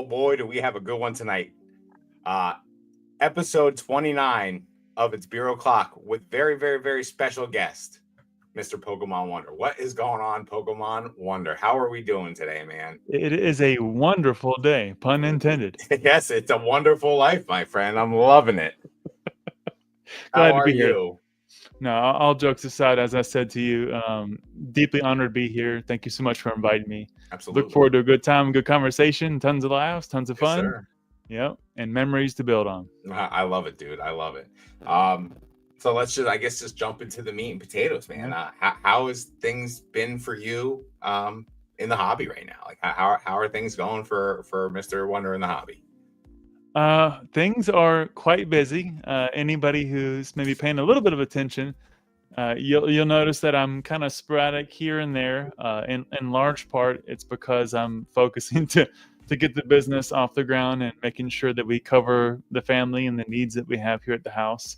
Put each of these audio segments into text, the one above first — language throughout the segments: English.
boy, do we have a good one tonight. Uh, Episode 29 of It's Beer O'Clock with very, very, very special guest, Mr. Pokemon Wonder. What is going on, Pokemon Wonder? How are we doing today, man? It is a wonderful day, pun intended. Yes, it's a wonderful life, my friend. I'm loving it. Glad How to are be here. you? No, all jokes aside, as I said to you, deeply honored to be here. Thank you so much for inviting me. Absolutely. Look forward to a good time, good conversation, tons of laughs, tons of fun. Sir. Yep, and memories to build on. I love it, dude. I love it. So let's just jump into the meat and potatoes, man. How has things been for you in the hobby right now? Like how are things going for Mr. Wonder in the hobby? Things are quite busy. Anybody who's maybe paying a little bit of attention, you'll notice that I'm kind of sporadic here and there. In large part, it's because I'm focusing to get the business off the ground and making sure that we cover the family and the needs that we have here at the house.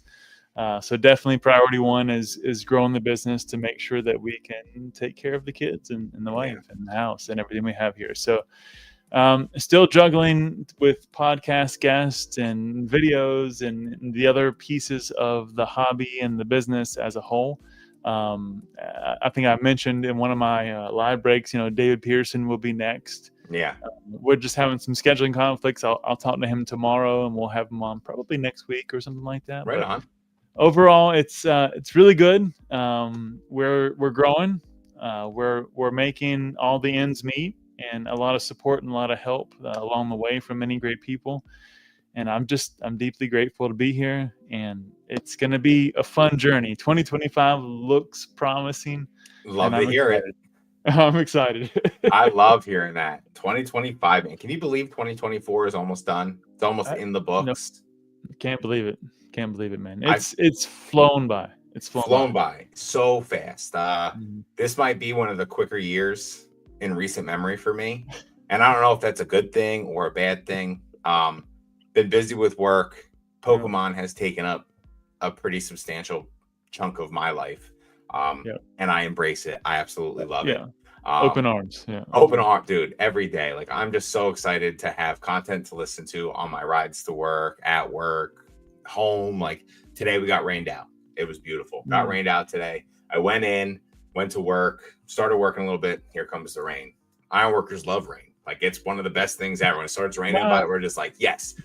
So definitely priority one is growing the business to make sure that we can take care of the kids and the wife and the house and everything we have here. So still juggling with podcast guests and videos and the other pieces of the hobby and the business as a whole. I think I mentioned in one of my live breaks, David Pearson will be next. Yeah. We're just having some scheduling conflicts. I'll talk to him tomorrow and we'll have him on probably next week or something like that. Right on. Overall, it's really good. We're growing. We're making all the ends meet, and a lot of support and a lot of help along the way from many great people. And I'm deeply grateful to be here, and it's going to be a fun journey. 2025 looks promising. Love to hear it. I'm excited. I love hearing that. 2025, man. Can you believe 2024 is almost done? It's almost in the books. No, can't believe it. Can't believe it, man. It's flown by. It's flown by so fast. This might be one of the quicker years in recent memory for me. And I don't know if that's a good thing or a bad thing. Been busy with work. Pokemon has taken up a pretty substantial chunk of my life. And I embrace it. I absolutely love it. Open arms. Yeah. Open arm, dude, every day. Like, I'm just so excited to have content to listen to on my rides to work, at work, home. Like today we got rained out. It was beautiful. Got rained out today. I went to work, started working a little bit. Here comes the rain. Ironworkers love rain. Like, it's one of the best things ever. When it starts raining, we're just like, yes.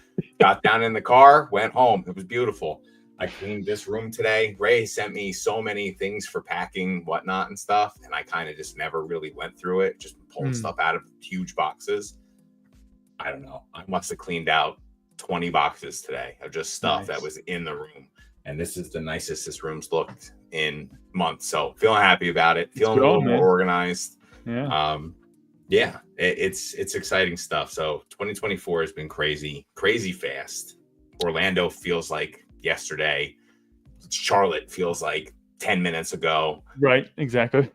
Got down in the car, went home. It was beautiful. I cleaned this room today. Ray sent me so many things for packing, whatnot and stuff. And I kind of just never really went through it. Just pulling stuff out of huge boxes. I don't know. I must have cleaned out 20 boxes today of just stuff that was in the room. And this is the nicest this room's looked in months. So feeling happy about it. Feeling a little more organized. Yeah. It's exciting stuff. So 2024 has been crazy fast. Orlando feels like yesterday. Charlotte feels like 10 minutes ago. Right, exactly.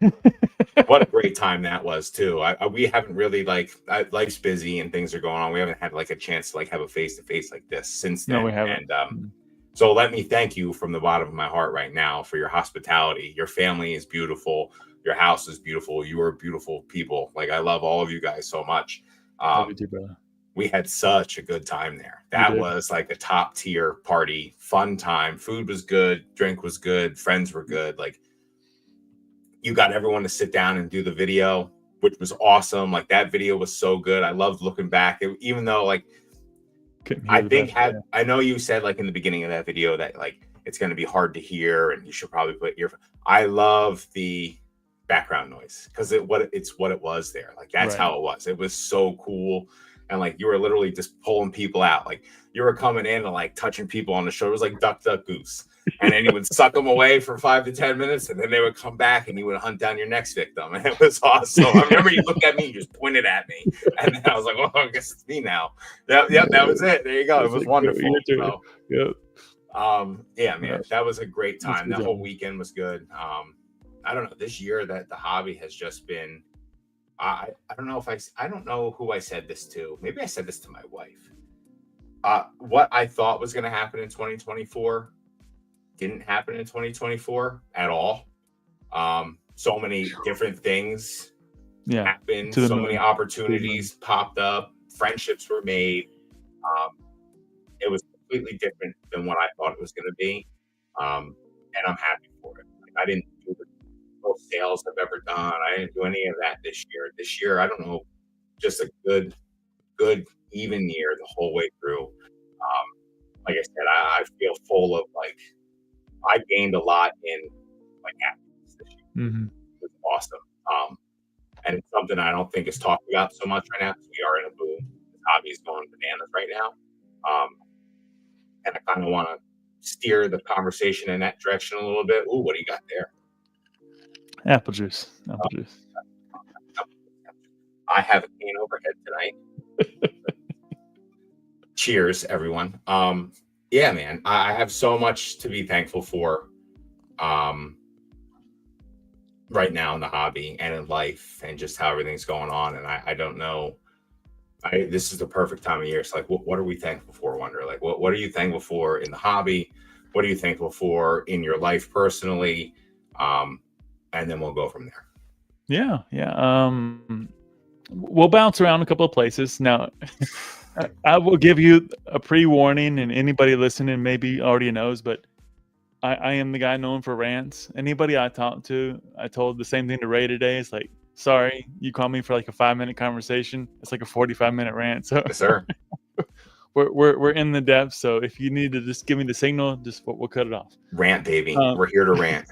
What a great time that was too. We haven't really life's busy and things are going on. We haven't had a chance to have a face-to-face like this since then. No, we haven't. And so let me thank you from the bottom of my heart right now for your hospitality. Your family is beautiful. Your house is beautiful. You are beautiful people. I love all of you guys so much. Love you too, brother. We had such a good time there. That was a top tier party, fun time. Food was good. Drink was good. Friends were good. You got everyone to sit down and do the video, which was awesome. That video was so good. I loved looking back, even though I know you said in the beginning of that video that it's going to be hard to hear and you should probably put I love the background noise because it's what it was there. That's how it was. It was so cool. And you were literally just pulling people out. You were coming in and touching people on the shoulder. It was like duck, duck, goose. And then you would suck them away for 5 to 10 minutes. And then they would come back and you would hunt down your next victim. And it was awesome. I remember you looked at me, you just pointed at me. And then I was like, well, I guess it's me now. Yep, that was it. There you go. It was wonderful. Yeah, man, that was a great time. That whole weekend was good. I don't know. This year that the hobby has just been, I don't know who I said this to. Maybe I said this to my wife. What I thought was going to happen in 2024 didn't happen in 2024 at all. So many different things happened. So many opportunities popped up. Friendships were made. It was completely different than what I thought it was going to be. And I'm happy for it. Like, I didn't do the most sales I've ever done. I didn't do any of that this year. This year, I don't know, just a good, even year the whole way through. Like I said, I feel full of like, I gained a lot in like happiness this year. Mm-hmm. It was awesome. And it's something I don't think is talked about so much right now because we are in a boom. This hobby is going bananas right now. And I kind of want to steer the conversation in that direction a little bit. Ooh, what do you got there? Apple juice. Apple juice. I have a cane overhead tonight. Cheers, everyone. Yeah, man, I have so much to be thankful for right now in the hobby and in life and just how everything's going on. And I don't know. This is the perfect time of year. It's like, what are we thankful for, Wonder? Like, what are you thankful for in the hobby? What are you thankful for in your life personally? And then we'll go from there. Yeah. We'll bounce around a couple of places. Now, I will give you a pre-warning, and anybody listening maybe already knows, but I am the guy known for rants. Anybody I talk to, I told the same thing to Ray today. It's like, sorry, you call me for like a 5-minute conversation. It's like a 45-minute rant. So Yes, sir. we're in the depths. So if you need to just give me the signal, just we'll cut it off. Rant, baby. We're here to rant.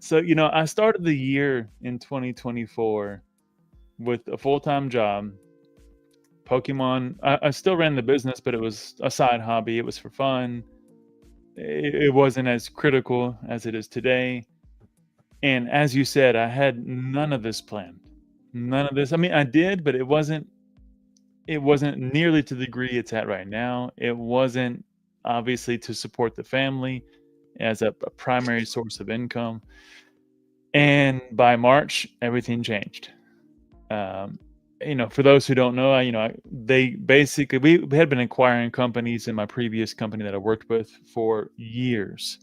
So, I started the year in 2024 with a full-time job. Pokemon, I still ran the business, but it was a side hobby. It was for fun. It wasn't as critical as it is today. And as you said, I had none of this planned. None of this. I mean, I did, but it wasn't nearly to the degree it's at right now. It wasn't obviously to support the family as a primary source of income. And by March, everything changed. For those who don't know, they basically, we had been acquiring companies in my previous company that I worked with for years.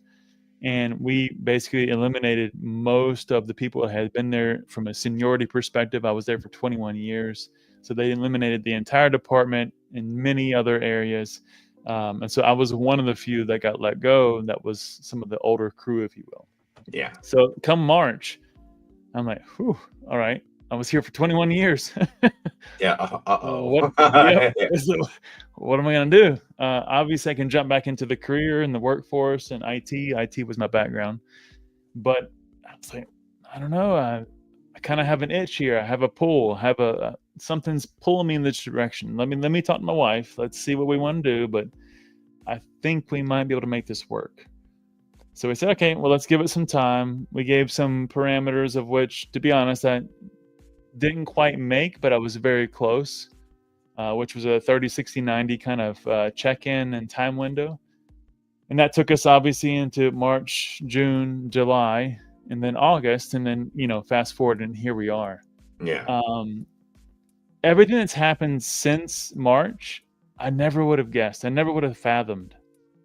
And we basically eliminated most of the people that had been there from a seniority perspective. I was there for 21 years. So they eliminated the entire department in many other areas. And so I was one of the few that got let go. That was some of the older crew, if you will. Yeah. So come March, I'm like, whew, all right. I was here for 21 years. Yeah. What am I going to do? Obviously, I can jump back into the career and the workforce and IT. IT was my background. But I was like, I don't know. I kind of have an itch here. I have a pull. Something's pulling me in this direction. Let me talk to my wife. Let's see what we want to do. But I think we might be able to make this work. So we said, okay, well, let's give it some time. We gave some parameters of which, to be honest, I didn't quite make, but I was very close, which was a 30, 60, 90 kind of check-in and time window. And that took us obviously into March, June, July, and then August. And then, fast forward and here we are. Yeah. Everything that's happened since March, I never would have guessed. I never would have fathomed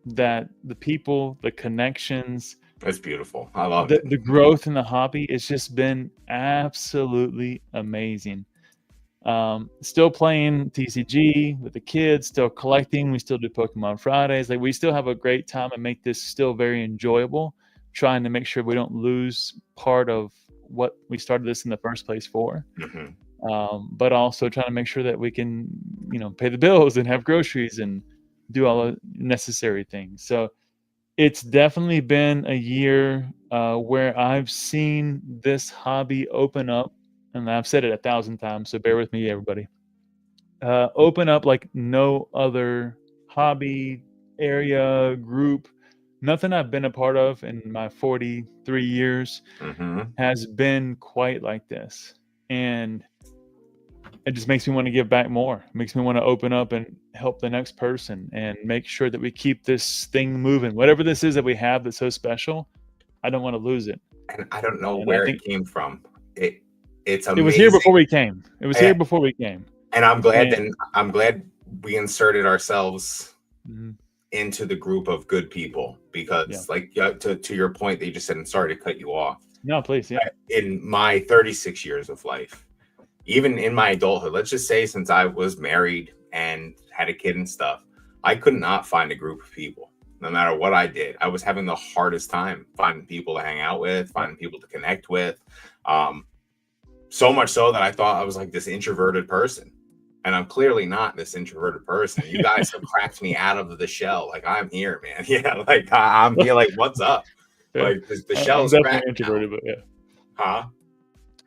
that the people, the connections, that's beautiful. I love it. The growth in the hobby, it's just been absolutely amazing. Still playing TCG with the kids, still collecting. We still do Pokemon Fridays. Like, we still have a great time and make this still very enjoyable, trying to make sure we don't lose part of what we started this in the first place for. Mm-hmm. But also trying to make sure that we can, pay the bills and have groceries and do all the necessary things. So it's definitely been a year where I've seen this hobby open up, and I've said it 1,000 times, so bear with me, everybody. Open up like no other hobby, area, group. Nothing I've been a part of in my 43 years has been quite like this. And it just makes me want to give back more. It makes me want to open up and help the next person and make sure that we keep this thing moving. Whatever this is that we have that's so special, I don't want to lose it. And I don't know where it came from. It's amazing. It was here before we came. Here before we came. And I'm glad we inserted ourselves into the group of good people because, to your point that you just said, and sorry to cut you off. No, please. Yeah. In my 36 years of life, even in my adulthood, let's just say since I was married and had a kid and stuff, I could not find a group of people. No matter what I did, I was having the hardest time finding people to hang out with, finding people to connect with. So much so that I thought I was like this introverted person. And I'm clearly not this introverted person. You guys have cracked me out of the shell. Like, I'm here, man. Yeah, like I'm here. Like, what's up? Yeah. Like the I'm shell's definitely cracked introverted, now. but yeah. Huh?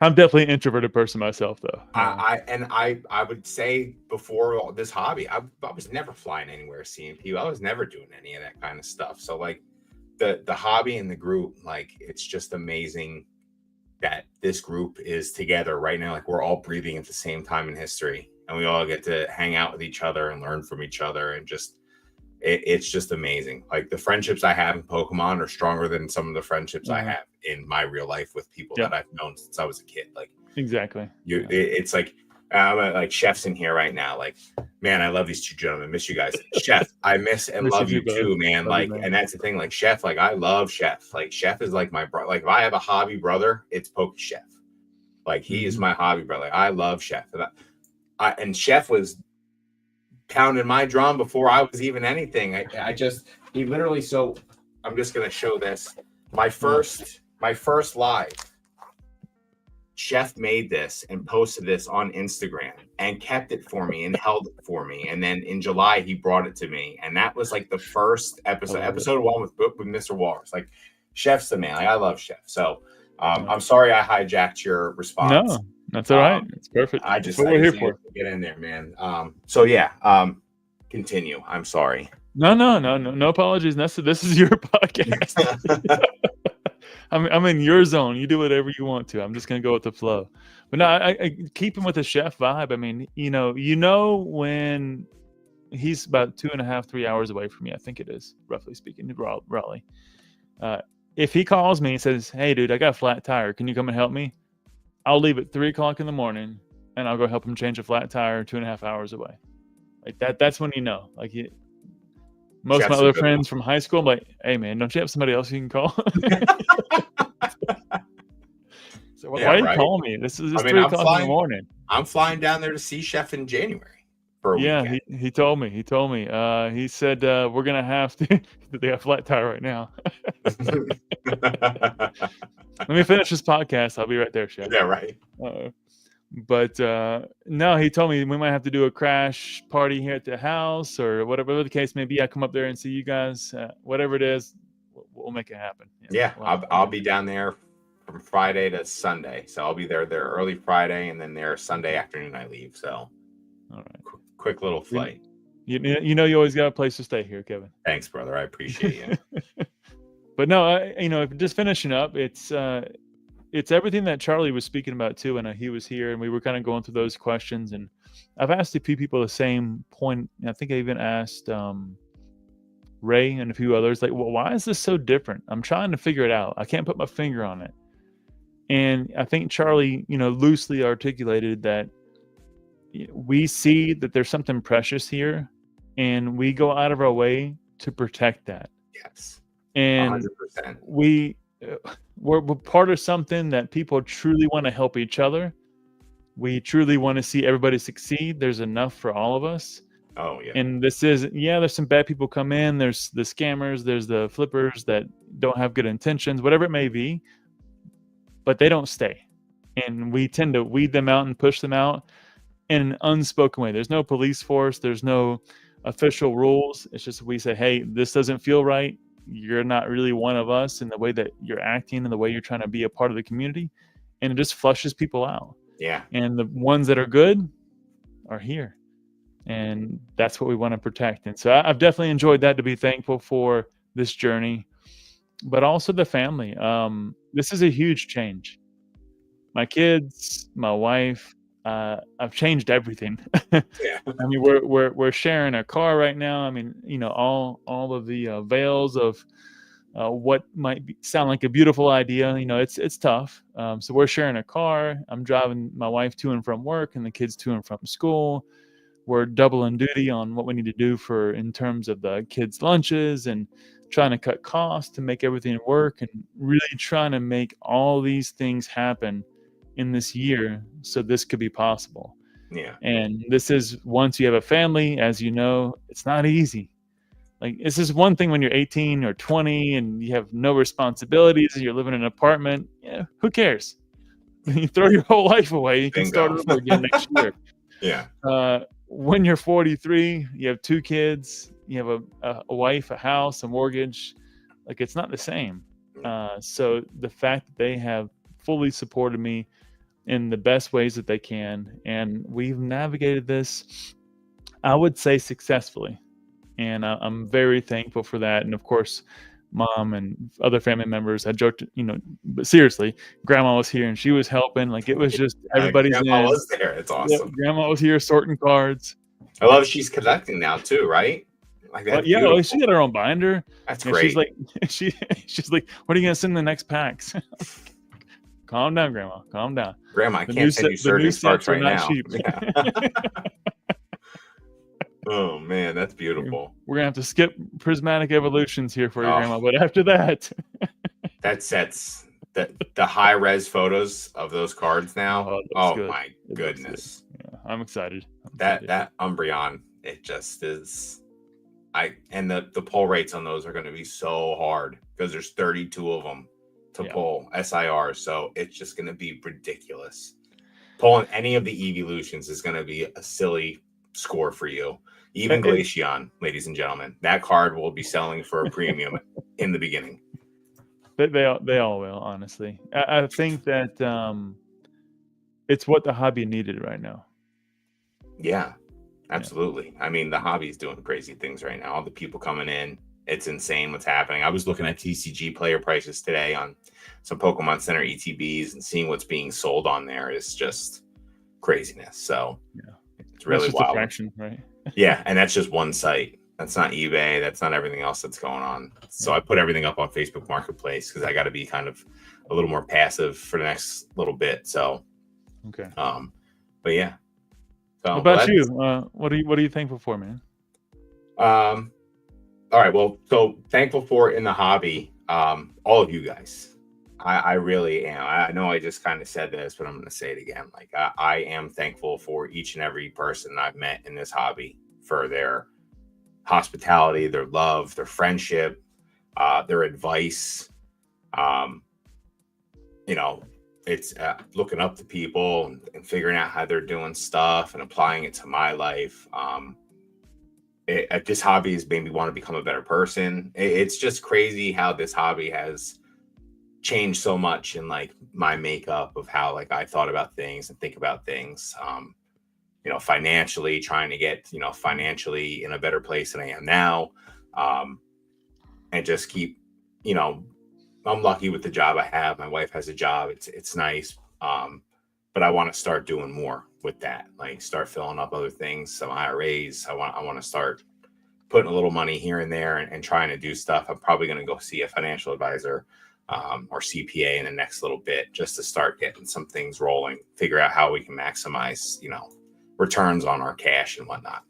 I'm definitely an introverted person myself, though. I would say before all this hobby, I was never flying anywhere, seeing people. I was never doing any of that kind of stuff. So like the hobby and the group, like it's just amazing that this group is together right now. Like we're all breathing at the same time in history, and we all get to hang out with each other and learn from each other, and just it's just amazing. Like the friendships I have in Pokemon are stronger than some of the friendships I have in my real life with people that I've known since I was a kid. Like exactly. It's like like Chef's in here right now. Like, man, I love these two gentlemen. Miss you guys. Chef, I miss and love you too, man. Like, and that's the thing. Like Chef, like I love Chef. Like Chef is like my brother. Like if I have a hobby brother, it's Poke Chef. Like he is my hobby brother. Like, I love Chef. And Chef was pounding my drum before I was even anything. He literally. So I'm just gonna show this. My first live. Chef made this and posted this on Instagram and kept it for me and held it for me. And then in July, he brought it to me. And that was like the first episode 1 with Mr. Walrus. Like, Chef's the man. Like, I love Chef. So I'm sorry I hijacked your response. No, that's all right. It's perfect. That's what we're here for. Get in there, man. Continue. I'm sorry. No apologies. This is your podcast. I'm in your zone. You do whatever you want to. I'm just gonna go with the flow. But no, I keep him with the Chef vibe. I mean, you know when he's about 2.5, 3 hours away from me. I think it is, roughly speaking, Raleigh. If he calls me and says, "Hey, dude, I got a flat tire. Can you come and help me?" I'll leave at 3:00 in the morning, and I'll go help him change a flat tire 2.5 hours away. Like that. That's when you know. Like most of my other friends from high school, I'm like, "Hey, man, don't you have somebody else you can call?" So why are you calling me? This is 3:00 in the morning. I'm flying down there to see Chef in January for a weekend. He told me. He said we're gonna have to. They have a flat tire right now. Let me finish this podcast. I'll be right there, Chef. Yeah, right. But no, he told me we might have to do a crash party here at the house or whatever the case may be. I come up there and see you guys. Whatever it is, we'll make it happen. Yeah, I'll be down there from Friday to Sunday. So I'll be there early Friday, and then there Sunday afternoon I leave. So, all right, quick little flight. You know you always got a place to stay here, Kevin. Thanks, brother. I appreciate you. But no, just finishing up, it's everything that Charlie was speaking about too, and he was here, and we were kind of going through those questions. And I've asked a few people the same point. I think I even asked Ray and a few others, like, well, why is this so different? I'm trying to figure it out. I can't put my finger on it. And I think Charlie, loosely articulated that we see that there's something precious here, and we go out of our way to protect that. Yes. And 100%. We're part of something that people truly want to help each other. We truly want to see everybody succeed. There's enough for all of us. Oh, yeah. And there's some bad people come in. There's the scammers. There's the flippers that don't have good intentions, whatever it may be. But they don't stay. And we tend to weed them out and push them out in an unspoken way. There's no police force. There's no official rules. It's just we say, hey, this doesn't feel right. You're not really one of us in the way that you're acting and the way you're trying to be a part of the community. And it just flushes people out. Yeah. And the ones that are good are here. And that's what we want to protect. And so I've definitely enjoyed that, to be thankful for this journey, but also the family. This is a huge change. My kids, my wife, I've changed everything. Yeah. I mean, we're sharing a car right now. I mean, all of the veils of what might sound like a beautiful idea. It's tough. So we're sharing a car. I'm driving my wife to and from work, and the kids to and from school. We're doubling duty on what we need to do in terms of the kids' lunches and trying to cut costs to make everything work, and really trying to make all these things happen in this year so this could be possible. Yeah. And this is, once you have a family, as you know, it's not easy. Like, this is one thing when you're 18 or 20 and you have no responsibilities and you're living in an apartment. Yeah, who cares? You throw your whole life away. You can start Bingo. over again next year. Yeah. When you're 43, you have 2 kids, you have a wife, a house, a mortgage. Like, it's not the same. So the fact that they have fully supported me in the best ways that they can, and we've navigated this, I would say, successfully. And I'm very thankful for that. And of course, mom and other family members, I joked, but seriously, grandma was here and she was helping. Like, it was just everybody's Grandma in. was there. It's Yeah, awesome. grandma was here sorting cards. I love she's collecting now too, right? Like, that's Yeah, beautiful. she got her own binder. That's And great. she's like, she's like, what are you gonna send in the next packs? Calm down, grandma. Calm down. Grandma, I The can't new send you set- the new certain parts sets are right not now. cheap. Yeah. Oh man, that's beautiful. We're gonna have to skip prismatic evolutions here for you, Oh. grandma. But after that, That sets the high res photos of those cards now. Oh, it looks Oh good. my It looks goodness. yeah, I'm excited. That Umbreon, it just is. And the pull rates on those are going to be so hard because there's 32 of them to pull SIR, so it's just going to be ridiculous. Pulling any of the evolutions is going to be a silly score for you. Even Glaceon, ladies and gentlemen, that card will be selling for a premium in the beginning. They all will, honestly. I think that it's what the hobby needed right now. Yeah, absolutely. I mean, the hobby's doing crazy things right now. All the people coming in, it's insane what's happening. I was looking at TCG player prices today on some Pokemon Center ETBs and seeing what's being sold on there is just craziness. So it's really just wild. A fraction, right? Yeah, and that's just one site. That's not eBay. That's not everything else that's going on. So I put everything up on Facebook Marketplace because I got to be kind of a little more passive for the next little bit. So, okay. But yeah. So what about you? What are you thankful for, man? All right. Well, so thankful for in the hobby, all of you guys. I really am. I know I just kind of said this, but I'm going to say it again. Like, I am thankful for each and every person I've met in this hobby for their hospitality, their love, their friendship, their advice. It's looking up to people and figuring out how they're doing stuff and applying it to my life. This hobby has made me want to become a better person. It's just crazy how this hobby has changed so much in like my makeup of how like I thought about things and think about things. Financially trying to get, financially in a better place than I am now. And just keep, I'm lucky with the job I have. My wife has a job. It's nice. But I want to start doing more with that, like start filling up other things, some IRAs. I want to start putting a little money here and there and trying to do stuff. I'm probably going to go see a financial advisor or CPA in the next little bit just to start getting some things rolling, figure out how we can maximize, returns on our cash and whatnot.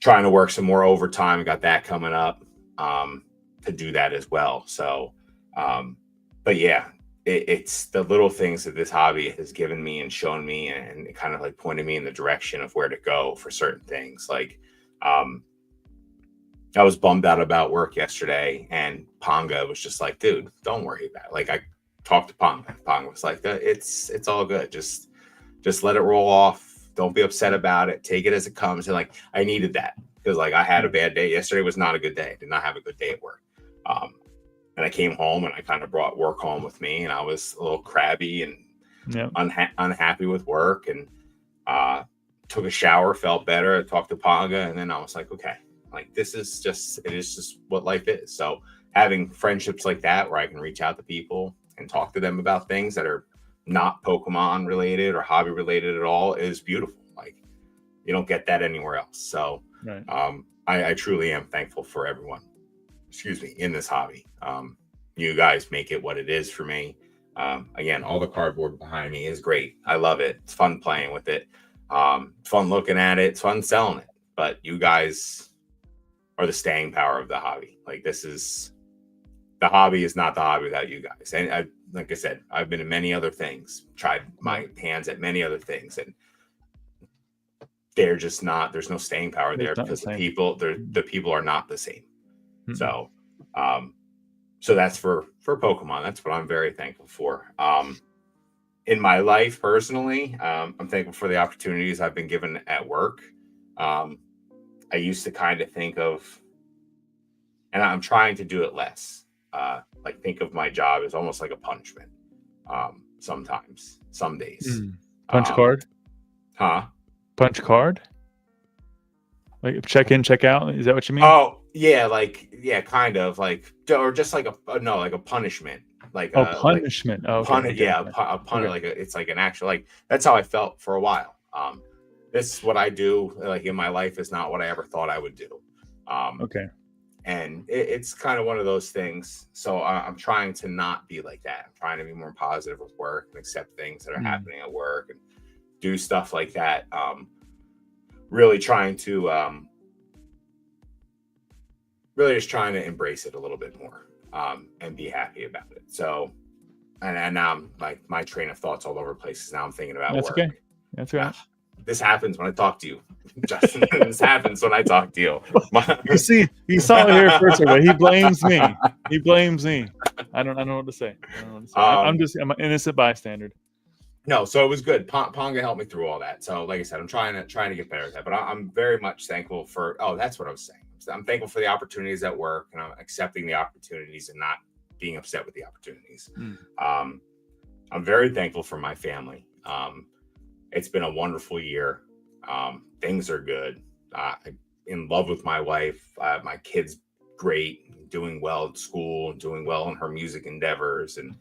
Trying to work some more overtime. Got that coming up to do that as well. So, but yeah, it's the little things that this hobby has given me and shown me and it kind of like pointed me in the direction of where to go for certain things. Like, I was bummed out about work yesterday and Ponga was just like, dude, don't worry about it. Like I talked to Ponga. Ponga was like, it's all good. Just let it roll off. Don't be upset about it. Take it as it comes. And like, I needed that because like I had a bad day. Yesterday was not a good day. I did not have a good day at work. And I came home and I kind of brought work home with me and I was a little crabby and unhappy with work and took a shower, felt better. I talked to Ponga and then I was like, okay, like it is just what life is. So having friendships like that where I can reach out to people and talk to them about things that are not Pokemon related or hobby related at all is beautiful. Like you don't get that anywhere else. So I truly am thankful for everyone, in this hobby. You guys make it what it is for me. Again, all the cardboard behind me is great. I love it. It's fun playing with it. It's fun looking at it. It's fun selling it. But you guys are the staying power of the hobby. Like this is the hobby is not the hobby without you guys. And like I said, I've been in many other things, tried my hands at many other things, and they're just not. There's no staying power there because the people are not the same. Mm-hmm. So that's for Pokemon. That's what I'm very thankful for. In my life personally, I'm thankful for the opportunities I've been given at work. I used to kind of think of, and I'm trying to do it less. Like think of my job as almost like a punishment. Sometimes, some days. Punch card? Huh? Punch card? Like check in, check out? Is that what you mean? Oh, yeah, kind of like, or just like like a punishment. Like punishment. It's like an actual, like, that's how I felt for a while. This is what I do, like, in my life is not what I ever thought I would do. And it's kind of one of those things. So I'm trying to not be like that. I'm trying to be more positive with work and accept things that are happening at work and do stuff like that. Really trying to really just trying to embrace it a little bit more and be happy about it. So, and now I'm like, my train of thoughts all over the place. Now I'm thinking about work. Okay. That's right. This happens when I talk to you, Justin. This happens when I talk to you. You saw it here first, but he blames me. He blames me. I don't know what to say. I'm an innocent bystander. No, so it was good. Ponga helped me through all that. So, like I said, I'm trying to get better at that. But I'm very much thankful for. Oh, that's what I was saying. I'm thankful for the opportunities at work, and I'm accepting the opportunities and not being upset with the opportunities. I'm very thankful for my family. It's been a wonderful year. Things are good. In love with my wife. My kid's great, doing well at school, doing well in her music endeavors, and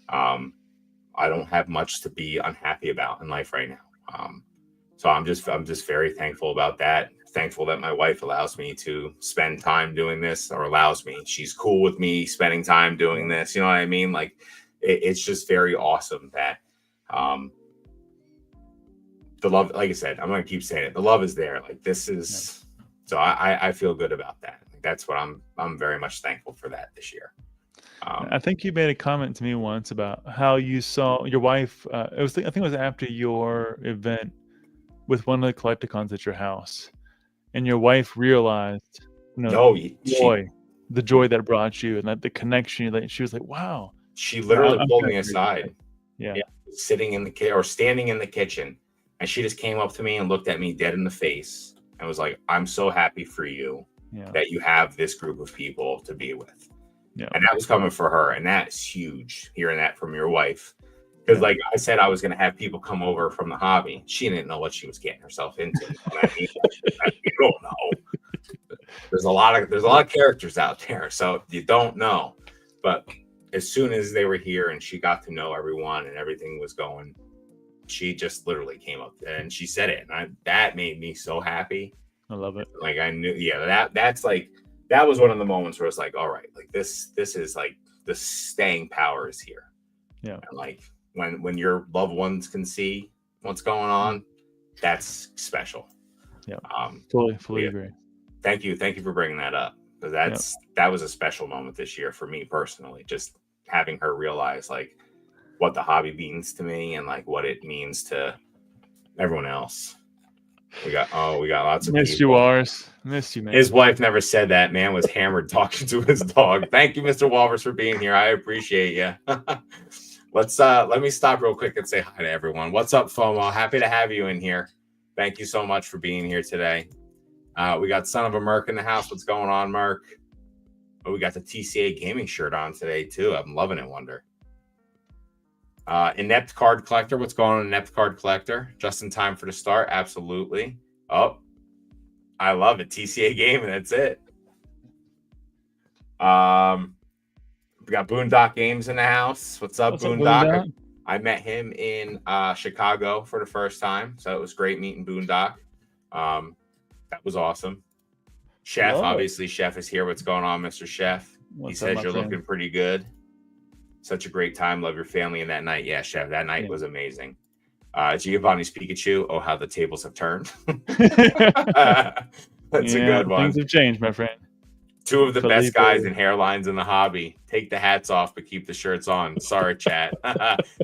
I don't have much to be unhappy about in life right now. So I'm just very thankful about that. Thankful that my wife allows me to spend time doing this, or allows me. She's cool with me spending time doing this. You know what I mean? Like it's just very awesome that the love, like I said, I'm going to keep saying it. The love is there. Like this is, so I feel good about that. That's what I'm very much thankful for that this year. I think you made a comment to me once about how you saw your wife. I think it was after your event with one of the collecticons at your house, and your wife realized, the joy that brought you, and that the connection. That she was like, "Wow." She literally pulled me aside. Yeah, sitting in the kitchen or standing in the kitchen, and she just came up to me and looked at me dead in the face and was like, "I'm so happy for you that you have this group of people to be with." Yeah. And that was coming for her. And that is huge, hearing that from your wife. Because like I said, I was going to have people come over from the hobby. She didn't know what she was getting herself into. You don't know. There's a lot of characters out there. So you don't know. But as soon as they were here and she got to know everyone and everything was going, she just literally came up and she said it. And that made me so happy. I love it. Like I knew, that's like, that was one of the moments where it's like, all right, like this is like the staying power is here. Yeah. And like when your loved ones can see what's going on, that's special. Yeah. Fully agree. Thank you for bringing that up, because that was a special moment this year for me personally. Just having her realize like what the hobby means to me and like what it means to everyone else. We got lots of missed people. You, Walrus. Missed you, man. His wife never said that. Man was hammered talking to his dog. Thank you, Mr. Walrus, for being here. I appreciate you. Let me stop real quick and say hi to everyone. What's up, FOMO? Happy to have you in here. Thank you so much for being here today. We got Son of a Merc in the house. What's going on, Merc? Oh, we got the TCA gaming shirt on today too. I'm loving it, Wonder. Inept Card Collector. What's going on, Inept Card Collector? Just in time for the start. Absolutely. Oh, I love it. TCA Gaming. That's it. We got Boondock Games in the house. What's up, Boondock? I met him in Chicago for the first time, so it was great meeting Boondock. That was awesome. Chef, obviously, Chef is here. What's going on, Mr. Chef? He says you're looking pretty good. Such a great time. Love your family in that night. Yeah, Chef, that night was amazing. Giovanni's Pikachu. Oh, how the tables have turned. That's a good one. Things have changed, my friend. Two of the best Felipe. guys and hairlines in the hobby. Take the hats off, but keep the shirts on. Sorry, chat.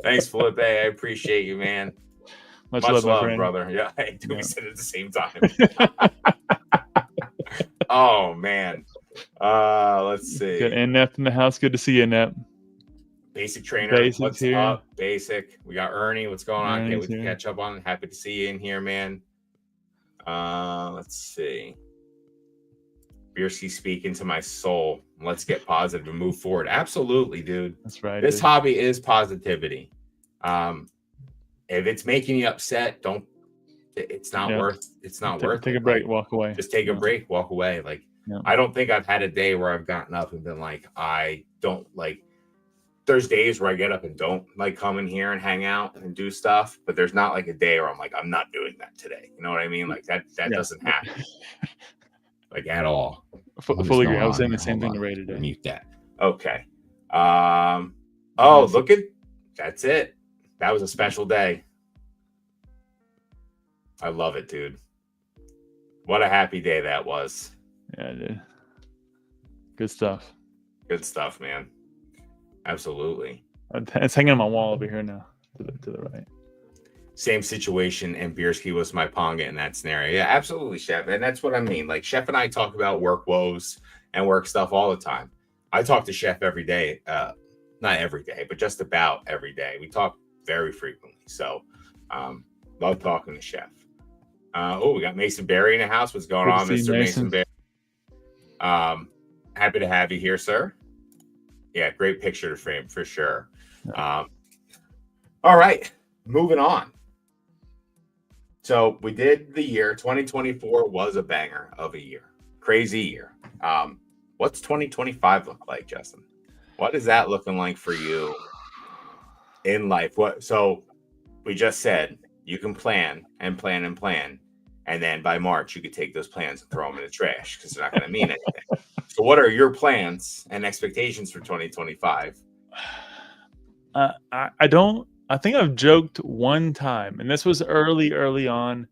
Thanks, Felipe. I appreciate you, man. Much Much love, my love, friend. brother. Yeah, hey, Yeah. we said it at the same time. Oh man. Let's see. Good. Inept in the house. Good to see you, Inept. Basic Trainer, Basic's what's here. up? Basic. We got Ernie. What's going on? Can't Ernie's wait to here. catch up on. Happy to see you in here, man. Let's see. Biersky speaking to my soul. Let's get positive and move forward. Absolutely, dude. That's right. This dude. hobby is positivity. If it's making you upset, don't. It's not worth. It's not worth. Take a break. Walk away. Just take a break. Walk away. Like Yeah. I don't think I've had a day where I've gotten up and been like, I don't like. There's days where I get up and don't like come in here and hang out and do stuff, but there's not like a day where I'm like, I'm not doing that today. You know what I mean? Like that doesn't happen. Like at all. Fully agree. I was saying the same thing to Ray today. Mute that. Okay. Look at that's it. That was a special day. I love it, dude. What a happy day that was. Yeah, dude. Good stuff. Good stuff, man. Absolutely. It's hanging on my wall over here now, to the right. Same situation, and Biersky was my Ponga in that scenario. Yeah, absolutely, Chef. And that's what I mean. Like, Chef and I talk about work woes and work stuff all the time. I talk to Chef every day. Not every day, but just about every day. We talk very frequently. So, love talking to Chef. We got Mason Berry in the house. What's going on, Mr. Mason Berry? Happy to have you here, sir. Yeah, great picture to frame for sure. All right, moving on. So we did the year 2024 was a banger of a year, crazy year. What's 2025 look like, Justin? What is that looking like for you in life? So we just said you can plan and plan and plan, and then by March you could take those plans and throw them in the trash because they're not going to mean anything. So what are your plans and expectations for 2025? I think I've joked one time, and this was early on.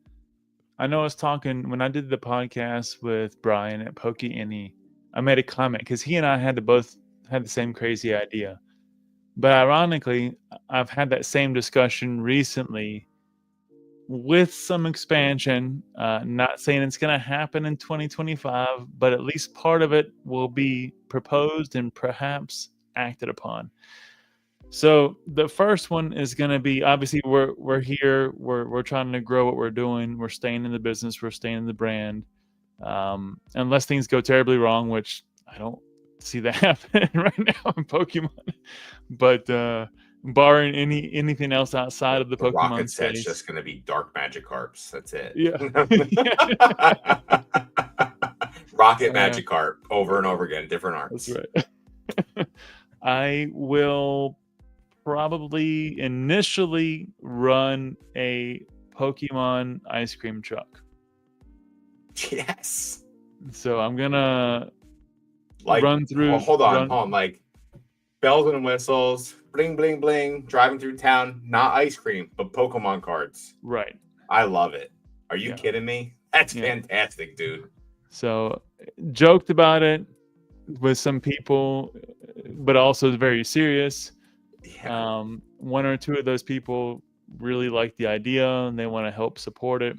I know I was talking when I did the podcast with Brian at Pokey Any. I made a comment because he and I both had the same crazy idea. But ironically, I've had that same discussion recently with some expansion. Not saying it's going to happen in 2025, but at least part of it will be proposed and perhaps acted upon. So the first one is going to be, obviously we're here, we're trying to grow what we're doing, we're staying in the business, we're staying in the brand, unless things go terribly wrong, which I don't see that happening right now in Pokemon. But barring anything else outside of the Pokemon rocket space, set's just going to be dark Magikarps. That's it. Yeah. Rocket Magikarp over and over again, different arts. That's right. I will probably initially run a Pokemon ice cream truck. Yes. So I'm gonna like run through. Well, hold on. Like bells and whistles, bling bling bling, driving through town. Not ice cream, but Pokemon cards. Right. I love it. Are you kidding me? That's fantastic, dude. So joked about it with some people, but also very serious. Yeah. One or two of those people really like the idea and they want to help support it.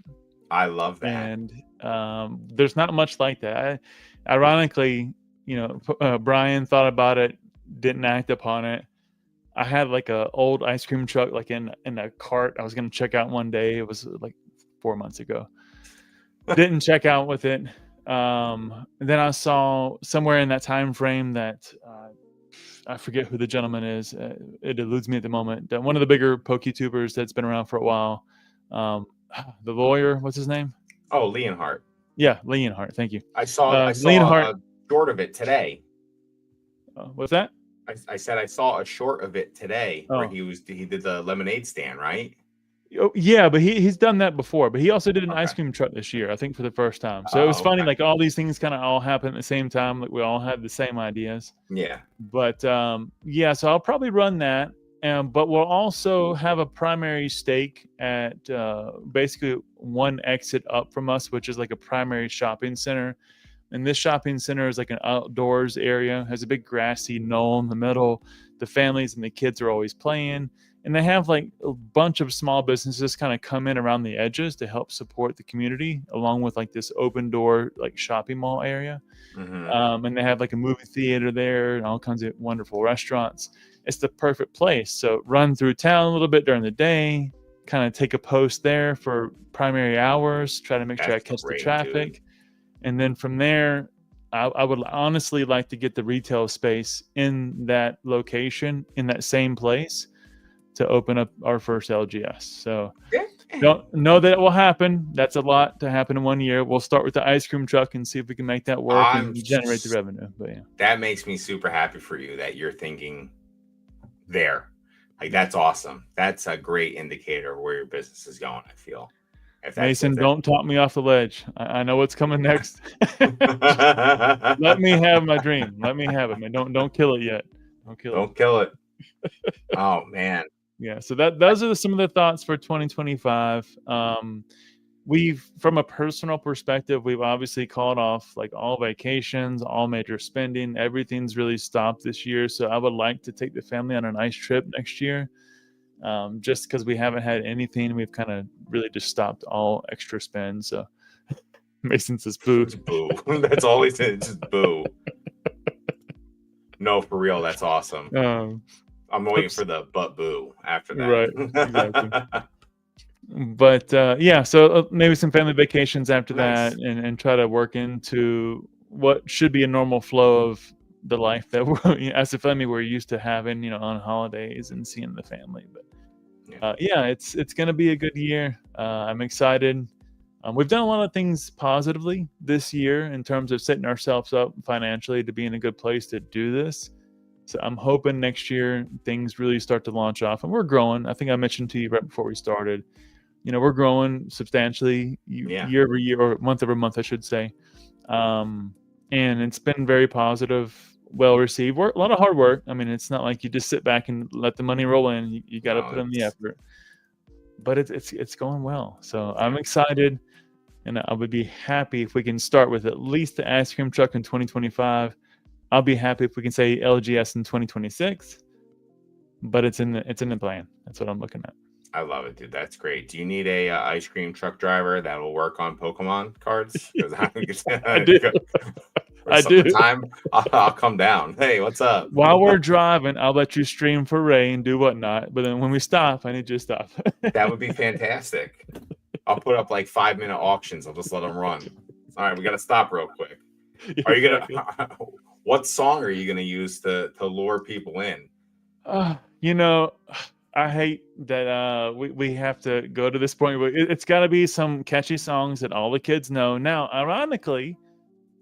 I love that. And there's not much like that. Ironically, Brian thought about it, didn't act upon it. I had like a old ice cream truck, like in a cart. I was going to check out one day. It was like 4 months ago. Didn't check out with it. And then I saw somewhere in that time frame that I forget who the gentleman is. It eludes me at the moment. One of the bigger PokeTubers that's been around for a while. The lawyer, what's his name? Oh, Leonhardt. Yeah, Leonhardt. Thank you. I saw a short of it today. What's that? I said I saw a short of it today where he did the lemonade stand, right? Oh, yeah, but he's done that before. But he also did an ice cream truck this year, I think, for the first time. So it was funny, like all these things kind of all happen at the same time. Like we all had the same ideas. Yeah. But so I'll probably run that. But we'll also have a primary stake at basically one exit up from us, which is like a primary shopping center. And this shopping center is like an outdoors area, has a big grassy knoll in the middle. The families and the kids are always playing. And they have like a bunch of small businesses kind of come in around the edges to help support the community, along with like this open door, like shopping mall area. And they have like a movie theater there and all kinds of wonderful restaurants. It's the perfect place. So run through town a little bit during the day, kind of take a post there for primary hours, try to make sure I catch the traffic. Dude. And then from there, I would honestly like to get the retail space in that location, in that same place, to open up our first LGS. So don't know that it will happen. That's a lot to happen in 1 year. We'll start with the ice cream truck and see if we can make that work and generate the revenue. But yeah, that makes me super happy for you that you're thinking there. Like, that's awesome. That's a great indicator of where your business is going, I feel. Mason, don't talk me off the ledge. I know what's coming next. Let me have my dream. Let me have it, man. Don't kill it yet. Don't kill it. Oh man. Yeah. So those are some of the thoughts for 2025. From a personal perspective, we've obviously called off like all vacations, all major spending. Everything's really stopped this year. So I would like to take the family on a nice trip next year. Just because we haven't had anything, we've kind of really just stopped all extra spend. So Mason says boo. Boo. That's all he said, just boo. No, for real, that's awesome. I'm waiting for the but boo after that. Right, exactly. But yeah, so maybe some family vacations after that, and try to work into what should be a normal flow of the life that we're, as a family, we're used to having, on holidays and seeing the family. But yeah, it's going to be a good year. I'm excited. We've done a lot of things positively this year in terms of setting ourselves up financially to be in a good place to do this. So I'm hoping next year things really start to launch off, and we're growing. I think I mentioned to you right before we started, we're growing substantially year over year, or month over month, I should say. And it's been very positive, well received. A lot of hard work. I mean, it's not like you just sit back and let the money roll in. You got to put in the effort. But it's going well. So I'm excited, and I would be happy if we can start with at least the ice cream truck in 2025. I'll be happy if we can say LGS in 2026. But it's in the plan. That's what I'm looking at. I love it, dude. That's great. Do you need a ice cream truck driver that will work on Pokemon cards? I do. I do. Time, I'll come down. Hey, what's up? While we're driving, I'll let you stream for Ray and do whatnot. But then when we stop, I need you to stop. That would be fantastic. I'll put up like 5-minute auctions. I'll just let them run. All right, we got to stop real quick. Are you gonna? What song are you gonna use to lure people in? I hate that we have to go to this point where it's got to be some catchy songs that all the kids know. Now, ironically,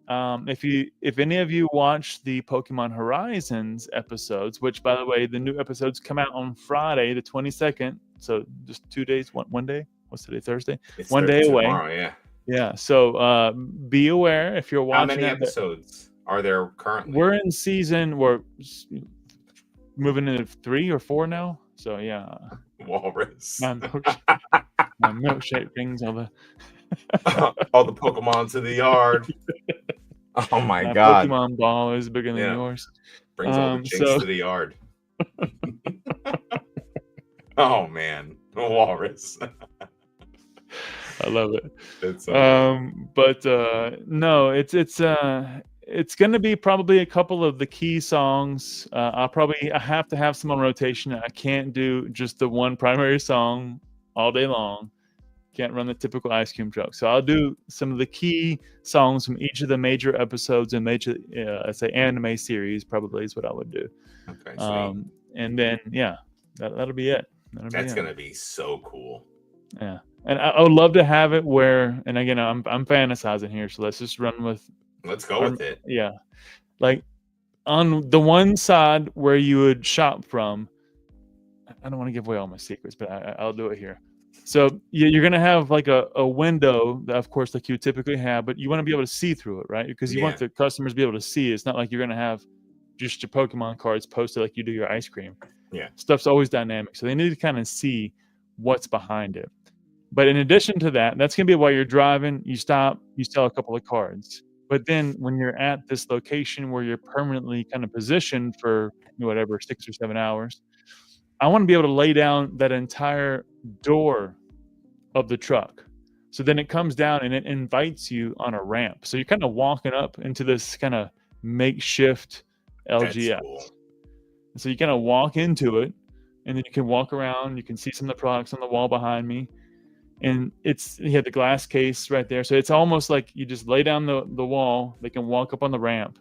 if any of you watched the Pokemon Horizons episodes, which, by the way, the new episodes come out on Friday, the 22nd, so just 2 days, one day. What's today? Thursday. It's one day away. Tomorrow, yeah. So be aware if you're watching. How many episodes are there currently? We're in season. We're moving into 3 or 4 now. So yeah, Walrus. My milkshake brings all the all the Pokemon to the yard. Oh my God! Pokemon ball is bigger than yours. Brings all the jinx to the yard. Oh man, Walrus. I love it. It's but no, it's going to be probably a couple of the key songs. I have to have some on rotation. I can't do just the one primary song all day long. Can't run the typical ice cream truck. So I'll do some of the key songs from each of the major episodes and major, let's say, anime series. Probably is what I would do. Okay. And then that'll be it. That's going to be so cool. Yeah, and I would love to have it where. And again, I'm fantasizing here, so let's just run with. Let's go with it. Yeah. Like on the one side where you would shop from, I don't want to give away all my secrets, but I'll do it here. So you're going to have like a window that, of course, like you typically have, but you want to be able to see through it, right? Because you want the customers to be able to see. It's not like you're going to have just your Pokemon cards posted like you do your ice cream. Yeah. Stuff's always dynamic. So they need to kind of see what's behind it. But in addition to that, that's going to be while you're driving, you stop, you sell a couple of cards. But then when you're at this location where you're permanently kind of positioned for whatever 6 or 7 hours, I want to be able to lay down that entire door of the truck. So then it comes down and it invites you on a ramp. So you're kind of walking up into this kind of makeshift That's LGS. cool. So you kind of walk into it, and then you can walk around. You can see some of the products on the wall behind me, and you have the glass case right there. So it's almost like you just lay down the wall. They can walk up on the ramp.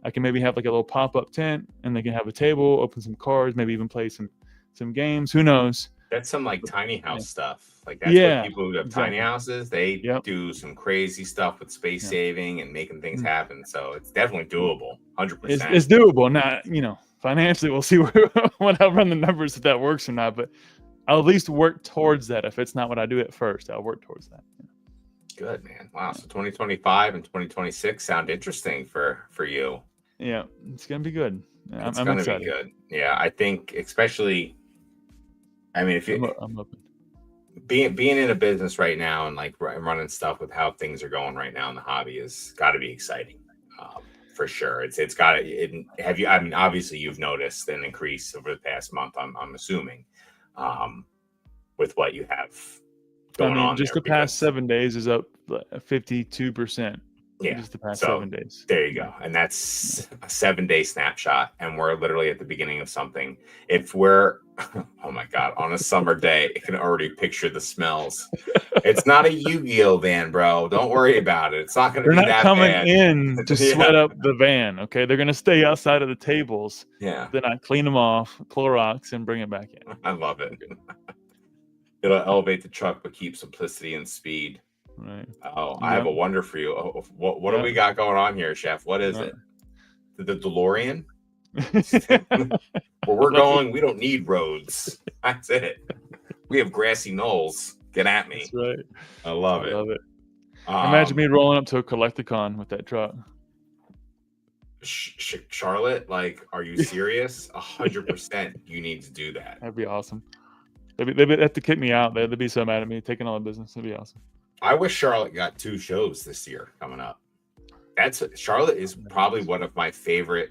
I can maybe have like a little pop-up tent, and they can have a table, open some cards, maybe even play some games. Who knows? That's some like tiny house Yeah. stuff. Like that's what Yeah, people who have exactly. tiny houses, they Yep. do some crazy stuff with space Yeah. saving and making things Mm. happen. So it's definitely doable. 100%. It's doable. Now, financially, we'll see when I run the numbers if that works or not. But I'll at least work towards that. If it's not what I do at first, I'll work towards that. Good, man. Wow. So 2025 and 2026 sound interesting for you. Yeah, it's gonna be good. It's I'm gonna excited. be good. Yeah, I think especially. I mean, if you I'm open. being in a business right now and like running stuff with how things are going right now in the hobby has got to be exciting, for sure. It's got to. Have you? I mean, obviously you've noticed an increase over the past month. I'm assuming, with what you have going on. Just there the past because- 7 days is up 52%. Yeah. Just the past So 7 days. there you go. And that's a 7-day snapshot. And we're literally at the beginning of something. If we're, oh my God, on a summer day, I can already picture the smells. It's not a Yu-Gi-Oh van, bro. Don't worry about it. It's not going to They're be not that coming bad. in to Yeah. sweat up the van. Okay, they're gonna stay outside of the tables. Yeah. Then I clean them off, Clorox, and bring it back in. I love it. It'll elevate the truck, but keep simplicity and speed. Right. Oh, I have a wonder for you. Oh, what do Yep. we got going on here, Chef? What is it? The DeLorean? Where we're going, we don't need roads. That's it. We have grassy knolls. Get at me. That's right. I love it. Love it. Imagine me rolling up to a Collecticon with that truck. Charlotte, like, are you serious? 100% you need to do that. That'd be awesome. They'd have to kick me out. They'd be so mad at me taking all the business. It'd be awesome. I wish Charlotte got 2 shows this year coming up. Charlotte is probably one of my favorite.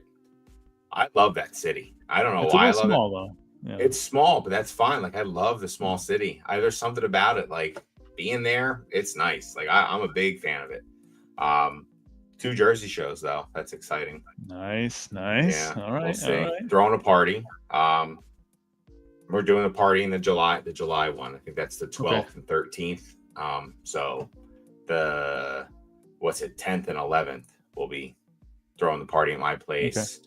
I love that city. I don't know why I love small, it. Though. Yeah. It's small, but that's fine. Like I love the small city. There's something about it. Like being there, it's nice. Like I'm a big fan of it. 2 Jersey shows though. That's exciting. Nice. Yeah, All right. we'll see. All right. Throwing a party. We're doing a party in the July one. I think that's the 12th and 13th. So the 10th and 11th we'll be throwing the party at my place.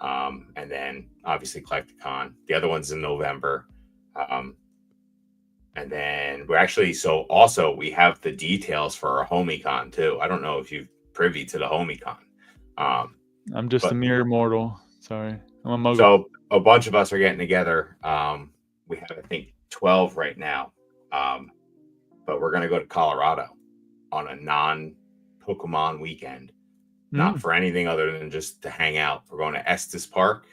And then obviously Collecticon. The other one's in November. And then we're actually also we have the details for our HomieCon too. I don't know if you're privy to the HomieCon. I'm just a mere mortal. Sorry. I'm a mogul. So a bunch of us are getting together. We have I think 12 right now. But we're going to go to Colorado on a non-Pokémon weekend, not for anything other than just to hang out. We're going to Estes Park,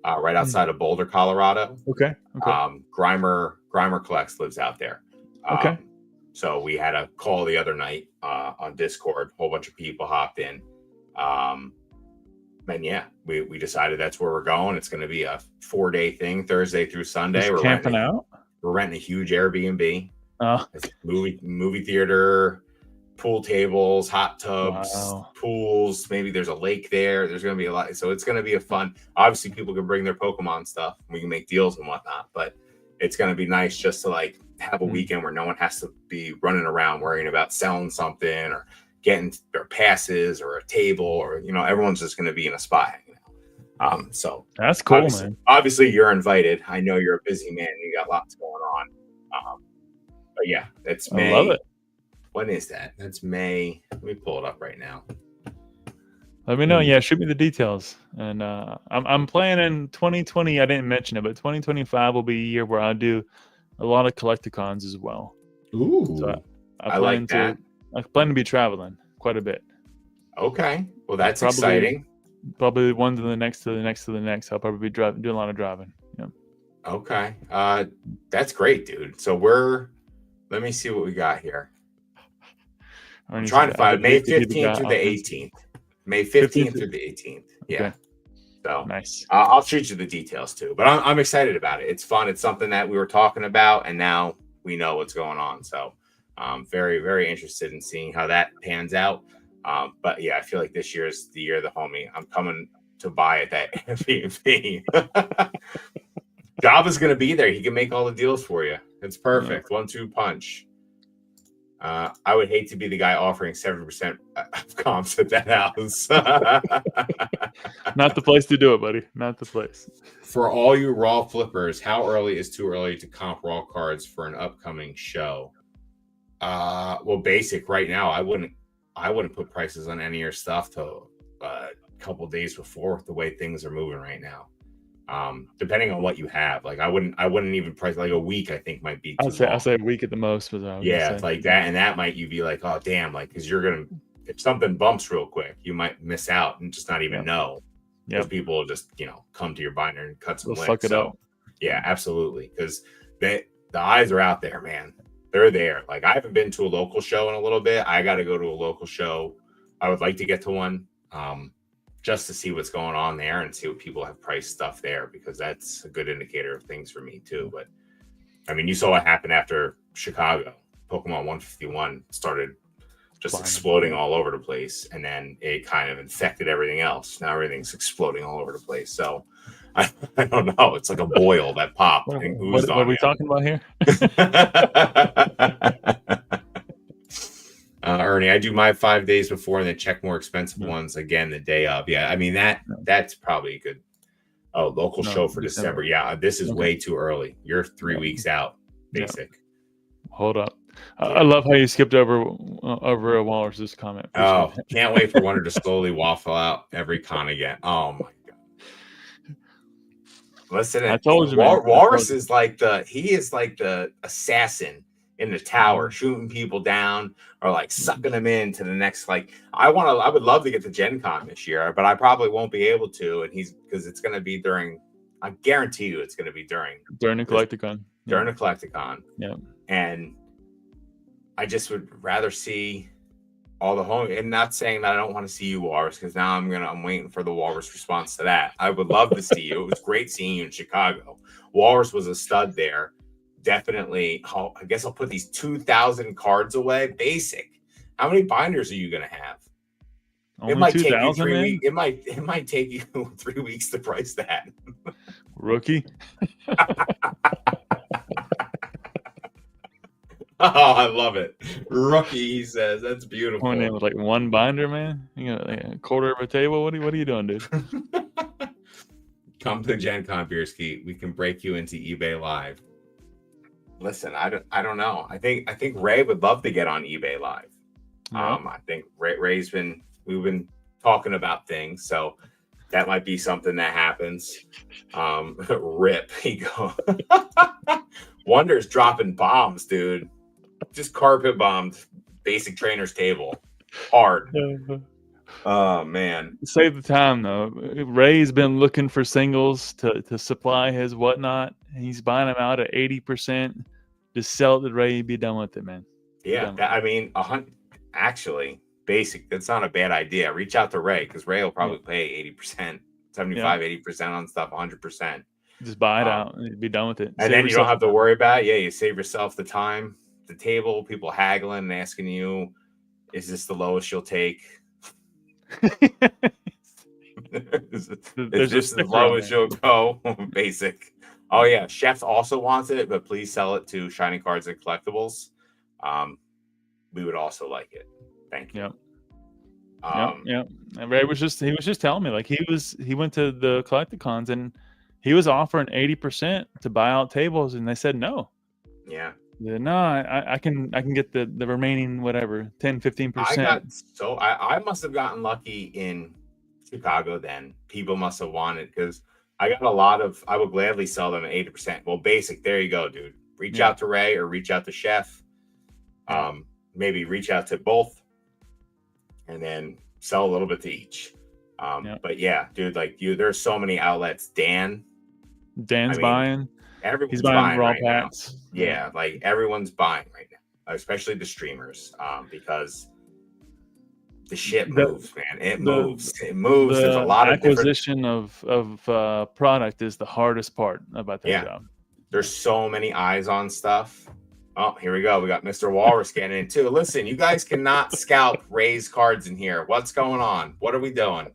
right outside of Boulder, Colorado. Okay. Grimer Collects lives out there. Okay. So we had a call the other night on Discord. A whole bunch of people hopped in. And yeah, we decided that's where we're going. It's going to be a 4-day thing, Thursday through Sunday. Just camping out. We're renting a huge Airbnb. It's movie theater, pool tables, hot tubs, pools. Maybe there's a lake there. There's going to be a lot. So it's going to be a fun. Obviously, people can bring their Pokemon stuff. We can make deals and whatnot. But it's going to be nice just to like have a weekend where no one has to be running around worrying about selling something or getting their passes or a table or everyone's just going to be in a spot hanging out. So that's cool, man. Obviously, you're invited. I know you're a busy man. You got lots going on. But yeah, it's May. I love it. When is that? That's May. Let me pull it up right now. Let me know. Yeah, shoot me the details. And I'm planning 2020. I didn't mention it, but 2025 will be a year where I do a lot of Collecticons as well. Ooh, so I like that. I plan to be traveling quite a bit. Okay, well that's exciting. Probably one to the next to the next to the next. I'll probably be doing a lot of driving. Yeah. Okay, that's great, dude. So let me see what we got here. I'm trying to find May 15th through the on 18th. May 15th through the 18th. Yeah. Okay. So Nice. I'll shoot you the details too. But I'm excited about it. It's fun. It's something that we were talking about, and now we know what's going on. So I'm very, very interested in seeing how that pans out. But yeah, I feel like this year is the year of the homie. I'm coming to buy at that Airbnb. Java's going to be there. He can make all the deals for you. It's perfect. Yeah. 1-2 punch. I would hate to be the guy offering 70% comps at that house. Not the place to do it, buddy. Not the place. For all you raw flippers, how early is too early to comp raw cards for an upcoming show? Well, basic right now, I wouldn't put prices on any of your stuff till a couple days before, the way things are moving right now. Depending on what you have, like I wouldn't even price like a week. I think might be. I'll say a week at the most. Yeah, like that, and that might you be like, oh damn, like because you're gonna if something bumps real quick, you might miss out and just not even know. Because people will just come to your binder and cut some. Fuck it up. Yeah, absolutely. Because the eyes are out there, man. They're there. Like I haven't been to a local show in a little bit. I got to go to a local show. I would like to get to one. Just to see what's going on there and see what people have priced stuff there, because that's a good indicator of things for me too. But I mean, you saw what happened after Chicago. Pokemon 151 started just exploding all over the place, and then it kind of infected everything else. Now everything's exploding all over the place. So I don't know. It's like a boil that popped. What are we talking about here? Ernie, I do my 5 days before and then check more expensive ones again the day of. Yeah, I mean that's probably a good local show for December. Yeah, this is way too early. You're 3 weeks out, basic. Hold up. I love how you skipped over Walrus's comment. Can't wait for Wonder to slowly waffle out every con again. Oh my god. Listen, I told you, Walrus is like the assassin in the tower, shooting people down or like sucking them into the next. Like I would love to get to Gen Con this year, but I probably won't be able to. And because it's going to be during, I guarantee you, it's going to be during the Collecticon. During the Collecticon. Yeah. And I just would rather see all the home. And not saying that I don't want to see you, Walrus, because now I'm waiting for the Walrus response to that. I would love to see you. It was great seeing you in Chicago. Walrus was a stud there. Definitely. I guess I'll put these 2,000 cards away. Basic. How many binders are you going to have? Only it might take you 3 weeks. It might take you 3 weeks to price that. Rookie. Oh, I love it. Rookie, he says. That's beautiful. Coming in with like one binder, man. You got like a quarter of a table. What are you doing, dude? Come to Gen Con, Beerski. We can break you into eBay Live. Listen, I don't know. I think Ray would love to get on eBay Live. Yeah. I think we've been talking about things, so that might be something that happens. Rip, he go. Wonder's dropping bombs, dude. Just carpet bombed basic trainer's table. Hard. Oh man. Save the time though. Ray's been looking for singles to supply his whatnot. He's buying them out at 80%. Just sell it to Ray and be done with it, man. Yeah, actually, basic. That's not a bad idea. Reach out to Ray because Ray will probably pay 80%, 80% on stuff, 100%. Just buy it out and be done with it. And then you don't have to worry about it. Yeah, you save yourself the time, the table, people haggling and asking you, is this the lowest you'll take? is this the lowest you'll go? Basic. Oh yeah, Chef also wants it, but please sell it to Shiny Cards and Collectibles. We would also like it. Thank you. Yep. And Ray was just telling me like he went to the Collecticons and he was offering 80% to buy out tables, and they said no. Yeah. No, I can get the remaining whatever 10-15%. I must have gotten lucky in Chicago. Then people must have wanted because I got a lot of. I would gladly sell them at 80%. Well, basic. There you go, dude. Reach out to Ray or reach out to Chef. Maybe reach out to both, and then sell a little bit to each. But yeah, dude, like there's so many outlets. Dan's buying. Everyone's He's buying raw right packs. Now. Yeah, like everyone's buying right now, especially the streamers, because The shit The moves, man. It the moves. It moves. There's a the lot of different. acquisition of product is the hardest part about that Yeah. job. There's so many eyes on stuff. Oh, here we go. We got Mr. Walrus getting in too. Listen, you guys cannot scalp Ray's cards in here. What's going on? What are we doing?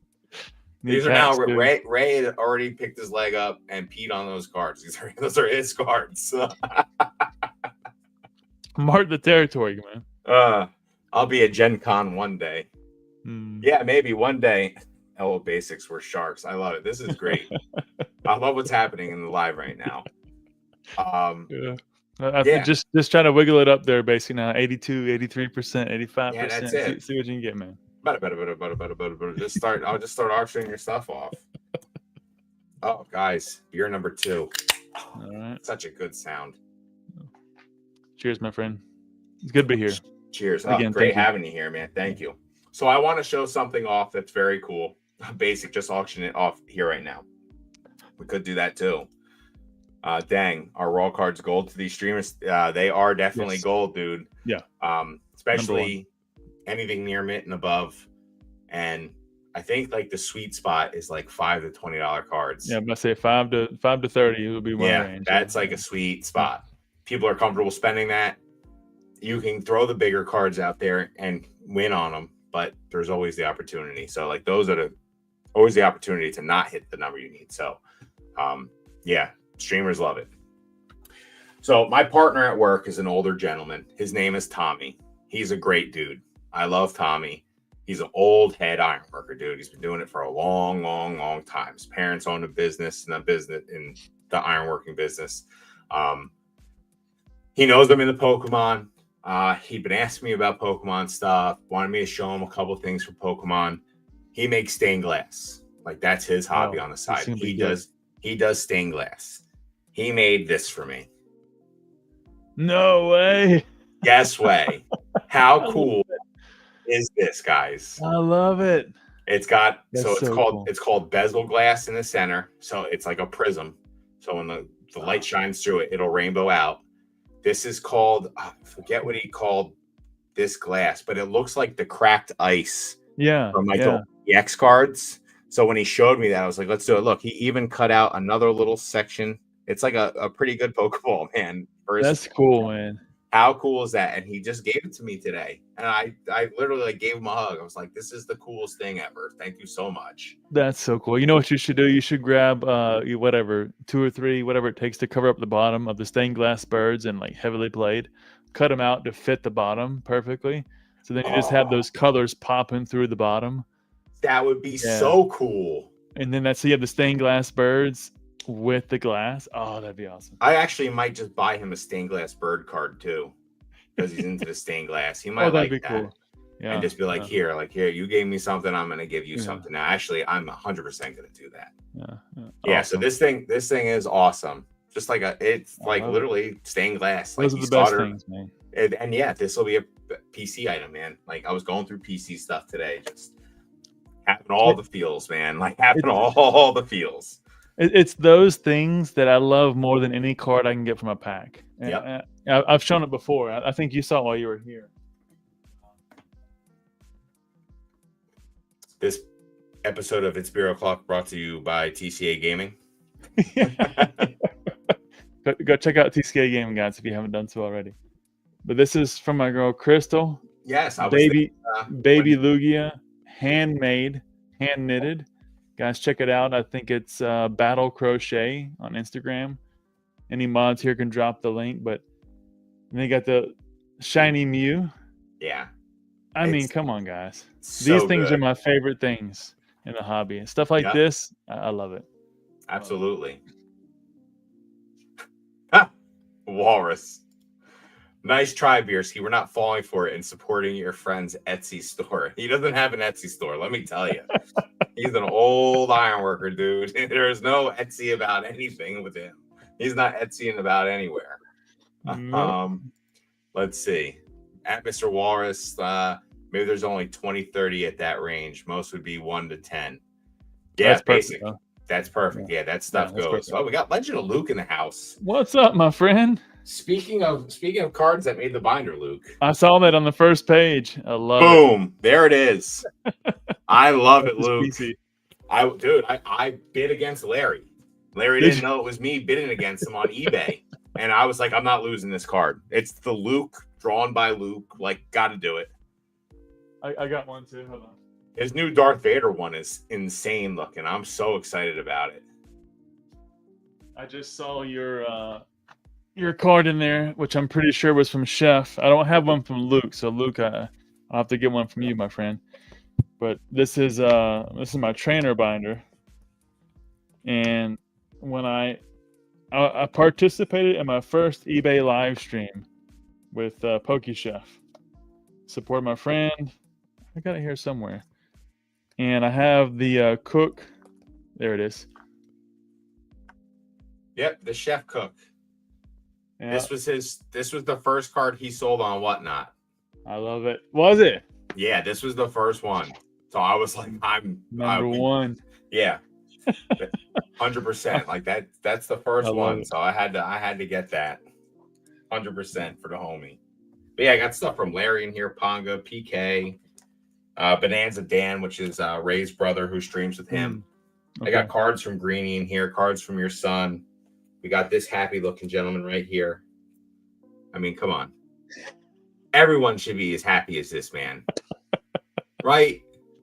Need These are now cats, dude. Ray had already picked his leg up and peed on those cards. Those are his cards. Mark the territory, man. I'll be at Gen Con one day. Yeah, maybe one day. Oh, basics were sharks. I love it. This is great. I love what's happening in the live right now. Just try to wiggle it up there, basically now 82, 83%, 85%. Yeah, that's it. See what you can get, man. Just start. I'll just start auctioning your stuff off. Oh, guys, beer number 2. All right. Such a good sound. Cheers, my friend. It's good to be here. Cheers. Again, great having you here, man. Thank you. So I want to show something off that's very cool. Basic, just auction it off here right now. We could do that too. Dang, our raw cards gold to these streamers. They are definitely gold, dude. Yeah. Especially anything near mint and above. And I think like the sweet spot is like $5 to $20 cards. Yeah, I'm gonna say 5 to 30 would be one range. That's like a sweet spot. People are comfortable spending that. You can throw the bigger cards out there and win on them, but there's always the opportunity. So like those are always the opportunity to not hit the number you need. So yeah, streamers love it. So my partner at work is an older gentleman. His name is Tommy. He's a great dude. I love Tommy. He's an old head iron worker, dude. He's been doing it for a long, long, long time. His parents owned a business in the ironworking business. He knows I'm in the Pokemon. He'd been asking me about Pokemon stuff, wanted me to show him a couple things for Pokemon. He makes stained glass. Like that's his hobby on the side. He does stained glass. He made this for me. No way. Yes way. How cool is this, guys? I love it. It's called bezel glass in the center. So it's like a prism. So when the light shines through it, it'll rainbow out. This is called, I forget what he called this glass, but it looks like the cracked ice from like the EX cards. So when he showed me that, I was like, let's do it. Look, he even cut out another little section. It's like a pretty good Pokeball, man. That's cool, man. How cool is that? And he just gave it to me today. And I literally like gave him a hug. I was like, this is the coolest thing ever. Thank you so much. That's so cool. You know what you should do? You should grab whatever, 2 or 3, whatever it takes to cover up the bottom of the stained glass birds and like heavily played. Cut them out to fit the bottom perfectly. So then you just have those colors popping through the bottom. That would be so cool. And then you have the stained glass birds with the glass. Oh, that'd be awesome. I actually might just buy him a stained glass bird card too, because he's into the stained glass. He might like that. Cool. Yeah, and just be like, here, you gave me something, I'm gonna give you something. Now, actually, I'm 100% gonna do that. Yeah. Awesome. So this thing is awesome. Just like it's like literally stained glass. Those are the best things, man. And yeah, this will be a PC item, man. Like I was going through PC stuff today, just having all the feels, man. Like having all the feels. It's those things that I love more than any card I can get from a pack. Yeah, I've shown it before. I think you saw it while you were here. This episode of It's Beer O'Clock brought to you by TCA Gaming. Go check out TCA Gaming, guys, if you haven't done so already. But this is from my girl Crystal. Yes, baby Lugia, handmade, hand knitted. Guys, check it out. I think it's Battle Crochet on Instagram. Any mods here can drop the link. But they got the shiny Mew. Yeah. I mean, come on, guys. These things are my favorite things in the hobby. Stuff like this, I love it. Absolutely. Walrus. Nice try, Biersky. We're not falling for it and supporting your friend's Etsy store. He doesn't have an Etsy store, let me tell you. He's an old ironworker, dude. There's no Etsy about anything with him. He's not Etsying about anywhere. Let's see. At Mr. Walrus, maybe there's only 20, 30 at that range. Most would be 1 to 10. Yeah, that's basic. Perfect, that's perfect. Yeah, that stuff goes. Perfect. Oh, we got Legend of Luke in the house. What's up, my friend? Speaking of cards that made the binder, Luke. I saw that on the first page. I love it. Boom! There it is. I love it, Luke. PC. I bid against Larry. Larry didn't know it was me bidding against him on eBay, and I was like, I'm not losing this card. It's the Luke drawn by Luke. Like, got to do it. I got one too. Hold on. His new Darth Vader one is insane looking. I'm so excited about it. I just saw your card in there, which I'm pretty sure was from Chef. I don't have one from Luke, so Luke, I'll have to get one from you, my friend. But this is my trainer binder, and when I participated in my first eBay live stream with PokeChef, support my friend. I got it here somewhere, and I have the cook. There it is. Yep, the Chef Cook. Yeah. This was the first card he sold on Whatnot. I love it. Was it? Yeah, this was the first one. So I was like, number one. Yeah. 100%. Like that's the first one. So I had to get that 100% for the homie. But yeah, I got stuff from Larry in here, Ponga, PK, Bonanza Dan, which is Ray's brother who streams with him. Okay. I got cards from Greenie in here, cards from your son. We got this happy looking gentleman right here. I mean, come on. Everyone should be as happy as this man. Right?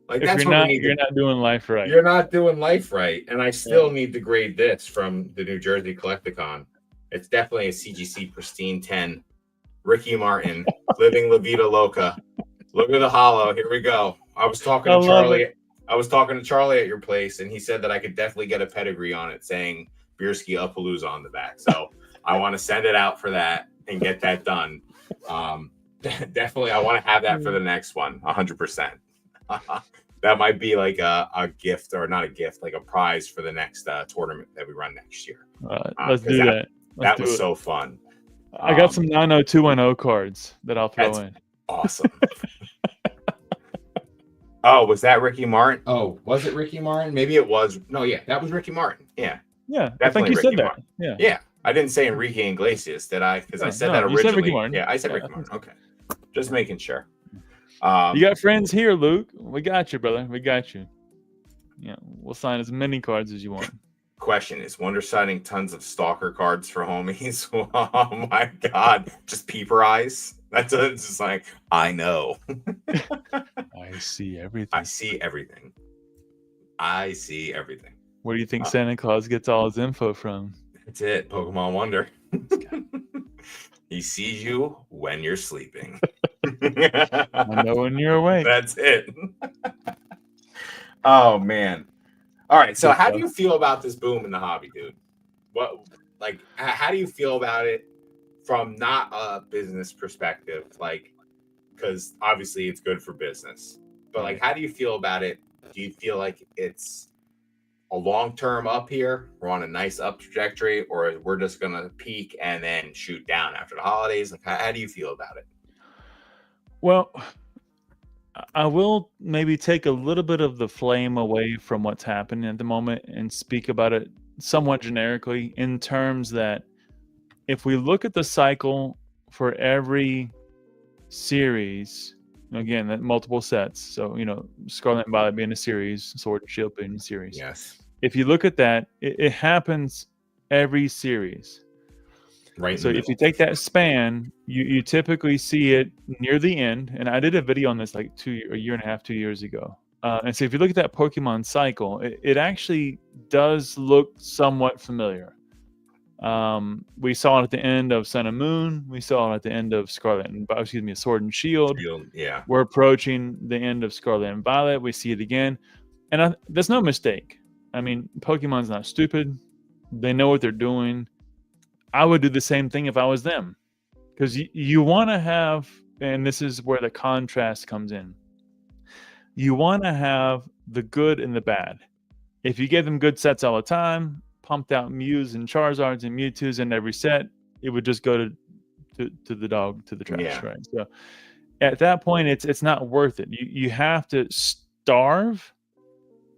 Like, if that's what we need. You're not doing life right. You're not doing life right. And I still need to grade this from the New Jersey Collecticon. It's definitely a CGC Pristine 10. Ricky Martin, Living La Vida Loca. Look at the hollow. Here we go. I was talking to Charlie at your place, and he said that I could definitely get a pedigree on it saying Bierski Uppalooza on the back. So I want to send it out for that and get that done. Definitely, I want to have that for the next one, 100%. That might be like a gift, or not a gift, like a prize for the next tournament that we run next year. Let's do that. That was so fun. I got some 90210 cards that I'll throw in. Awesome. Oh, was that Ricky Martin? Oh, was it Ricky Martin? Maybe it was. No, yeah, that was Ricky Martin. Yeah. Yeah, I think you said that. Yeah. Yeah. I didn't say Enrique Iglesias, did I? Because I said that originally. You said Ricky Martin. Yeah, I said Ricky Martin. Okay. Just making sure. You got friends here, Luke. We got you, brother. We got you. Yeah, we'll sign as many cards as you want. Question is Wonder signing tons of stalker cards for homies. Oh my god. Just peeper eyes. That's just like, I know. I see everything. I see everything. I see everything. Where do you think Santa Claus gets all his info from? That's it. Pokemon Wonder. He sees you when you're sleeping. I know when you're awake. That's it. Oh man. All right. So how do you feel about this boom in the hobby, dude? How do you feel about it from not a business perspective? Like, because obviously it's good for business, but like, how do you feel about it? Do you feel like it's a long-term up here? We're on a nice up trajectory, or we're just going to peak and then shoot down after the holidays? Like, how do you feel about it? Well, I will maybe take a little bit of the flame away from what's happening at the moment and speak about it somewhat generically, in terms that if we look at the cycle for every series, again, that multiple sets, so Scarlet and Violet being a series, Sword and Shield being a series. Yes. If you look at that, it happens every series. Right. So if you take that span, you typically see it near the end. And I did a video on this like a year and a half, 2 years ago. And so if you look at that Pokemon cycle, it actually does look somewhat familiar. We saw it at the end of Sun and Moon. We saw it at the end of Sword and Shield. Yeah. We're approaching the end of Scarlet and Violet. We see it again. And there's no mistake. I mean, Pokemon's not stupid. They know what they're doing. I would do the same thing if I was them. Because you want to have, and this is where the contrast comes in, you want to have the good and the bad. If you give them good sets all the time, pumped out Mews and Charizards and Mewtwo's in every set, it would just go to the dog, to the trash, right? So at that point, it's not worth it. You have to starve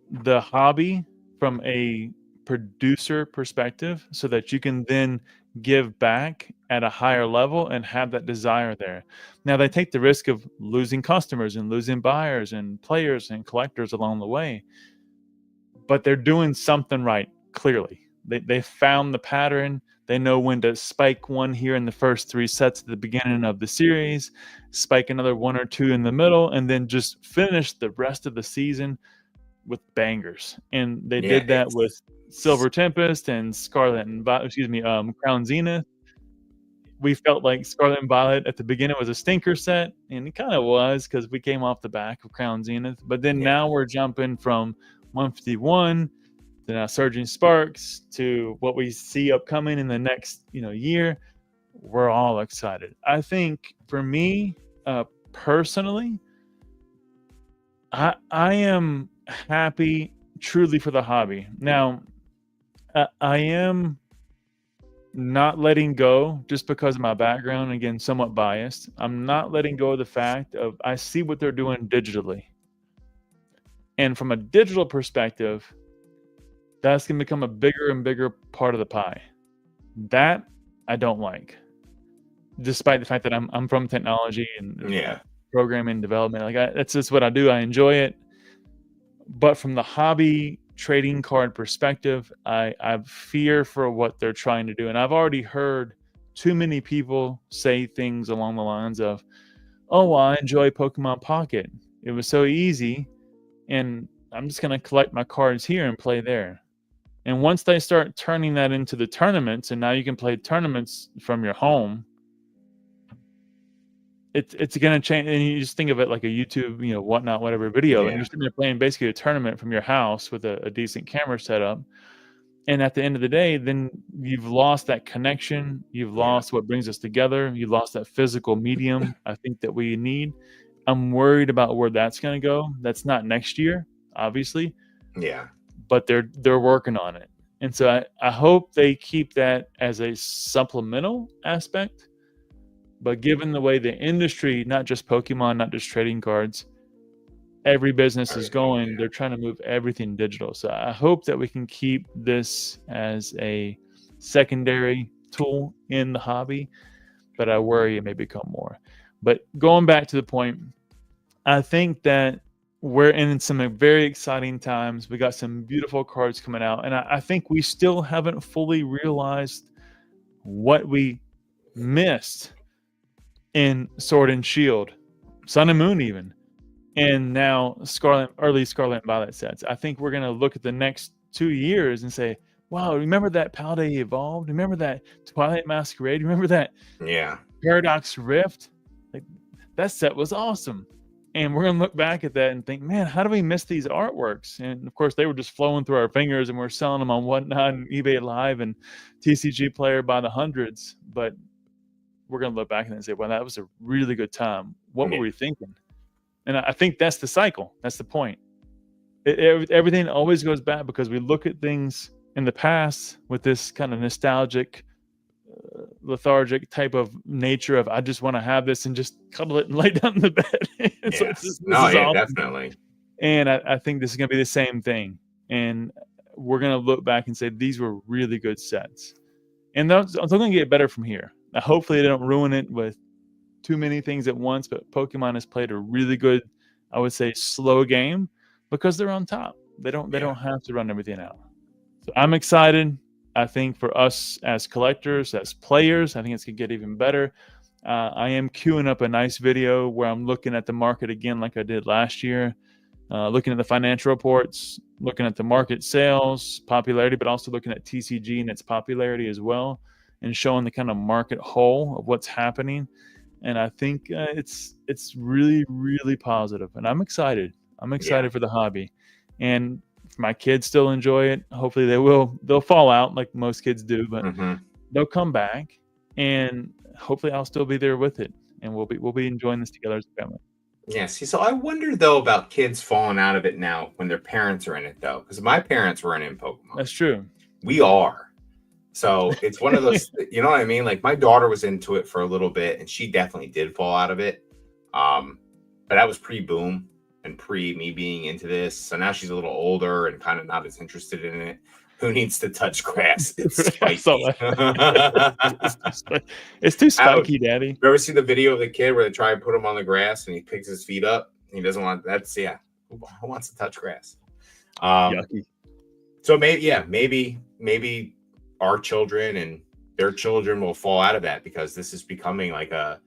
the hobby from a producer perspective so that you can then give back at a higher level and have that desire there. Now they take the risk of losing customers and losing buyers and players and collectors along the way, but they're doing something right. Clearly, they found the pattern. They know when to spike one here in the first 3 sets at the beginning of the series, spike another one or two in the middle, and then just finish the rest of the season with bangers. And they Yeah, did that with Silver Tempest and Scarlet and Crown Zenith. We felt like Scarlet and Violet at the beginning was a stinker set, and it kind of was because we came off the back of Crown Zenith. But then yeah, now we're jumping from 151 to now Surging Sparks to what we see upcoming in the next year. We're all excited. I think for me personally, I am happy truly for the hobby. Now, I am not letting go just because of my background. Again, somewhat biased. I'm not letting go of the fact of I see what they're doing digitally. And from a digital perspective, that's going to become a bigger and bigger part of the pie. That I don't like. Despite the fact that I'm from technology and yeah, programming development, that's just what I do. I enjoy it. But from the hobby trading card perspective, I fear for what they're trying to do. And I've already heard too many people say things along the lines of, oh, well, I enjoy Pokemon Pocket. It was so easy, and I'm just going to collect my cards here and play there. And once they start turning that into the tournaments, and now you can play tournaments from your home, it's going to change. And you just think of it like a YouTube, whatnot, whatever video, and yeah, you're sitting there playing basically a tournament from your house with a decent camera setup. And at the end of the day, then you've lost that connection. You've yeah, lost what brings us together. You lost that physical medium I think that we need. I'm worried about where that's going to go. That's not next year, obviously, yeah, but they're working on it. And so I hope they keep that as a supplemental aspect. But given the way the industry, not just Pokemon, not just trading cards, every business is going, yeah, they're trying to move everything digital. So I hope that we can keep this as a secondary tool in the hobby, but I worry it may become more. But going back to the point, I think that we're in some very exciting times. We got some beautiful cards coming out, and I think we still haven't fully realized what we missed in Sword and Shield, Sun and Moon even, and now early Scarlet and Violet sets. I think we're going to look at the next 2 years and say, wow, remember that Paldea Evolved? Remember that Twilight Masquerade? Remember that yeah, Paradox Rift? Like, that set was awesome. And we're going to look back at that and think, man, how do we miss these artworks? And of course, they were just flowing through our fingers, and we're selling them on Whatnot and eBay Live and TCG Player by the hundreds. But we're going to look back and say, well, that was a really good time. What were we thinking? And I think that's the cycle. That's the point. Everything always goes back because we look at things in the past with this kind of nostalgic, lethargic type of nature of I just want to have this and just cuddle it and lay down in the bed. So yes. this No, is yeah, awesome. definitely. And I think this is going to be the same thing. And we're going to look back and say these were really good sets. And they're going to get better from here. Now, hopefully they don't ruin it with too many things at once, but Pokemon has played a really good, I would say, slow game because they're on top. They don't have to run everything out. So I'm excited. I think for us as collectors, as players, I think it's going to get even better. I am queuing up a nice video where I'm looking at the market again like I did last year, looking at the financial reports, looking at the market sales, popularity, but also looking at TCG and its popularity as well, and showing the kind of market whole of what's happening. And I think it's really, really positive, and I'm excited. I'm excited for the hobby, and if my kids still enjoy it, hopefully they'll fall out like most kids do, but they'll come back, and hopefully I'll still be there with it, and we'll be enjoying this together as a family. Yeah, see, so I wonder though about kids falling out of it now when their parents are in it though, because my parents weren't in Pokemon. That's true. We are. So it's one of those, you know what I mean? Like my daughter was into it for a little bit and she definitely did fall out of it. But that was pre-boom and pre me being into this. So now she's a little older and kind of not as interested in it. Who needs to touch grass? It's I saw spiky. that. It's too spiky, Daddy. You ever see the video of the kid where they try and put him on the grass and he picks his feet up? And he doesn't want that's yeah. Who wants to touch grass? Yucky. So maybe our children and their children will fall out of that because this is becoming like a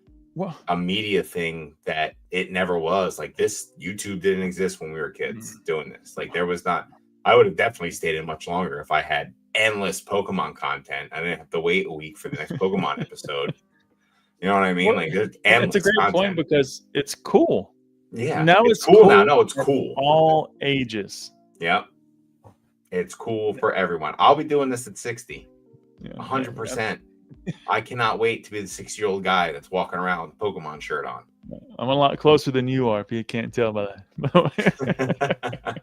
media thing that it never was. Like this YouTube didn't exist when we were kids doing this. Like there was not. I would have definitely stayed in much longer if I had endless Pokemon content. I didn't have to wait a week for the next Pokemon episode. You know what I mean? Like there's endless. It's a great point because it's cool. Yeah. Now it's cool now. No, it's cool. All ages. Yep. It's cool for everyone. I'll be doing this at 60. 100%. I cannot wait to be the 6-year-old guy that's walking around with a Pokemon shirt on. I'm a lot closer than you are, if you can't tell by that.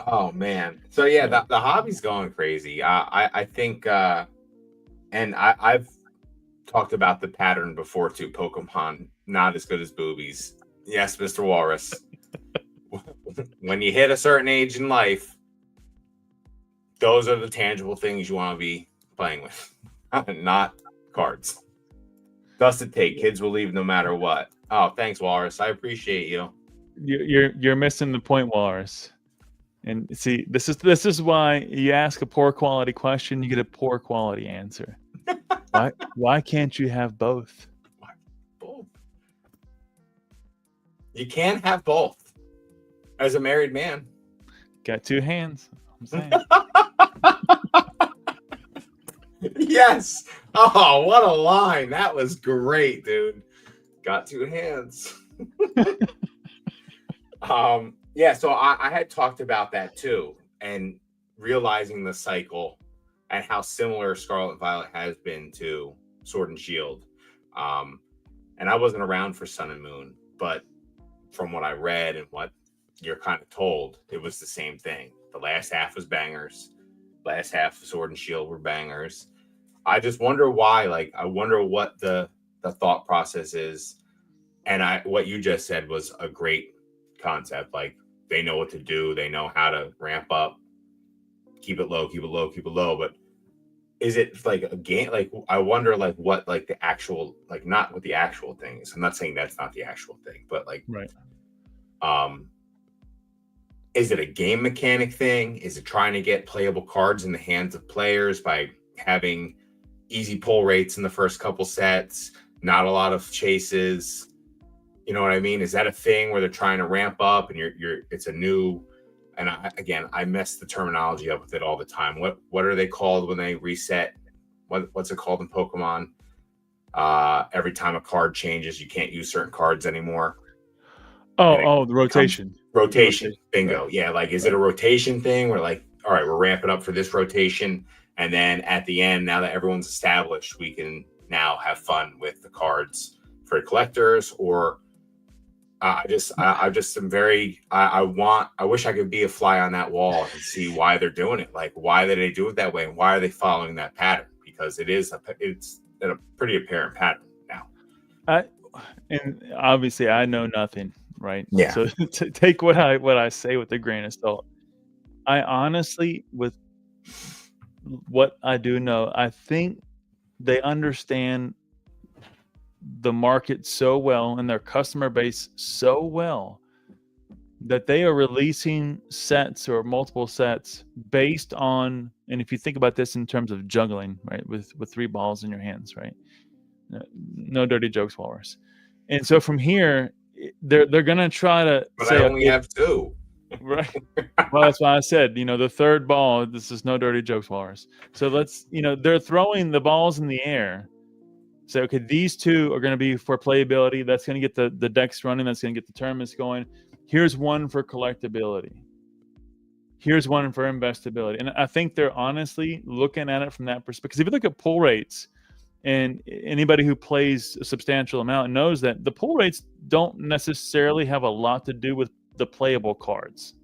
Oh man. So yeah, the hobby's going crazy. I think and I've talked about the pattern before too. Pokemon not as good as boobies. Yes, Mr. Walrus. When you hit a certain age in life, those are the tangible things you want to be playing with, not cards. Thus it take. Kids will leave no matter what. Oh, thanks, Walrus. I appreciate you. You're missing the point, Walrus. And see, this is why you ask a poor quality question, you get a poor quality answer. Why can't you have both? Both. You can't have both. As a married man. Got 2 hands. I'm saying. Yes. Oh, what a line. That was great, dude. Got 2 hands. Yeah, so I had talked about that too, and realizing the cycle and how similar Scarlet Violet has been to Sword and Shield. And I wasn't around for Sun and Moon, but from what I read and what you're kind of told, it was the same thing. The last half was bangers. Last half of Sword and Shield were bangers. I just wonder why. Like, I wonder what the thought process is. And what you just said was a great concept. Like, they know what to do. They know how to ramp up, keep it low, keep it low, keep it low. But is it like a game? Like, I wonder, like, what, like, the actual, like, not what the actual thing is. I'm not saying that's not the actual thing, but like, right. Is it a game mechanic thing? Is it trying to get playable cards in the hands of players by having easy pull rates in the first couple sets, not a lot of chases? You know what I mean? Is that a thing where they're trying to ramp up and it's a new, and I mess the terminology up with it all the time. What are they called when they reset? What's it called in Pokemon? Every time a card changes, you can't use certain cards anymore. The rotation. Rotation. Bingo. Yeah. Like, is it a rotation thing where, like, all right, we're ramping up for this rotation, and then at the end, now that everyone's established, we can now have fun with the cards for collectors? Or I wish I could be a fly on that wall and see why they're doing it. Like, why did they do it that way? And why are they following that pattern? Because it's a pretty apparent pattern now. And obviously I know nothing, right? Yeah. So to take what I say with a grain of salt. I honestly, with what I do know, I think they understand the market so well and their customer base so well that they are releasing sets or multiple sets based on, and if you think about this in terms of juggling, right, with 3 balls in your hands, right? No dirty jokes, Walrus. And so from here, they're gonna try to. But say, I only have 2. Right. Well, that's why I said, the 3rd ball. This is no dirty jokes, Walrus. So they're throwing the balls in the air. So, okay, these 2 are going to be for playability. That's going to get the decks running. That's going to get the tournaments going. Here's one for collectability. Here's one for investability. And I think they're honestly looking at it from that perspective. Because if you look at pull rates, and anybody who plays a substantial amount knows that the pull rates don't necessarily have a lot to do with the playable cards.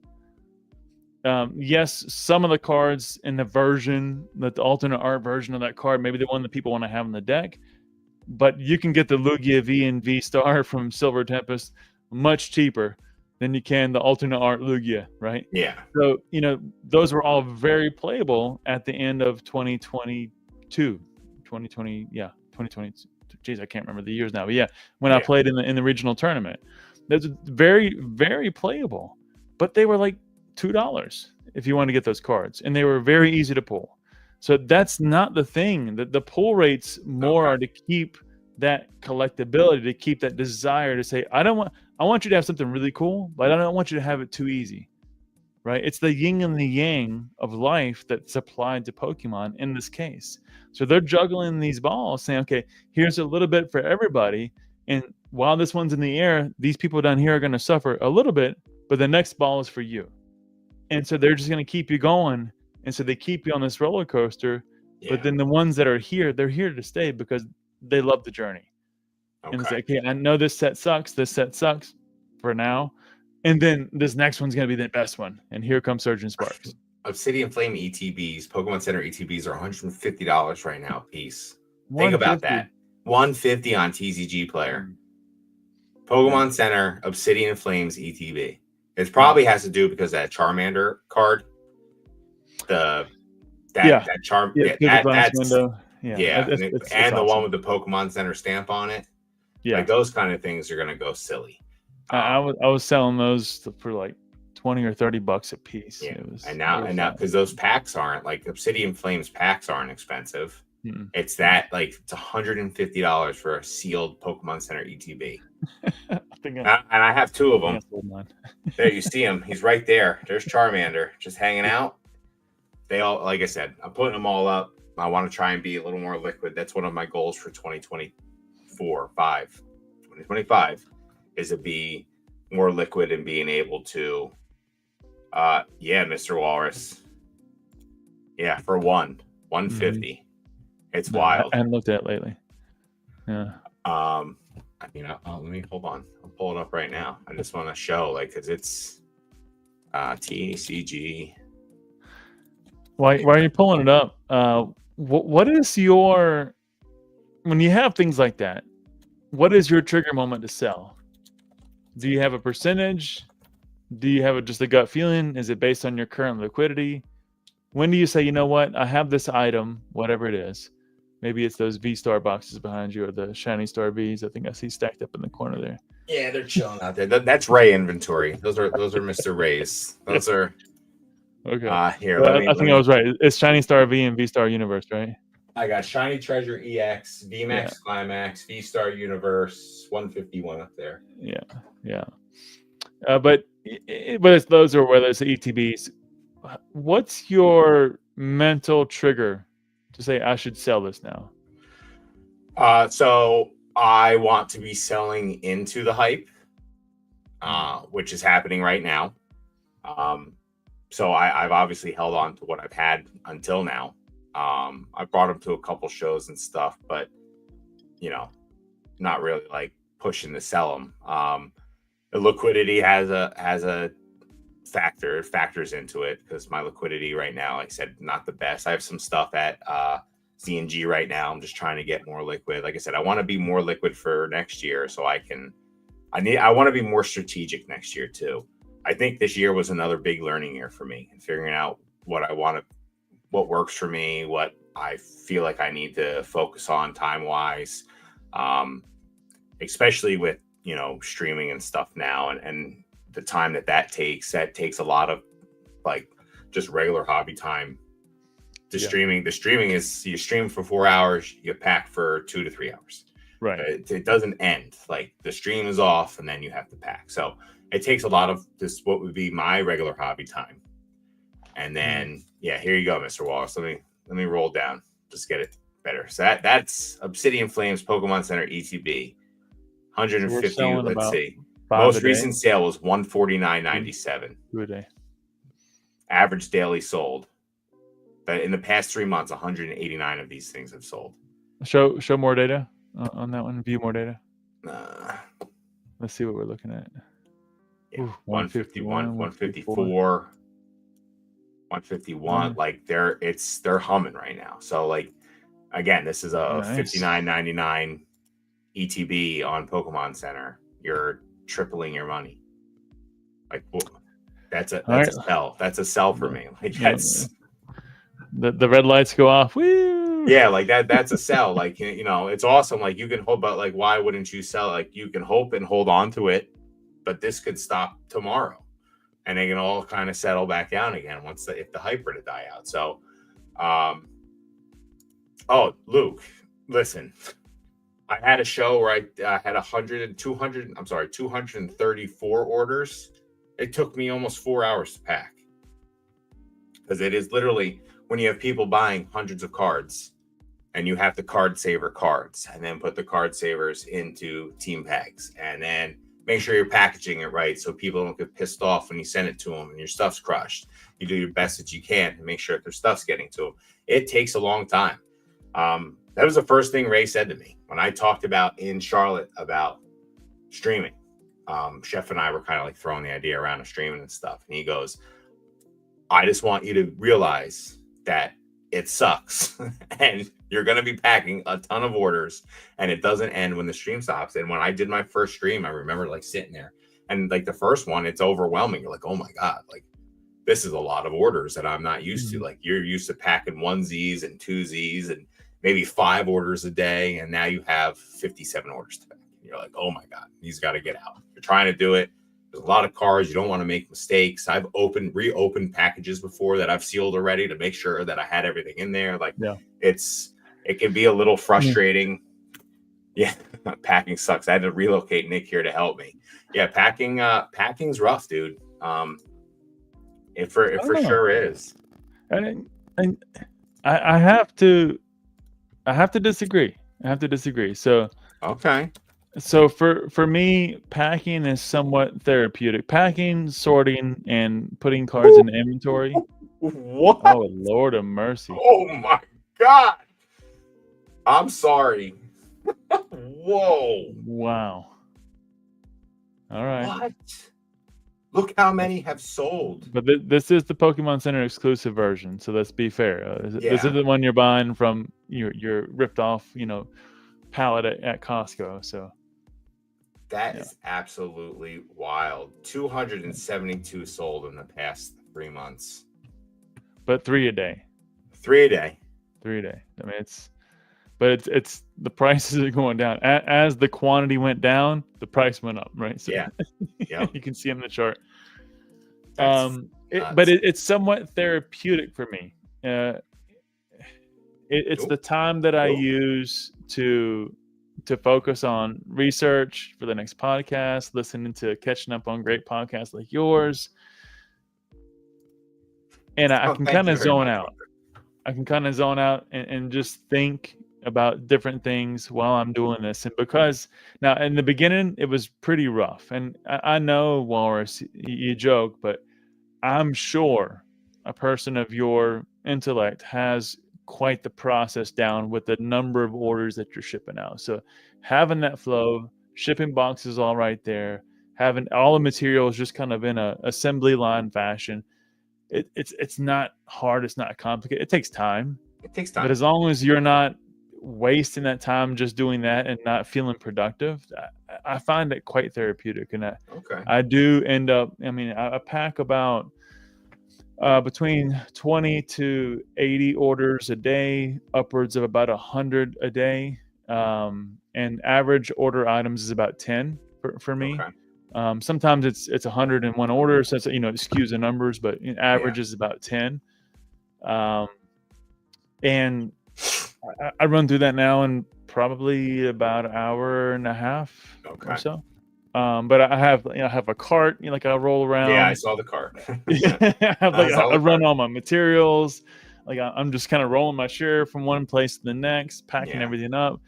Yes, some of the cards in the alternate art version of that card, maybe the one that people want to have in the deck, but you can get the Lugia V and V Star from Silver Tempest much cheaper than you can the alternate art Lugia, right? Yeah. So, those were all very playable at the end of 2022, 2020, yeah, 2020. Geez, I can't remember the years now, but yeah, when I played in the regional tournament, those are very, very playable, but they were like $2 if you want to get those cards, and they were very easy to pull. So that's not the thing. The pull rates more are to keep that collectability, to keep that desire to say, I want you to have something really cool, but I don't want you to have it too easy. Right? It's the yin and the yang of life that's applied to Pokemon in this case. So they're juggling these balls, saying, okay, here's a little bit for everybody. And while this one's in the air, these people down here are going to suffer a little bit, but the next ball is for you. And so they're just going to keep you going. And so they keep you on this roller coaster. Yeah. But then the ones that are here, they're here to stay because they love the journey. Okay. And it's like, okay, I know this set sucks. This set sucks for now. And then this next one's going to be the best one. And here comes Surgeon Sparks. Obsidian Flame ETBs, Pokemon Center ETBs are $150 right now a piece. Think about that. $150 on TCG Player. Pokemon Center Obsidian Flames ETB. It probably has to do because that Charmander card. That charm. Yeah, that's window. Yeah. And the one with the Pokemon Center stamp on it. Yeah. Like those kind of things are going to go silly. I was selling those for like $20 or $30 a piece. Yeah. And now because those packs aren't like Obsidian Flames packs aren't expensive. Mm-mm. It's $150 for a sealed Pokemon Center ETB. And I have two of them. There you see him. He's right there. There's Charmander just hanging out. They all, like I said, I'm putting them all up. I want to try and be a little more liquid. That's one of my goals for 2025 is to be more liquid and being able to, Mr. Walrus. Yeah, for $150. Mm-hmm. It's wild. I haven't looked at it lately. Yeah. Let me hold on. I'll pull it up right now. I just want to show, because it's TCG. Why are you pulling it up? What is your, when you have things like that, what is your trigger moment to sell? Do you have a percentage? Do you have just a gut feeling? Is it based on your current liquidity? When do you say, you know what, I have this item, whatever it is. Maybe it's those V-Star boxes behind you or the Shiny Star Vs. I think I see stacked up in the corner there. Yeah, they're chilling out there. That's Ray inventory. Those are Mr. Ray's. Those are okay. Here, I think I was right. It's Shiny Star V and V-Star Universe, right? I got Shiny Treasure EX, VMAX Climax, V-Star Universe, 151 up there. Yeah. But it's those or whether it's the ETBs, what's your mental trigger to say I should sell this now? So I want to be selling into the hype, which is happening right now. So I've obviously held on to what I've had until now. I brought them to a couple shows and stuff, but not really like pushing to sell them. The liquidity has a factors into it because my liquidity right now, like I said, not the best. I have some stuff at C&G right now. I'm just trying to get more liquid. Like I said, I want to be more liquid for next year so I want to be more strategic next year too. I think this year was another big learning year for me and figuring out what works for me, what I feel like I need to focus on time-wise, especially with, streaming and stuff now and the time that takes a lot of like just regular hobby time to streaming. The streaming is you stream for 4 hours, you pack for 2 to 3 hours. Right. It doesn't end. Like the stream is off and then you have to pack. So it takes a lot of this, what would be my regular hobby time. And then, here you go, Mr. Wallace. Let me roll down. Just get it better. So that's Obsidian Flames Pokemon Center ETB. 150. Let's see. Most recent sale was $149.97. A day. Average daily sold. But in the past 3 months, 189 of these things have sold. Show more data on that one. View more data. Let's see what we're looking at. Ooh, 151, 154, 151. Like they're humming right now. So like again, this is a $59.99 ETB on Pokemon Center. You're tripling your money. Like, well, that's All right. a sell. That's a sell for me. Like Yeah. that's The red lights go off. Woo! yeah, like that's a sell. Like, you know, it's awesome. Like you can hope, but like, why wouldn't you sell? Like you can hope and hold on to it, but this could stop tomorrow, and they can all kind of settle back down again once if the hype were to die out. So, oh, Luke, listen, I had a show where I had 200, I'm sorry, 234 orders. It took me almost 4 hours to pack because it is literally when you have people buying hundreds of cards and you have the card saver cards and then put the card savers into team packs and then make sure you're packaging it right so people don't get pissed off when you send it to them and your stuff's crushed. You do your best that you can to make sure that their stuff's getting to them. It takes a long time. That was the first thing Ray said to me when I talked about in Charlotte about streaming. Chef and I were kind of like throwing the idea around of streaming and stuff. And he goes, I just want you to realize that it sucks and you're going to be packing a ton of orders and it doesn't end when the stream stops. And when I did my first stream, I remember like sitting there and like the first one, it's overwhelming. You're like, oh my God, like this is a lot of orders that I'm not used to. Like you're used to packing 1Zs and 2Zs and maybe 5 orders a day. And now you have 57 orders to pack. You're like, oh my God, these got to get out. You're trying to do it. There's a lot of cards. You don't want to make mistakes. I've reopened packages before that I've sealed already to make sure that I had everything in there. Like it can be a little frustrating. Yeah, packing sucks. I had to relocate Nick here to help me. Yeah, packing's rough, dude. It for sure is. And I have to disagree. So okay. So for me, packing is somewhat therapeutic. Packing, sorting, and putting cards in inventory. What? Oh, Lord of mercy. Oh my God. I'm sorry. Whoa. Wow. All right. What? Look how many have sold. But this is the Pokemon Center exclusive version, so let's be fair. This is the one you're buying from your ripped off, pallet at Costco. So that is absolutely wild. 272 sold in the past 3 months. But 3 a day. 3 a day. 3 a day. I mean, it's the prices are going down as the quantity went down, the price went up, right? So yeah, you can see on the chart. But it's somewhat therapeutic for me. It's the time that I use to focus on research for the next podcast, listening to catching up on great podcasts like yours, and I can kind of zone out. I can kind of zone out and just think about different things while I'm doing this. And because now in the beginning, it was pretty rough. And I know, Walrus, you joke, but I'm sure a person of your intellect has quite the process down with the number of orders that you're shipping out. So having that flow, shipping boxes all right there, having all the materials just kind of in a assembly line fashion. It's not hard. It's not complicated. It takes time. But as long as you're not wasting that time just doing that and not feeling productive, I find it quite therapeutic. And I do end up, I pack about between 20 to 80 orders a day, upwards of about 100 a day. And average order items is about 10 for me. Okay. Sometimes it's 101 orders, so it skews the numbers, but average is about 10. And I run through that now in probably about an hour and a half or so. But I have a cart, like I roll around. Yeah, I saw the cart. I run all my materials. Like I'm just kind of rolling my share from one place to the next, packing everything up.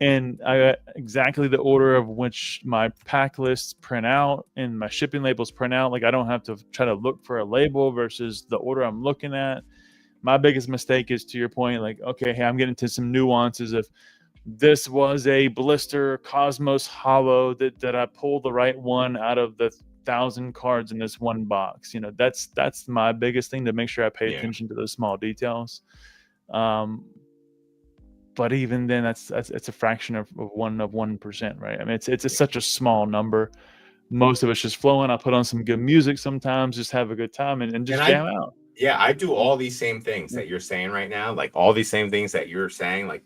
And I got exactly the order of which my pack lists print out and my shipping labels print out. Like I don't have to try to look for a label versus the order I'm looking at. My biggest mistake is, to your point, like, okay, hey, I'm getting to some nuances of this was a blister Cosmos Hollow that I pulled the right one out of the 1,000 cards in this one box. That's my biggest thing, to make sure I pay attention to those small details. But even then, it's a fraction of 1%, right? I mean, it's such a small number. most of it's just flowing. I put on some good music sometimes, just have a good time and And just jam out. yeah, I do all these same things that you're saying right now, like all these same things that you're saying, like,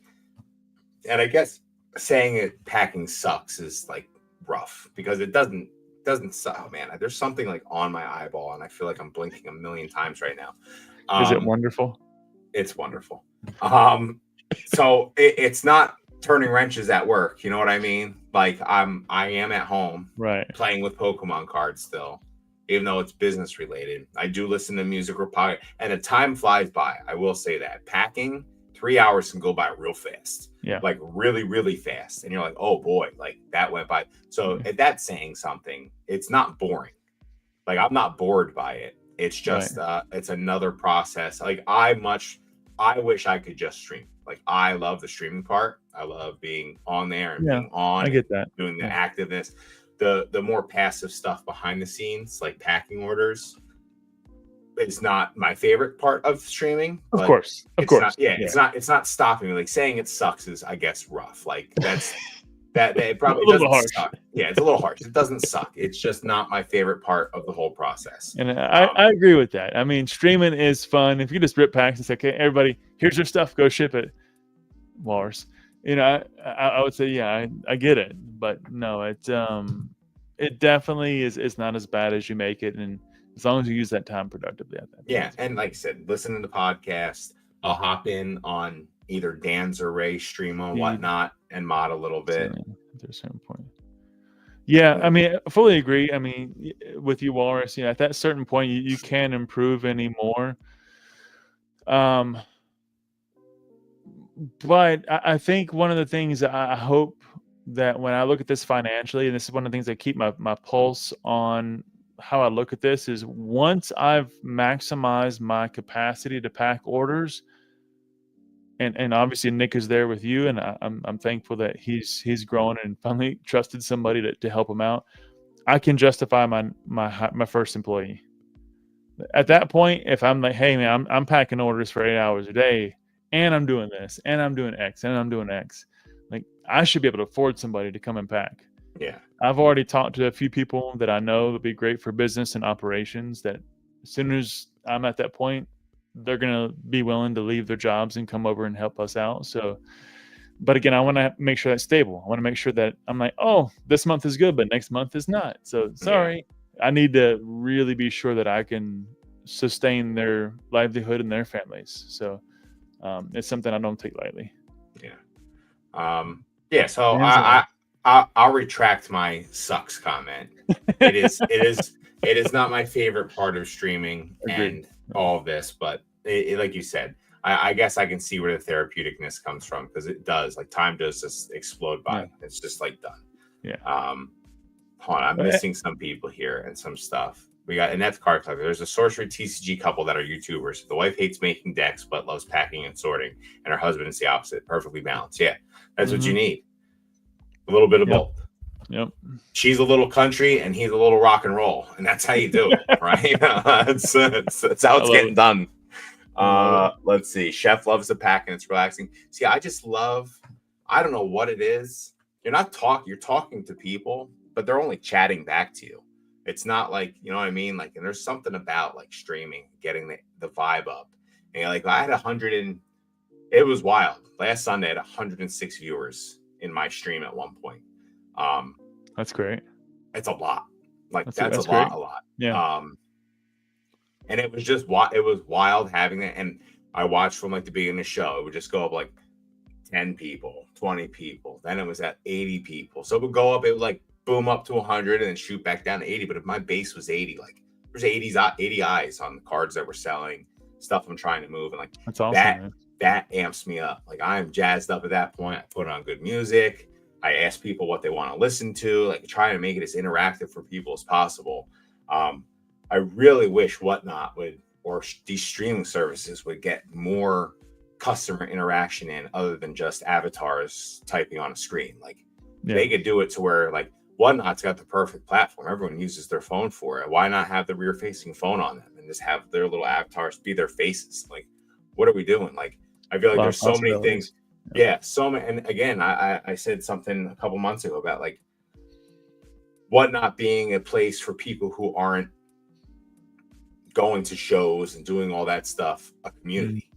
and I guess saying it packing sucks is like rough because it doesn't suck. Oh man, there's something like on my eyeball, and I feel like I'm blinking a million times right now. Is it Um, wonderful? it's wonderful. So it's not turning wrenches at work. You know what I mean? Like I am at home Right. playing with Pokemon cards still, even though it's business related. I do listen to music or podcast, and the time flies by. I will say that packing 3 hours can go by real fast. Yeah. Like really, really fast. And you're like, oh boy, like that went by. So that's saying something. It's not boring. Like I'm not bored by it. It's just it's another process. Like I wish I could just stream. Like I love the streaming part. I love being on there and being on I get that. doing the activeness. The more passive stuff behind the scenes, like packing orders, is not my favorite part of streaming. Of course. It's not stopping me. Like saying it sucks is, I guess, rough. Like that's that it probably doesn't suck. Yeah, it's a little harsh. It doesn't suck. It's just not my favorite part of the whole process. And I agree with that. I mean, streaming is fun. If you just rip packs and say, okay, everybody, here's your stuff, go ship it. Walrus. You know, I would say, yeah, I get it. But no, it definitely is not as bad as you make it. And as long as you use that time productively. And like I said, listening to podcasts, I'll hop in on either Dan's or Ray's stream or whatnot and mod a little bit. At a certain point. Yeah, I mean, I fully agree. I mean, with you, Walrus, at that certain point, you can't improve anymore. But I think one of the things I hope that when I look at this financially, and this is one of the things that keep my pulse on how I look at this, is once I've maximized my capacity to pack orders, and obviously Nick is there with you, and I'm thankful that he's grown and finally trusted somebody to help him out. I can justify my first employee. At that point, if I'm like, hey man, I'm packing orders for 8 hours a day, and I'm doing this, and I'm doing X, and I'm doing X, like I should be able to afford somebody to come and pack. Yeah. I've already talked to a few people that I know would be great for business and operations, that as soon as I'm at that point, they're going to be willing to leave their jobs and come over and help us out. So, but again, I want to make sure that's stable. I want to make sure that I'm like, oh, this month is good, but next month is not. So sorry, I need to really be sure that I can sustain their livelihood and their families. So it's something I don't take lightly. Yeah. So I'll retract my sucks comment. It is not my favorite part of streaming and all of this, but like you said, I guess I can see where the therapeuticness comes from, because it does, like, time does just explode by. Yeah. It's just like done. Yeah. Hold on, I'm missing some people here and some stuff. We got Annette's Card Collector. There's a sorcery TCG couple that are YouTubers. The wife hates making decks but loves packing and sorting, and her husband is the opposite. Perfectly balanced. Yeah, that's what you need. A little bit of both. Yep. She's a little country and he's a little rock and roll, and that's how you do it, right? That's how it's getting done. Let's see. Chef loves the pack and it's relaxing. See, I just love, I don't know what it is. You're talking to people, but they're only chatting back to you. It's not like, you know what I mean? Like, and there's something about like streaming, getting the vibe up. And like, I had it was wild. Last Sunday I had 106 viewers in my stream at one point. That's great. It's a lot. Like that's a great. lot. Yeah. And it was wild having that. And I watched from like the beginning of the show. It would just go up like 10 people, 20 people. Then it was at 80 people. So it would go up, it would like boom up to 100 and then shoot back down to 80. But if my base was 80, like there's 80 eyes on the cards that we're selling, stuff I'm trying to move. And like that's awesome, that amps me up. Like I'm jazzed up at that point. I put on good music. I ask people what they want to listen to, like try to make it as interactive for people as possible. I really wish Whatnot or these streaming services would get more customer interaction in, other than just avatars typing on a screen. Like they could do it to where like Whatnot's got the perfect platform. Everyone uses their phone for it. Why not have the rear facing phone on them and just have their little avatars be their faces? Like, what are we doing? Like, I feel like there's so many things. Yeah, so many. And again, I said something a couple months ago about like Whatnot being a place for people who aren't going to shows and doing all that stuff, a community.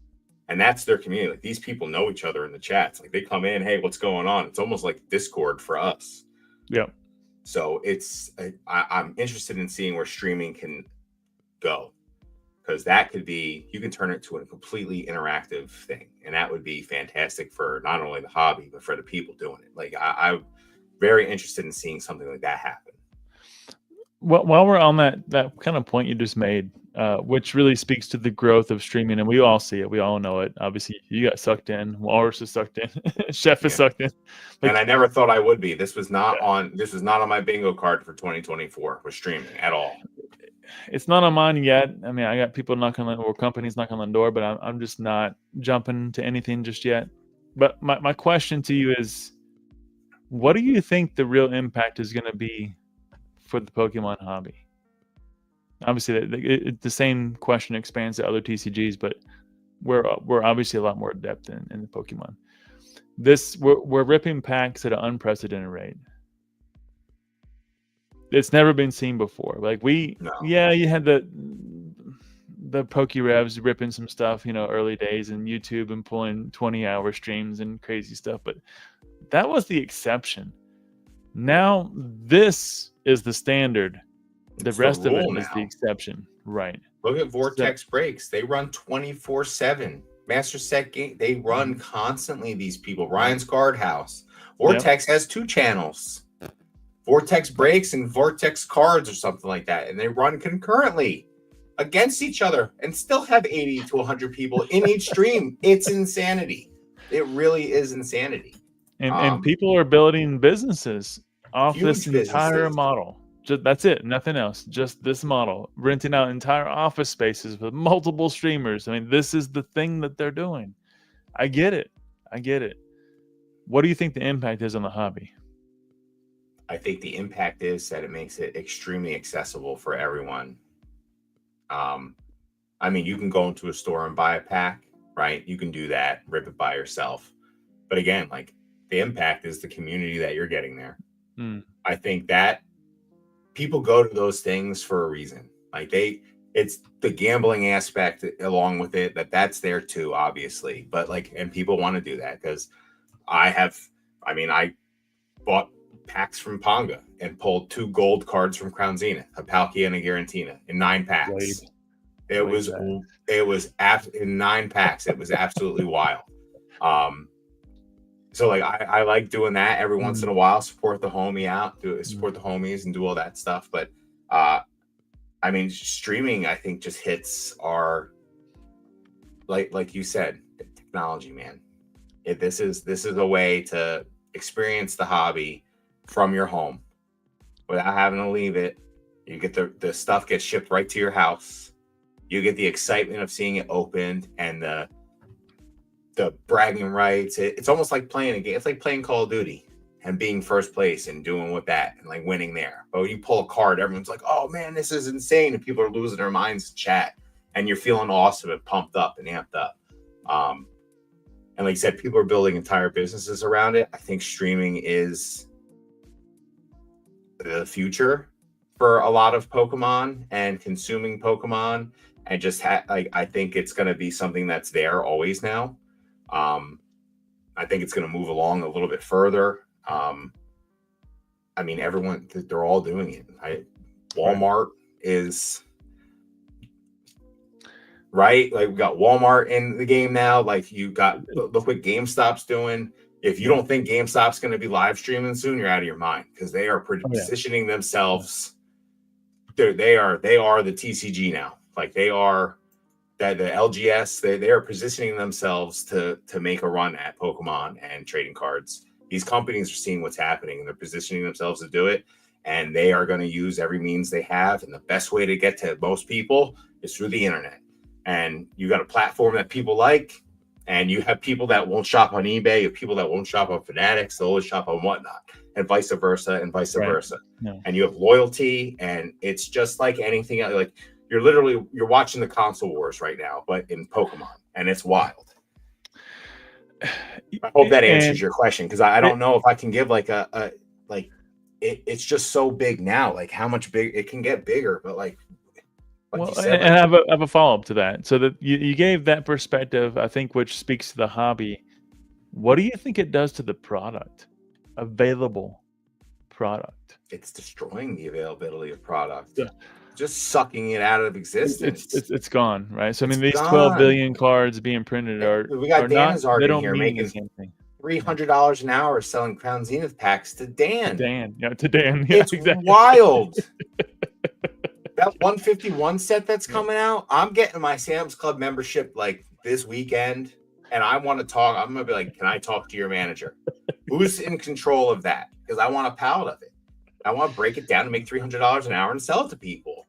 And that's their community. Like, these people know each other in the chats. Like, they come in, hey, what's going on? It's almost like Discord for us. Yeah. So I'm interested in seeing where streaming can go, because that could be, you can turn it to a completely interactive thing, and that would be fantastic for not only the hobby but for the people doing it. Like, I'm very interested in seeing something like that happen. Well, while we're on that kind of point you just made, which really speaks to the growth of streaming, and we all see it, we all know it. Obviously, you got sucked in, Walrus is sucked in, Chef is sucked in. Like, and I never thought I would be. This was not on my bingo card for 2024 with streaming at all. It's not on mine yet. I mean, I got people knocking on, or companies knocking on the door, but I'm just not jumping to anything just yet. But my question to you is, what do you think the real impact is going to be for the Pokemon hobby? Obviously, the same question expands to other TCGs, but we're obviously a lot more adept in the Pokemon. We're ripping packs at an unprecedented rate. It's never been seen before. Like, you had the PokeRevs ripping some stuff, early days in YouTube and pulling 20-hour streams and crazy stuff, but that was the exception. Now this is the standard. The rest of it is the exception, right? Look at Vortex Breaks. They run 24/7. Master Set Game. They run constantly. These people. Ryan's Guardhouse. Vortex has 2 channels. Vortex Breaks and Vortex Cards or something like that, and they run concurrently against each other and still have 80 to 100 people in each stream. It's insanity. It really is insanity. And people are building businesses off this entire model. That's it. Nothing else. Just this model. Renting out entire office spaces with multiple streamers. I mean, this is the thing that they're doing. I get it. What do you think the impact is on the hobby? I think the impact is that it makes it extremely accessible for everyone. I mean, you can go into a store and buy a pack, right? You can do that, rip it by yourself. But again, like, the impact is the community that you're getting there. I think that people go to those things for a reason. Like, it's the gambling aspect along with it, that's there too, obviously. But like, and people want to do that because I bought packs from Ponga and pulled 2 gold cards from Crown Zenith, a Palkia and a Garantina in 9 packs. It was in 9 packs. It was absolutely wild. So like, I like doing that every once in a while, support the homie out, support the homies and do all that stuff. But I mean, streaming, I think, just hits our, like you said, technology, man. This is a way to experience the hobby from your home without having to leave it. You get the stuff gets shipped right to your house. You get the excitement of seeing it opened and the bragging rights. It's almost like playing a game. It's like playing Call of Duty and being first place and doing with that and like winning there. But when you pull a card, everyone's like, "Oh man, this is insane!" And people are losing their minds in chat, and you're feeling awesome and pumped up and amped up. And like I said, people are building entire businesses around it. I think streaming is the future for a lot of Pokemon and consuming Pokemon, and just I think it's going to be something that's there always now. I think it's going to move along a little bit further. I mean, they're all doing it. Walmart is right. Like, we got Walmart in the game now. Like, you got, look what GameStop's doing. If you don't think GameStop's going to be live streaming soon, you're out of your mind, because they are positioning themselves. They are the TCG now. Like, they are that the LGS. They are positioning themselves to make a run at Pokemon and trading cards. These companies are seeing what's happening, and they're positioning themselves to do it. And they are going to use every means they have. And the best way to get to most people is through the internet. And you got a platform that people like, and you have people that won't shop on eBay, you have people that won't shop on Fanatics, they'll always shop on Whatnot, and vice versa, and vice versa. Yeah. And you have loyalty, and it's just like anything else. Like, you're watching the console wars right now, but in Pokemon, and it's wild. I hope that answers your question, because I don't know if I can give like it's just so big now. Like how much big it can get bigger, but like Well, you said, and like I have a follow-up to that. So that you gave that perspective, I think, which speaks to the hobby. What do you think it does to the product? Available product. it's destroying the availability of product, Yeah. just sucking it out of It's existence. it's it's gone, right? So I It's mean, these 12 gone. billion cards being printed We got are Dan not. They Hazard in don't here mean the making same thing. Yeah. $300 an hour selling Crown Zenith packs to To Dan. Dan, yeah, to Dan, yeah, It's exactly. wild. That 151 set that's coming out, I'm getting my Sam's Club membership like this weekend, and I want to talk. I'm gonna be like, can I talk to your manager? Who's in control of that? Because I want a pallet of it. I want to break it down and make $300 an hour and sell it to people.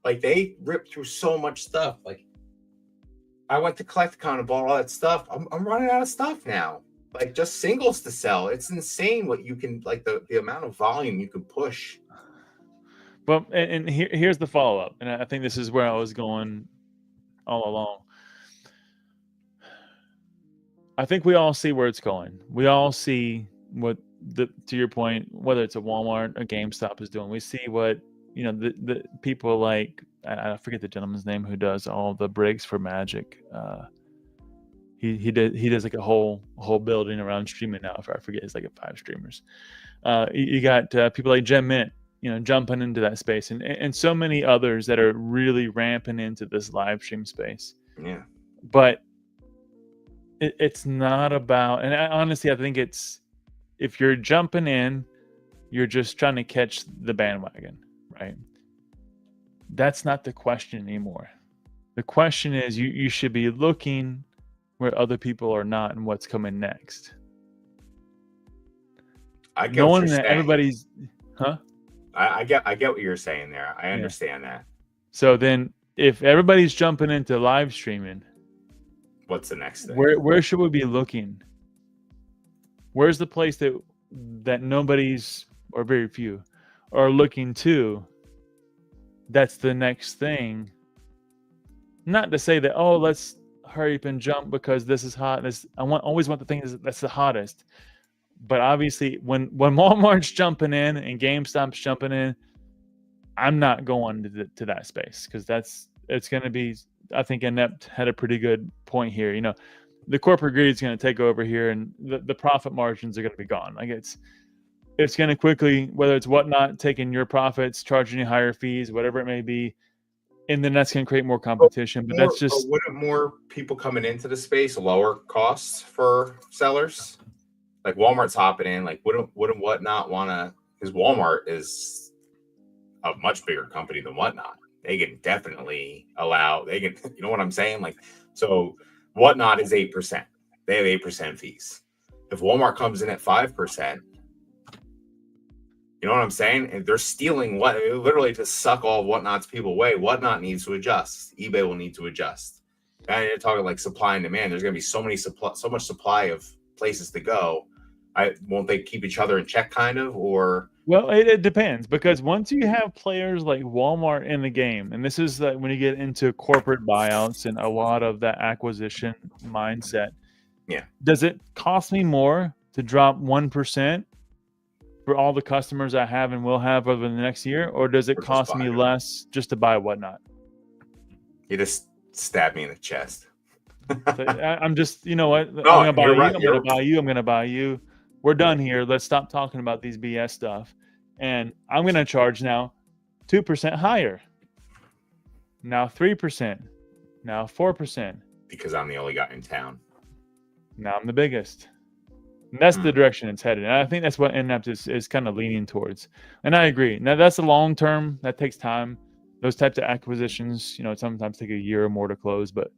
Like they rip through so much stuff. Like I went to Collecticon and bought all that stuff. I'm running out of stuff now. Like just singles to sell. It's insane what you can like the amount of volume you can push. Well, and here's the follow-up, and I think this is where I was going all along. I think we all see where it's going. We all see what to your point, whether it's a Walmart, a GameStop is doing. We see what the people like. I forget the gentleman's name who does all the breaks for Magic. He does like a whole building around streaming now. If I forget, it's like 5 streamers. You got people like Gem Mint, jumping into that space, and so many others that are really ramping into this live stream space. Yeah, but it's not about, and honestly, I think it's, if you're jumping in, you're just trying to catch the bandwagon, right? That's not the question anymore. The question is, you should be looking where other people are not and what's coming next. I get Knowing what you're that saying. everybody's, I get what you're saying there. I understand that. So then, if everybody's jumping into live streaming, what's the next thing? Where should we be looking? Where's the place that nobody's, or very few, are looking to? That's the next thing. Not to say that, oh, let's hurry up and jump because this is hot. Always want the thing that's the hottest. But obviously, when Walmart's jumping in and GameStop's jumping in, I'm not going to that space, because it's going to be. I think Inept had a pretty good point here. The corporate greed is going to take over here, and the profit margins are going to be gone. Like it's going to quickly, whether it's Whatnot taking your profits, charging you higher fees, whatever it may be, and then that's going to create more competition. But that's just, wouldn't more people coming into the space lower costs for sellers? Like Walmart's hopping in. Like wouldn't Whatnot want to? Because Walmart is a much bigger company than Whatnot. They can definitely allow. They can, you know what I'm saying? Like, so Whatnot is 8%. They have 8% fees. If Walmart comes in at 5%, you know what I'm saying? And they're stealing literally to suck all of Whatnot's people away. Whatnot needs to adjust. eBay will need to adjust. And you're talking like supply and demand. There's going to be so much supply of places to go. Won't they keep each other in check, kind of, or? Well, it depends, because once you have players like Walmart in the game, and this is when you get into corporate buyouts and a lot of that acquisition mindset. Yeah. Does it cost me more to drop 1% for all the customers I have and will have over the next year, or does it cost me less just to buy Whatnot? You just stabbed me in the chest. So I'm just, you know what? No, I'm gonna buy you. right. I'm gonna buy you. I'm gonna buy you. We're done here. Let's stop talking about these BS stuff. And I'm going to charge now 2% higher. Now 3%. Now 4%. Because I'm the only guy in town. Now I'm the biggest. And that's the direction it's headed. And I think that's what Inept is kind of leaning towards. And I agree. Now that's the long term. That takes time. Those types of acquisitions, sometimes take a year or more to close, but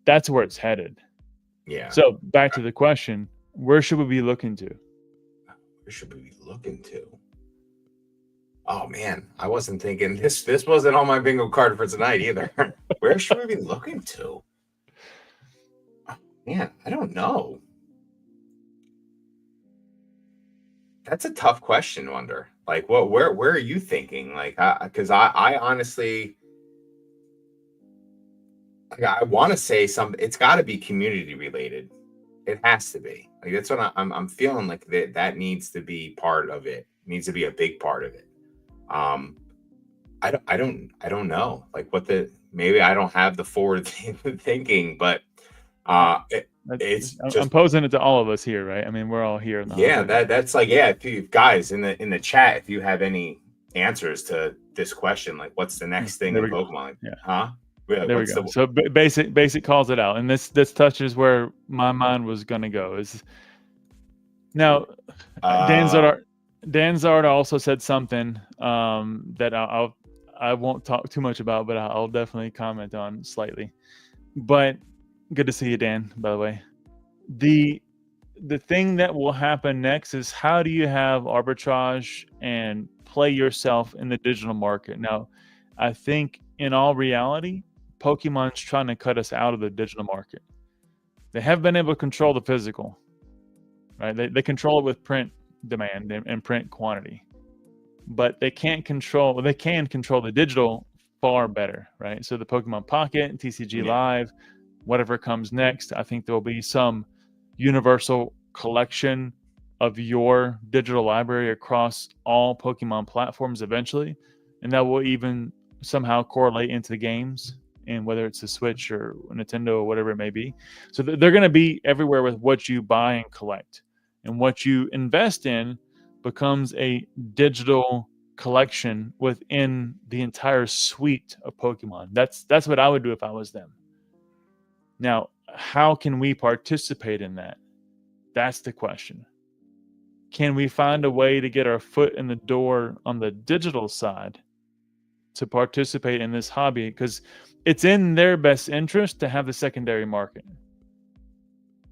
that's where it's headed. Yeah. So back to the question. Where should we be looking to? Where should we be looking to? Oh man, I wasn't thinking this wasn't on my bingo card for tonight either. Where should we be looking to? Oh, man, I don't know. That's a tough question, Wonder. Like, where are you thinking? Like, because I honestly, like, I want to say something. It's got to be community related. It has to be. Like that's what I'm feeling like that needs to be part of it. needs to be a big part of it. I don't know, like maybe I don't have the forward thinking, but it's just, I'm posing it to all of us here, right? I mean, we're all here. That's like, if you guys in the chat, if you have any answers to this question, like what's the next thing in Pokemon? Huh? Yeah, there we go. So basic calls it out, and this touches where my mind was gonna go. Is now Dan Zard also said something that I won't talk too much about, but I'll definitely comment on slightly. But good to see you, Dan, by the way. The thing that will happen next is, how do you have arbitrage and play yourself in the digital market? Now, I think in all reality, Pokemon's trying to cut us out of the digital market. They have been able to control the physical, right? They control it with print demand and print quantity, but they can control the digital far better, right? So the Pokemon Pocket, TCG Live, whatever comes next, I think there'll be some universal collection of your digital library across all Pokemon platforms eventually, and that will even somehow correlate into the games, and whether it's a Switch or Nintendo or whatever it may be. So they're going to be everywhere with what you buy and collect, and what you invest in becomes a digital collection within the entire suite of Pokemon. That's what I would do if I was them. Now, how can we participate in that? That's the question. Can we find a way to get our foot in the door on the digital side to participate in this hobby? Because it's in their best interest to have the secondary market.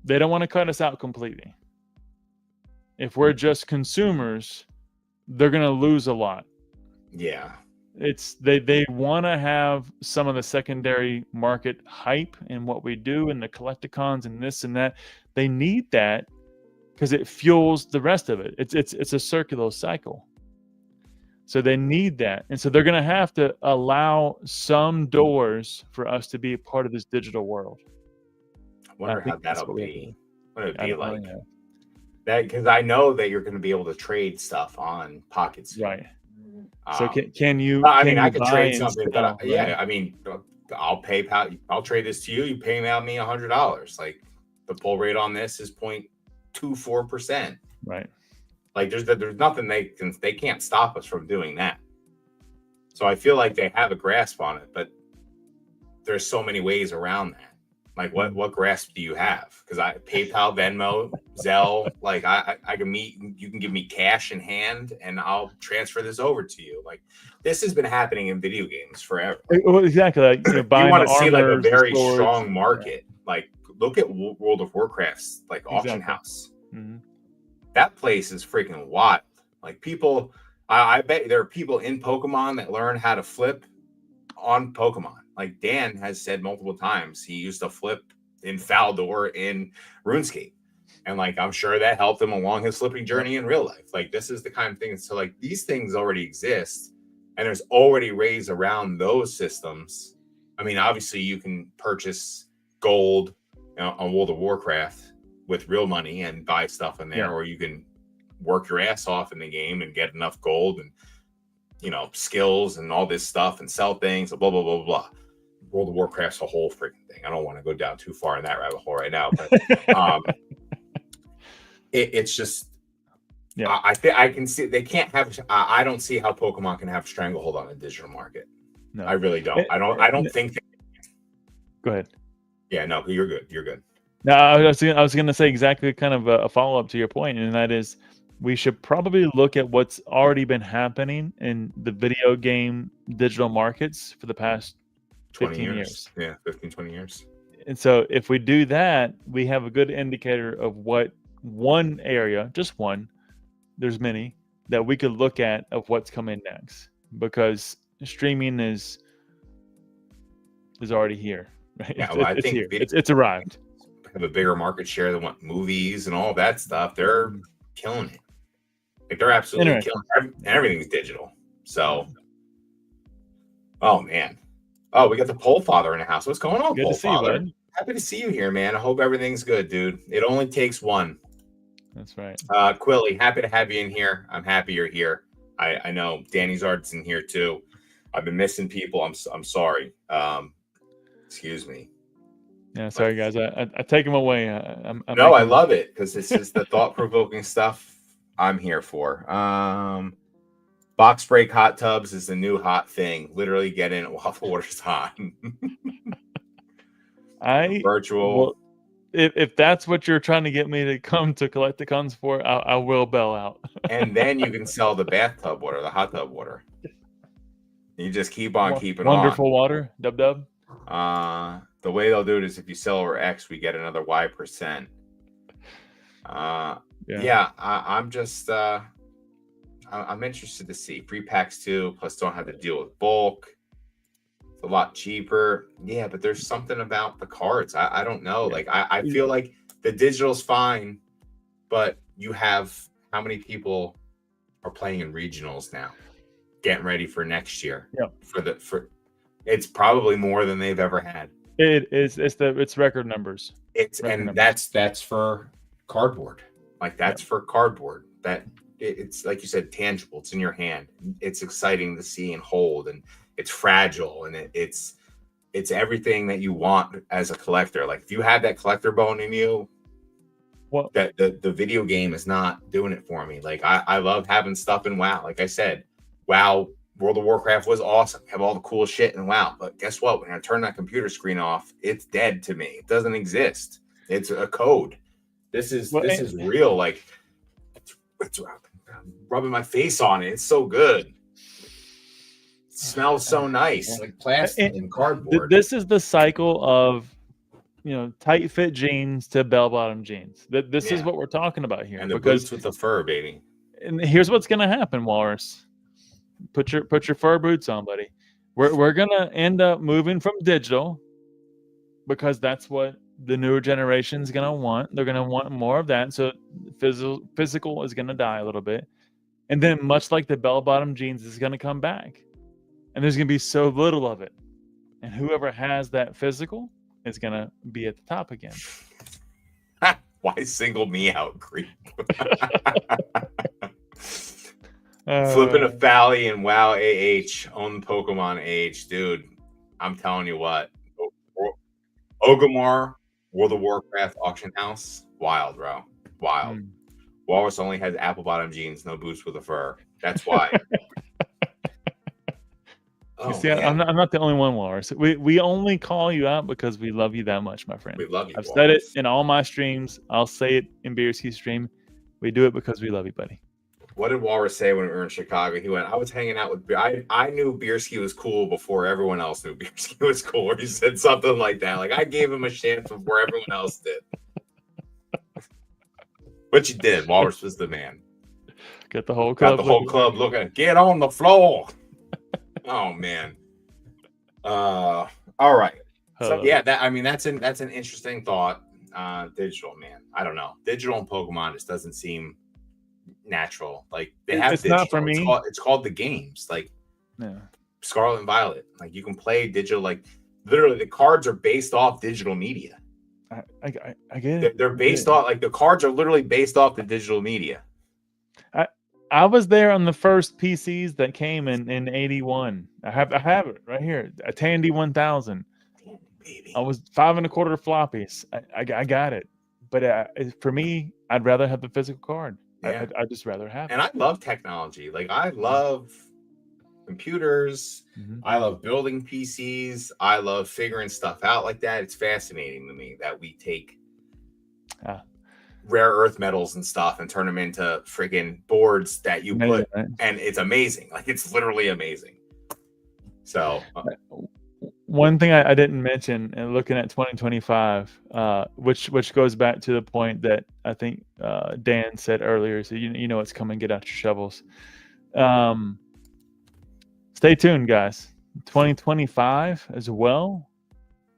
They don't want to cut us out completely. If we're just consumers, they're going to lose a lot. Yeah. They want to have some of the secondary market hype in what we do, and the collecticons and this and that. They need that because it fuels the rest of it. It's a circular cycle. So they need that. And so they're going to have to allow some doors for us to be a part of this digital world. I wonder how that'll be. What it'd be like. That, because I know that you're going to be able to trade stuff on Pockets. Right. So can you? I could trade something, but I mean, I'll PayPal. I'll trade this to you. You pay me $100. Like, the pull rate on this is 0.24%. Right. Like, there's nothing they can't stop us from doing that. So I feel like they have a grasp on it, but there's so many ways around that. Like, what grasp do you have? Because PayPal, Venmo, Zelle, like you can give me cash in hand and I'll transfer this over to you. Like, this has been happening in video games forever. Well, exactly. Like, you want to see like a very strong market. Yeah. Like, look at World of Warcraft's like auction house. Mm-hmm. That place is freaking wild. Like, people, I bet there are people in Pokemon that learn how to flip on Pokemon. Like, Dan has said multiple times, he used to flip in Faldor in RuneScape. And like, I'm sure that helped him along his flipping journey in real life. Like, this is the kind of thing. So like, these things already exist, and there's already ways around those systems. I mean, obviously you can purchase gold on World of Warcraft with real money and buy stuff in there, or you can work your ass off in the game and get enough gold and, skills and all this stuff and sell things, blah, blah, blah, blah. World of Warcraft's a whole freaking thing. I don't want to go down too far in that rabbit hole right now, but it's just, I think I can see they can't have. I don't see how Pokemon can have a stranglehold on a digital market. No, I really don't. I don't think. Go ahead. Yeah, no, you're good. You're good. No, I was going to say exactly kind of a follow up to your point, and that is, we should probably look at what's already been happening in the video game digital markets for the past 15 years. Yeah, 15, 20 years. And so if we do that, we have a good indicator of what one area, just one, there's many, that we could look at of what's coming next. Because streaming is already here. Right? Yeah, well, I think it's arrived. Have a bigger market share than what movies and all that stuff. They're killing it. Like, they're absolutely killing it. And everything's digital. So, oh man. Oh, we got the Pole Father in the house. What's going on, Pole Father? Happy to see you here, man. I hope everything's good, dude. It only takes one. That's right. Quilly, happy to have you in here. I'm happy you're here. I know Danny Zard's in here too. I've been missing people. I'm sorry. Excuse me. Yeah, sorry guys. I take them away. No, I love it because this is the thought-provoking stuff I'm here for. Box break hot tubs is the new hot thing. Literally get in it while the water's hot. Virtual. Well, if that's what you're trying to get me to come to Collecticons for, I will bail out. And then you can sell the bathtub water, the hot tub water. You just keep on keeping Wonderful water, dub. The way they'll do it is if you sell over X, we get another Y%. Yeah, I'm just I'm interested to see free packs too. Plus, don't have to deal with bulk. It's a lot cheaper. Yeah, but there's something about the cards. I don't know. Like I feel like the digital's fine, but you have how many people are playing in regionals now, getting ready for next year. Yeah. For it's probably more than they've ever had. It is. It's record numbers. That's for cardboard. Like that's for cardboard. It's like you said, tangible. It's in your hand. It's exciting to see and hold, and it's fragile, and it's everything that you want as a collector. Like if you have that collector bone in you, well, that the video game is not doing it for me. Like I love having stuff in WoW. Like I said, WoW World of Warcraft was awesome. Have all the cool shit in WoW. But guess what? When I turn that computer screen off, it's dead to me. It doesn't exist. It's a code. This is real. Like it's rubbing my face on it. It's so good. It smells so nice, like plastic and cardboard. This is the cycle of tight fit jeans to bell bottom jeans. This is what we're talking about here. And the boots with the fur, baby. And here's what's gonna happen, Walrus. Put your fur boots on, buddy. We're gonna end up moving from digital because that's what the newer generation is gonna want. They're gonna want more of that. So physical is gonna die a little bit, and then much like the bell bottom jeans is gonna come back, and there's gonna be so little of it, and whoever has that physical is gonna be at the top again. Why single me out, creep? Flipping a Fally and WoW AH on Pokemon AH, dude. I'm telling you what, Ogamar, World of Warcraft auction house, wild, bro, wild. Walrus only has apple bottom jeans, no boots with a fur. That's why. You see, I'm not the only one, Walrus. We only call you out because we love you that much, my friend. We love you. I've said it in all my streams. I'll say it in Beerski's stream. We do it because we love you, buddy. What did Walrus say when we were in Chicago? He went, I was hanging out with I knew Beerski was cool before everyone else knew Beerski was cool. Or he said something like that. Like I gave him a chance before everyone else did. But you did. Walrus was the man. Got the whole club. Looking. Get on the floor. Oh man. All right. So yeah, that's an interesting thought. Digital, man. I don't know. Digital and Pokemon just doesn't seem natural. Like they have digital. Not for me. It's called the games. Like Scarlet and Violet. Like you can play digital. Like literally, the cards are based off digital media. I get it. They're based off. Like the cards are literally based off the digital media. I was there on the first PCs that came in 81. I have it right here. A Tandy 1000. Baby. I was 5 1/4 floppies. I got it. But for me, I'd rather have the physical card. Yeah. I'd just rather have it. And I love technology. Like I love computers. Mm-hmm. I love building PCs. I love figuring stuff out like that. It's fascinating to me that we take rare earth metals and stuff and turn them into friggin' boards that you put, and it's amazing. Like it's literally amazing. So one thing I didn't mention, and looking at 2025, which goes back to the point that I think Dan said earlier. So you know it's coming. Get out your shovels. Stay tuned, guys. 2025 as well.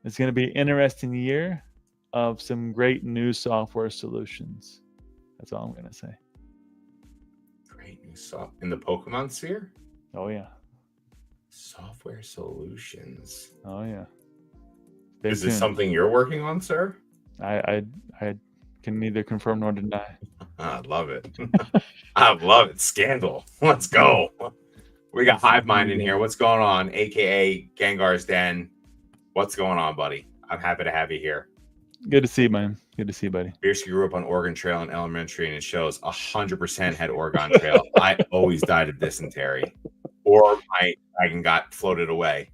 It's going to be an interesting year of some great new software solutions. That's all I'm going to say. Great new software in the Pokemon sphere. Oh yeah. Software solutions. Oh yeah. Is this something you're working on, sir? I can neither confirm nor deny. I love it. I love it. Scandal. Let's go. We got Hive Mind in here. What's going on? AKA Gengar's Den. What's going on, buddy? I'm happy to have you here. Good to see you, man. Good to see you, buddy. Biersky grew up on Oregon Trail in elementary, and it shows 100% had Oregon Trail. I always died of dysentery, or my dragon got floated away.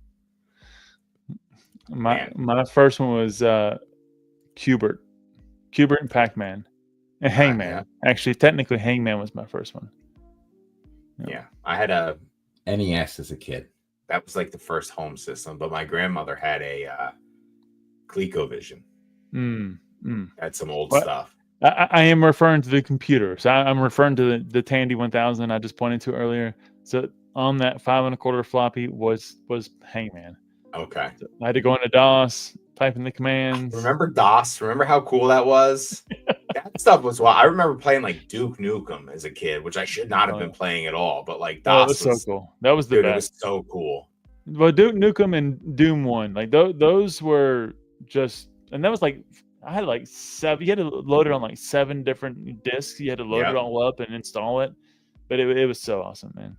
My first one was Cubert and Pac-Man, and Hangman. Yeah. Actually, technically, Hangman was my first one. Yeah, I had a NES as a kid. That was like the first home system, but my grandmother had a ColecoVision. Had some old stuff. I am referring to the computer. So I'm referring to the Tandy 1000 I just pointed to earlier. So on that 5 1/4 floppy was Hangman. Okay. So I had to go into DOS, type in the commands. Remember DOS? Remember how cool that was? That stuff was wild. I remember playing like Duke Nukem as a kid, which I should not have been playing at all. But like DOS was so cool. That was the best. It was so cool. Well, Duke Nukem and Doom 1, like those were just, and that was like, I had like 7. You had to load it on like 7 different discs. You had to load it all up and install it. But it was so awesome, man.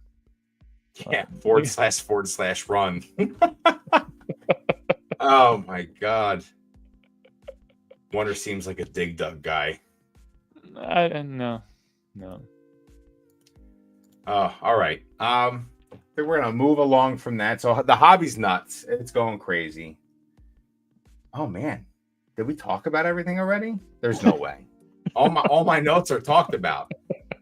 Yeah, // run. Oh my god. Wonder seems like a Dig Dug guy. No. Oh, all right. I think we're gonna move along from that. So the hobby's nuts. It's going crazy. Oh man. Did we talk about everything already? There's no way. All my notes are talked about.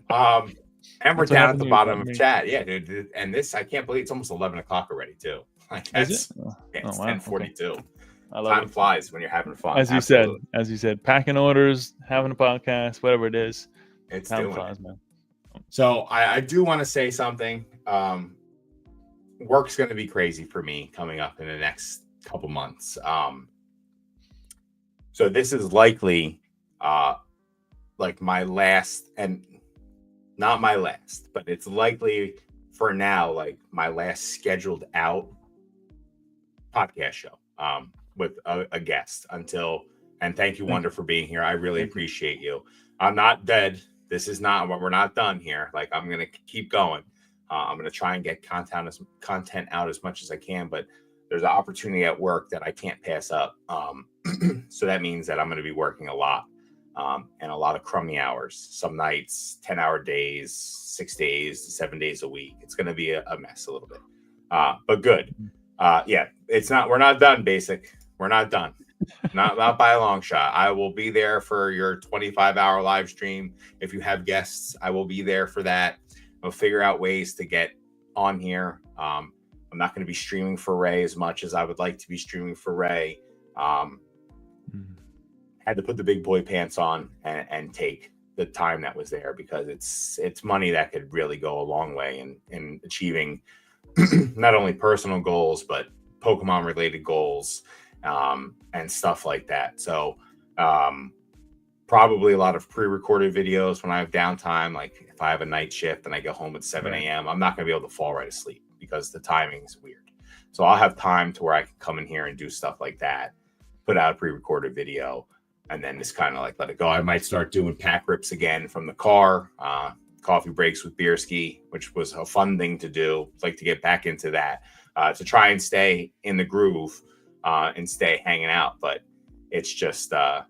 And we're down at the bottom of chat. Yeah, dude. And this, I can't believe it's almost 11 o'clock already, too. Like it's 10:42. Okay. Time flies when you're having fun. As you said, packing orders, having a podcast, whatever it is. It's time flies, man. So I do want to say something. Work's going to be crazy for me coming up in the next couple months. So this is likely like my last, and not my last, but it's likely for now like my last scheduled out podcast show with a guest until, and thank you, Wonder, for being here. I really appreciate you. I'm not dead. This is not, we're not done here. Like I'm going to keep going. I'm going to try and get content out as much as I can, but there's an opportunity at work that I can't pass up. So that means that I'm going to be working a lot and a lot of crummy hours, some nights, 10-hour days, 6 days, 7 days a week. It's going to be a mess a little bit, but good. Yeah, we're not done, Basic. We're not done. Not by a long shot. I will be there for your 25-hour live stream. If you have guests, I will be there for that. I'll figure out ways to get on here. I'm not going to be streaming for Ray as much as I would like to be streaming for Ray. Had to put the big boy pants on and take the time that was there, because it's money that could really go a long way in achieving not only personal goals, but Pokemon related goals and stuff like that. So probably a lot of pre-recorded videos when I have downtime. Like if I have a night shift and I get home at 7 a.m., I'm not going to be able to fall right asleep because the timing is weird. So I'll have time to where I can come in here and do stuff like that, put out a pre-recorded video, and then just kind of like let it go. I might start doing pack rips again from the car, coffee breaks with Biersky, which was a fun thing to do. Like to get back into that, to try and stay in the groove and stay hanging out. But it's just, for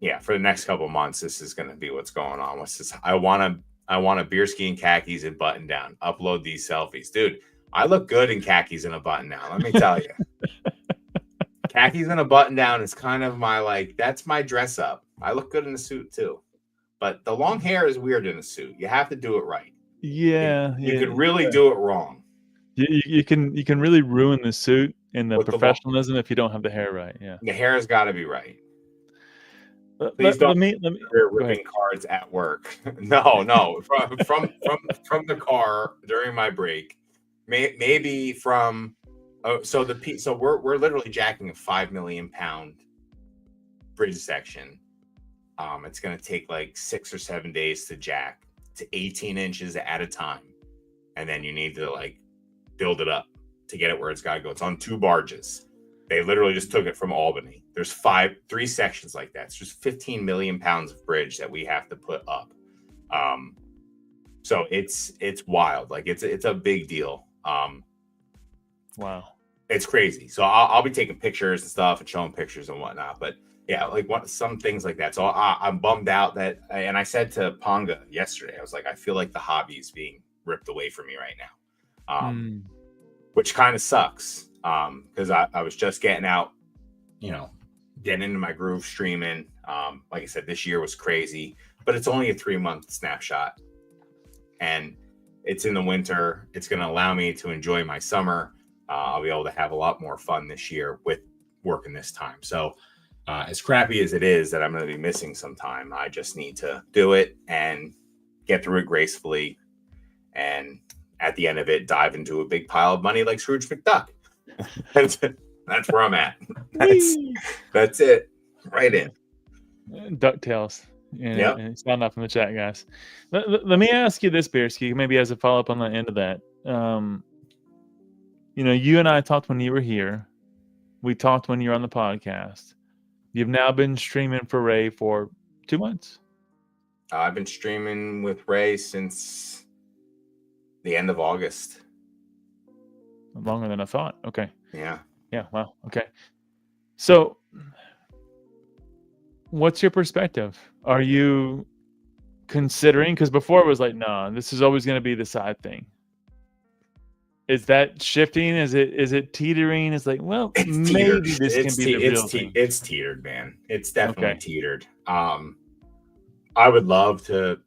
the next couple of months, this is going to be what's going on. I want a Biersky and khakis and button down. Upload these selfies, dude. I look good in khakis and a button down. Let me tell you. Khakis and a button down is kind of my, that's my dress up. I look good in a suit too, but the long hair is weird in a suit. You have to do it right. Yeah. You could really do it wrong. You can really ruin the suit and the professionalism if you don't have the hair right. Yeah. The hair has got to be right. Please don't. Let me ripping cards at work. No. From the car during my break. Maybe from. So we're literally jacking a 5 million pound bridge section. It's going to take like 6 or 7 days to jack to 18 inches at a time, and then you need to build it up to get it where it's got to go. It's on 2 barges. They literally just took it from Albany. There's 3 sections like that. It's just 15 million pounds of bridge that we have to put up. So it's wild. Like it's a big deal. Wow. It's crazy. So I'll be taking pictures and stuff and showing pictures and whatnot. But yeah, like some things like that. So I'm bummed out that, and I said to Ponga yesterday, I was like, I feel like the hobby is being ripped away from me right now, which kind of sucks. Because I was just getting out, getting into my groove streaming. Like I said, this year was crazy, but it's only a 3-month snapshot, and it's in the winter. It's going to allow me to enjoy my summer. I'll be able to have a lot more fun this year with working this time. So as crappy as it is that I'm going to be missing some time, I just need to do it and get through it gracefully. And at the end of it, dive into a big pile of money like Scrooge McDuck. That's where I'm at. That's it. Right in. DuckTales. Yep. And it's not enough in the chat, guys. Let me ask you this, Beersky, maybe as a follow-up on the end of that. You and I talked when you were here. We talked when you were on the podcast. You've now been streaming for Ray for 2 months. I've been streaming with Ray since the end of August. Longer than I thought. Okay. Yeah. Wow. Okay. So what's your perspective? Are you considering, because before it was like, no, this is always going to be the side thing. Is that shifting? Is it teetering? It's like, well, it's maybe teetered. this can be the real thing. It's teetered, man. It's definitely teetered. I would love to.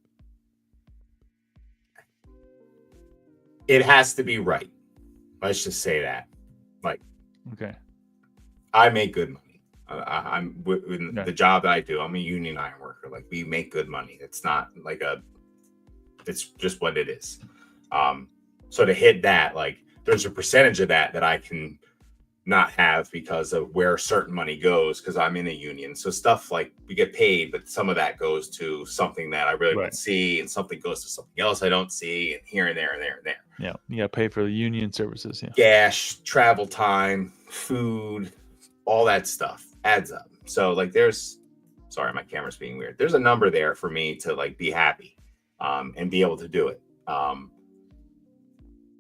It has to be right. Let's just say that. Like, okay, I make good money. I'm in the job that I do. I'm a union iron worker. Like, we make good money. It's not like it's just what it is. So to hit that, like, there's a percentage of that I can not have because of where certain money goes, because I'm in a union. So stuff like we get paid, but some of that goes to something that I really don't see, and something goes to something else I don't see, and here and there and there and there. Yeah, you got to pay for the union services. Yeah, gas, travel time, food, all that stuff adds up. So like, sorry, my camera's being weird. There's a number there for me to like be happy, and be able to do it.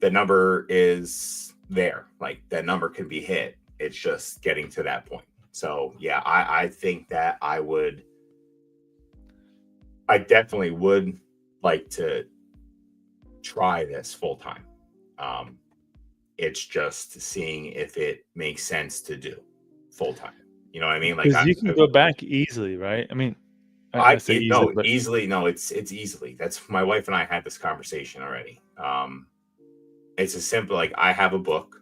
The number is there, like that number can be hit. It's just getting to that point. So yeah, I think that I definitely would like to try this full time. It's just seeing if it makes sense to do full time. You know what I mean? Like, you can go back easily, right? I mean, easily. No, it's easily. That's, my wife and I had this conversation already. It's as simple, like, I have a book.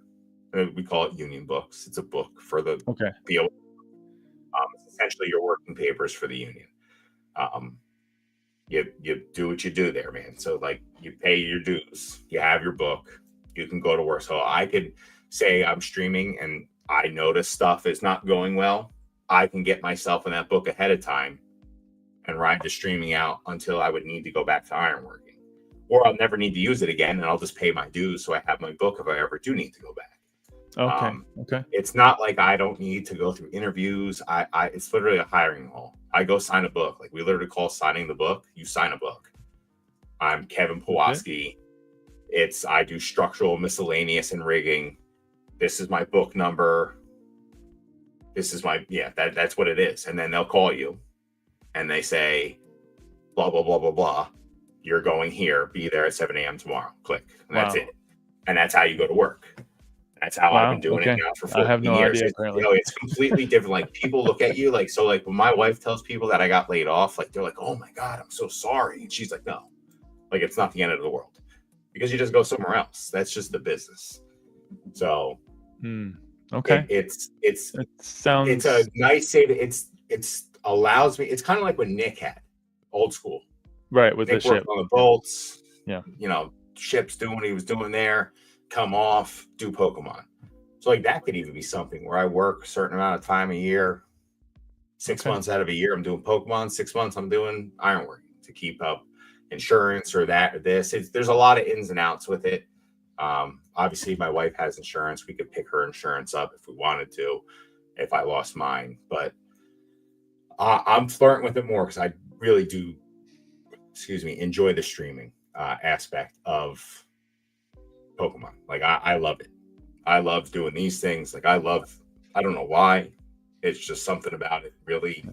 We call it Union Books. It's a book for the PO. It's essentially your working papers for the union. You do what you do there, man. So like, you pay your dues, you have your book, you can go to work. So I could say I'm streaming and I notice stuff is not going well. I can get myself in that book ahead of time and ride the streaming out until I would need to go back to ironworking. Or I'll never need to use it again, and I'll just pay my dues so I have my book if I ever do need to go back. Okay. It's not like I don't need to go through interviews. It's literally a hiring hall. I go sign a book. Like, we literally call signing the book. You sign a book. I'm Kevin Pawlowski. I do structural, miscellaneous, and rigging. This is my book number. This is my, that's what it is. And then they'll call you and they say, blah, blah, blah, blah, blah. You're going here. Be there at 7 a.m. tomorrow. Click. And that's it. And that's how you go to work. That's how I've been doing it now for 14 years. I have no idea, apparently. It's completely different. Like, people look at you like, so like when my wife tells people that I got laid off, like, they're like, oh my God, I'm so sorry. And she's like, no, like, it's not the end of the world, because you just go somewhere else. That's just the business. So okay. It's a nice save. It's allows me. It's kind of like when Nick had old school. Right, with Nick the ship. on the bolts. Yeah. Ships doing what he was doing there, come off, do Pokemon. So like, that could even be something where I work a certain amount of time a year. 6 months out of a year, I'm doing Pokemon. 6 months, I'm doing ironworking to keep up insurance or that or this. There's a lot of ins and outs with it. Obviously, my wife has insurance. We could pick her insurance up if we wanted to, if I lost mine. But I'm flirting with it more because I really do enjoy the streaming aspect of Pokemon. Like I love it. I love doing these things. Like I don't know why. It's just something about it really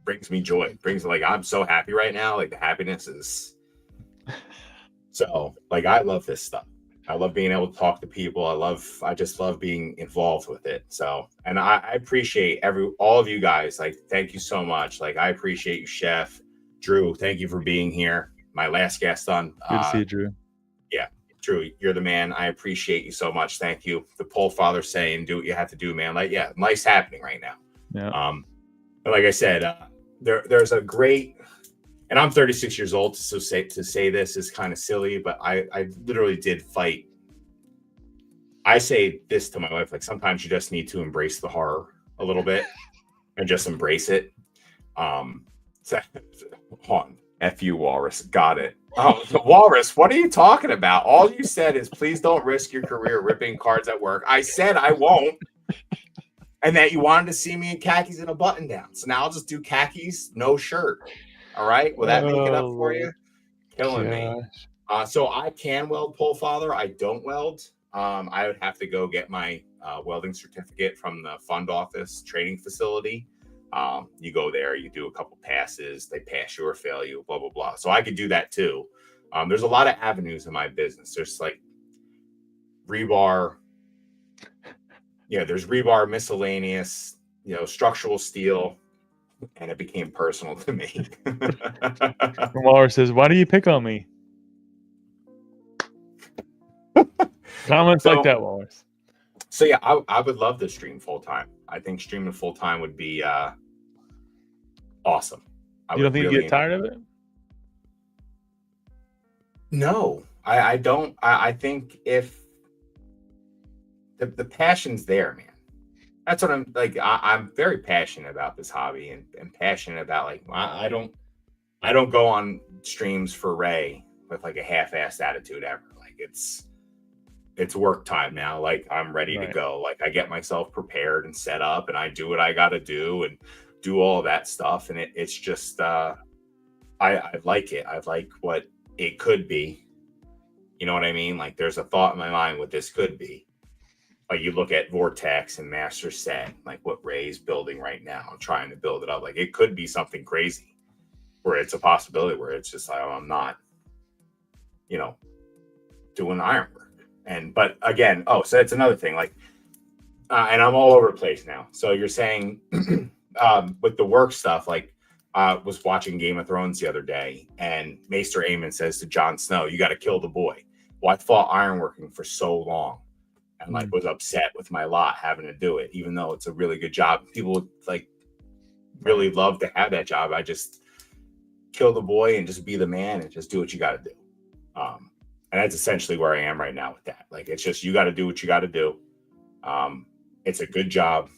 brings me joy. I'm so happy right now. Like the happiness is so like I love this stuff. I love being able to talk to people. I just love being involved with it. So, and I appreciate all of you guys. Like, thank you so much. Like, I appreciate you, Chef Drew. Thank you for being here. My last guest on. Good to see you, Drew. Yeah, Drew, you're the man. I appreciate you so much. Thank you. The Pole Father saying, "Do what you have to do, man." Like, yeah, life's happening right now. Yeah. But like I said, there's a great. And I'm 36 years old, so to say this is kind of silly, but I literally did fight. I say this to my wife, like sometimes you just need to embrace the horror a little bit and just embrace it. So, on F you, Walrus. Got it. Oh, Walrus, what are you talking about? All you said is please don't risk your career ripping cards at work. I said I won't. And that you wanted to see me in khakis and a button down. So now I'll just do khakis, no shirt. All right. Will that make it up for you? Killing me. So I can weld, Pole Father. I don't weld. I would have to go get my welding certificate from the fund office training facility. You go there, you do a couple passes, they pass you or fail you, blah, blah, blah. So I could do that too. There's a lot of avenues in my business. There's like rebar. Yeah, there's rebar, miscellaneous, structural steel. And it became personal to me. Walrus says, "Why do you pick on me?" Comments like that, Walrus. So yeah, I would love to stream full time. I think streaming full time would be awesome. You don't think you get tired of it? No, I don't. I think if the passion's there, man. That's what I'm like. I'm very passionate about this hobby and passionate about like I don't go on streams for Ray with like a half-assed attitude ever. Like it's work time now. Like I'm ready to go. Like I get myself prepared and set up and I do what I got to do and do all of that stuff. And it's just I like it. I like what it could be. You know what I mean? Like there's a thought in my mind what this could be. Like you look at Vortex and Master Set, like what Ray's building right now, trying to build it up. Like it could be something crazy where it's a possibility where it's just like, oh, I'm not, doing ironwork. But again, so that's another thing. Like, and I'm all over the place now. So you're saying with the work stuff, like was watching Game of Thrones the other day and Maester Aemon says to Jon Snow, you got to kill the boy. Well, I fought ironworking for so long. And like was upset with my lot having to do it, even though it's a really good job. People like really love to have that job. I just kill the boy and just be the man and just do what you got to do. And that's essentially where I am right now with that. Like it's just you got to do what you got to do. It's a good job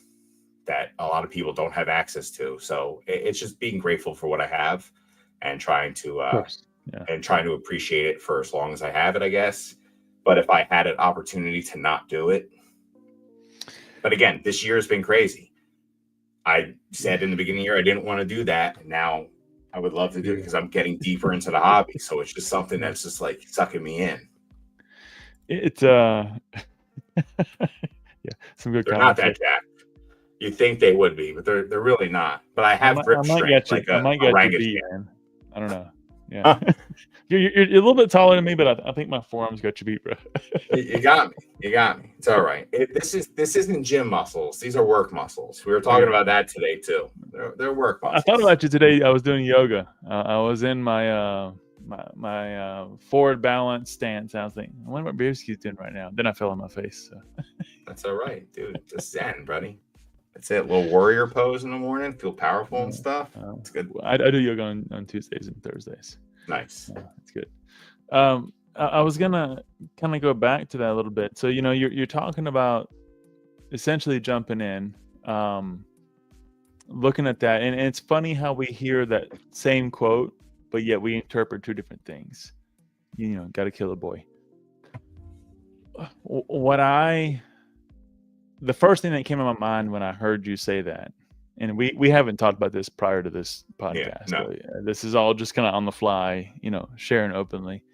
that a lot of people don't have access to. So it's just being grateful for what I have and trying to appreciate it for as long as I have it, I guess. But if I had an opportunity to not do it, but again, this year has been crazy. I said in the beginning of the year, I didn't want to do that. And now I would love to do it because I'm getting deeper into the hobby. So it's just something that's just like sucking me in. It's, some good they're not that jacked. You think they would be, but they're really not. But I have grip strength like I might get you beat, man. I don't know. Yeah. You're a little bit taller than me, but I think my forearms got you beat, bro. You got me. It's all right. This isn't gym muscles. These are work muscles. We were talking about that today too. They're work muscles. I thought about you today. I was doing yoga. I was in my my forward balance stance. I was thinking, I wonder what Beerski's doing right now. Then I fell on my face. So. That's all right, dude. Just zen, buddy. That's it. Little warrior pose in the morning. Feel powerful and stuff. It's good. I do yoga on Tuesdays and Thursdays. Nice. That's good. I was gonna kind of go back to that a little bit. So you're talking about essentially jumping in, looking at that, and it's funny how we hear that same quote, but yet we interpret two different things. Got to kill a boy. The first thing that came in my mind when I heard you say that, and we haven't talked about this prior to this Yeah, podcast, no. but this is all just kind of on the fly, sharing openly.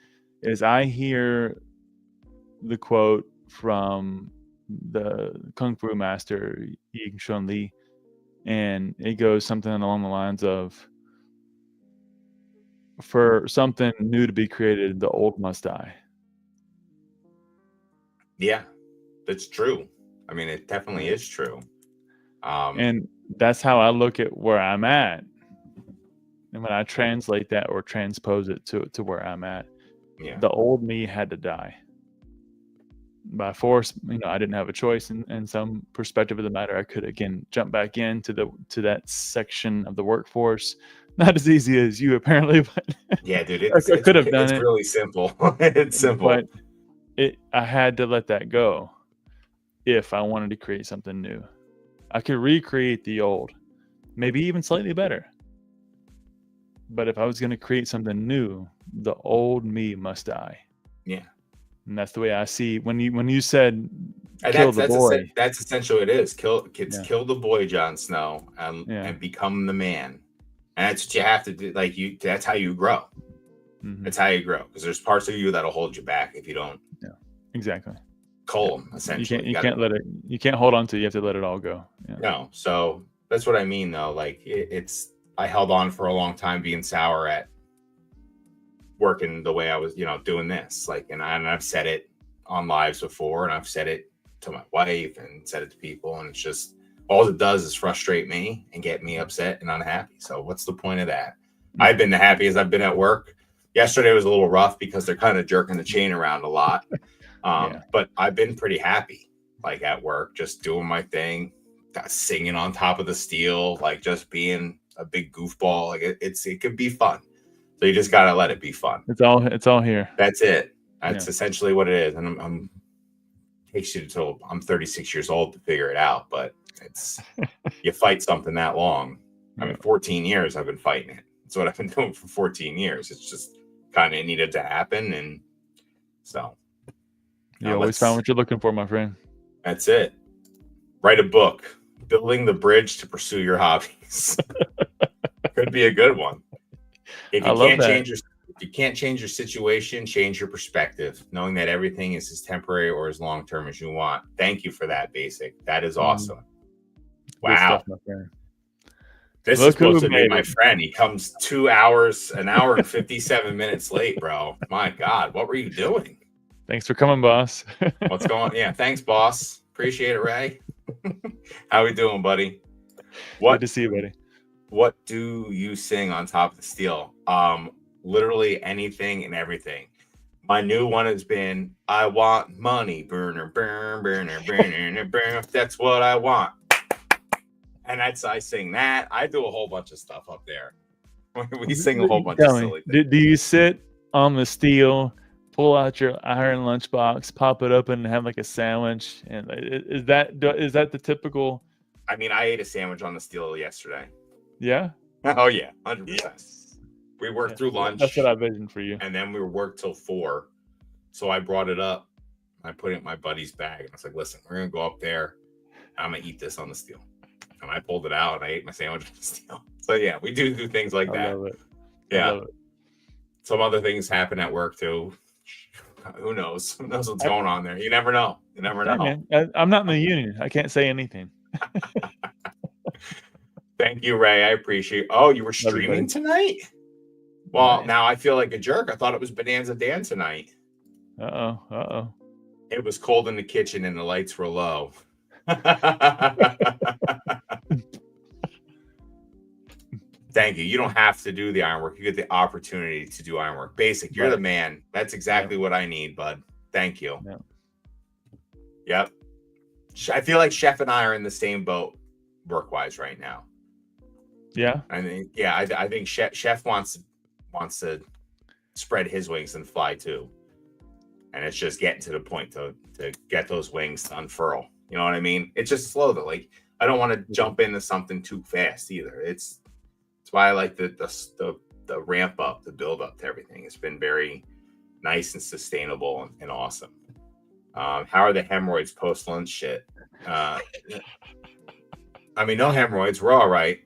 Is I hear the quote from the Kung Fu master Ying Shun Li, and it goes something along the lines of, "For something new to be created, the old must die." Yeah, that's true. I mean, it definitely is true. And that's how I look at where I'm at. And when I translate that or transpose it to where I'm at, yeah, the old me had to die by force. I didn't have a choice in some perspective of the matter. I could again jump back into that section of the workforce. Not as easy as you apparently, but yeah, dude, I could have done it's it. really simple. It's simple. But I had to let that go if I wanted to create something new. I could recreate the old, maybe even slightly better. But if I was going to create something new, the old me must die. Yeah. And that's the way I see when you said And kill the boy. that's essentially what it is. Kill the boy, Jon Snow, Yeah. and become the man. And that's what you have to do. Like that's how you grow. Mm-hmm. That's how you grow. Because there's parts of you that'll hold you back if you don't. Yeah. Exactly. Cull them, essentially. You can't let it. You can't hold on to it. You have to let it all go. Yeah. No. So that's what I mean, though. Like I held on for a long time, being sour at working the way I was, doing this. Like, and I've said it on lives before, and I've said it to my wife and said it to people, and it's just all it does is frustrate me and get me upset and unhappy. So what's the point of that? I've been the happiest I've been at work. Yesterday was a little rough because they're kind of jerking the chain around a lot. But I've been pretty happy, like at work, just doing my thing, singing on top of the steel, like just being a big goofball. Like it could be fun. So you just gotta let it be fun. It's all here. That's it. That's essentially what it is. And I'm takes you until I'm 36 years old to figure it out. But it's you fight something that long. I mean, 14 years I've been fighting it. That's what I've been doing for 14 years. It's just kind of needed to happen, and so you always found what you're looking for, my friend. That's it. Write a book, Building the Bridge to Pursue Your Hobbies. Could be a good one. If you can't change your situation, change your perspective, knowing that everything is as temporary or as long term as you want. Thank you for that, Basic. That is awesome. Wow. Stuff, my friend. This is supposed to be my friend. He comes 2 hours, an hour and 57 minutes late, bro. My God, what were you doing? Thanks for coming, boss. What's going on? Yeah, thanks, boss. Appreciate it, Ray. How we doing, buddy? Good to see you, buddy. What do you sing on top of the steel? Literally anything and everything. My new one has been I want money, burner, burner, burner. That's what I want. And I sing that. I do a whole bunch of stuff up there. We sing a whole bunch of silly things. Do you sit on the steel, pull out your iron lunchbox, pop it open, and have like a sandwich? And is that the typical? I mean, I ate a sandwich on the steel yesterday. Yeah. Oh yeah, 100%. Yes. We worked through lunch. That's what I visioned for you. And then we worked till 4. So I brought it up. I put it in my buddy's bag. And I was like, listen, we're gonna go up there. I'm gonna eat this on the steel. And I pulled it out and I ate my sandwich on the steel. So yeah, we do things like that. I love it. Yeah. I love it. Some other things happen at work too. Who knows? Who knows what's going on there? You never know. You never know. Man, I'm not in the union. I can't say anything. Thank you, Ray. I appreciate. Oh, you were streaming tonight? Well, now I feel like a jerk. I thought it was Bonanza Dan tonight. Uh-oh. It was cold in the kitchen and the lights were low. Thank you. You don't have to do the ironwork. You get the opportunity to do ironwork. Basic. You're the man. That's exactly what I need, bud. Thank you. Yep. I feel like Chef and I are in the same boat work-wise right now. Yeah. I mean, I think Chef wants to spread his wings and fly too. And it's just getting to the point to get those wings to unfurl. You know what I mean? It's just slow though. Like I don't want to jump into something too fast either. It's why I like the ramp up, the build up to everything. It's been very nice and sustainable and awesome. How are the hemorrhoids post lunch shit? I mean, no hemorrhoids. We're all right.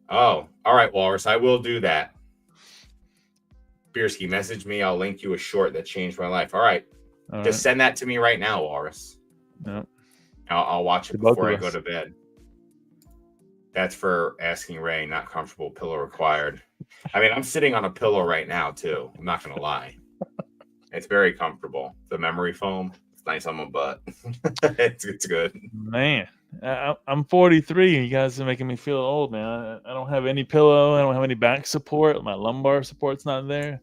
Oh, all right, Walrus. I will do that. Bierski, message me. I'll link you a short that changed my life. All right. Just send that to me right now, Walrus. No. I'll watch it before I go to bed. That's for asking Ray, not comfortable, pillow required. I mean, I'm sitting on a pillow right now, too. I'm not going to lie. It's very comfortable. The memory foam, it's nice on my butt. it's good. Man, I'm 43. You guys are making me feel old, man. I don't have any pillow. I don't have any back support. My lumbar support's not there.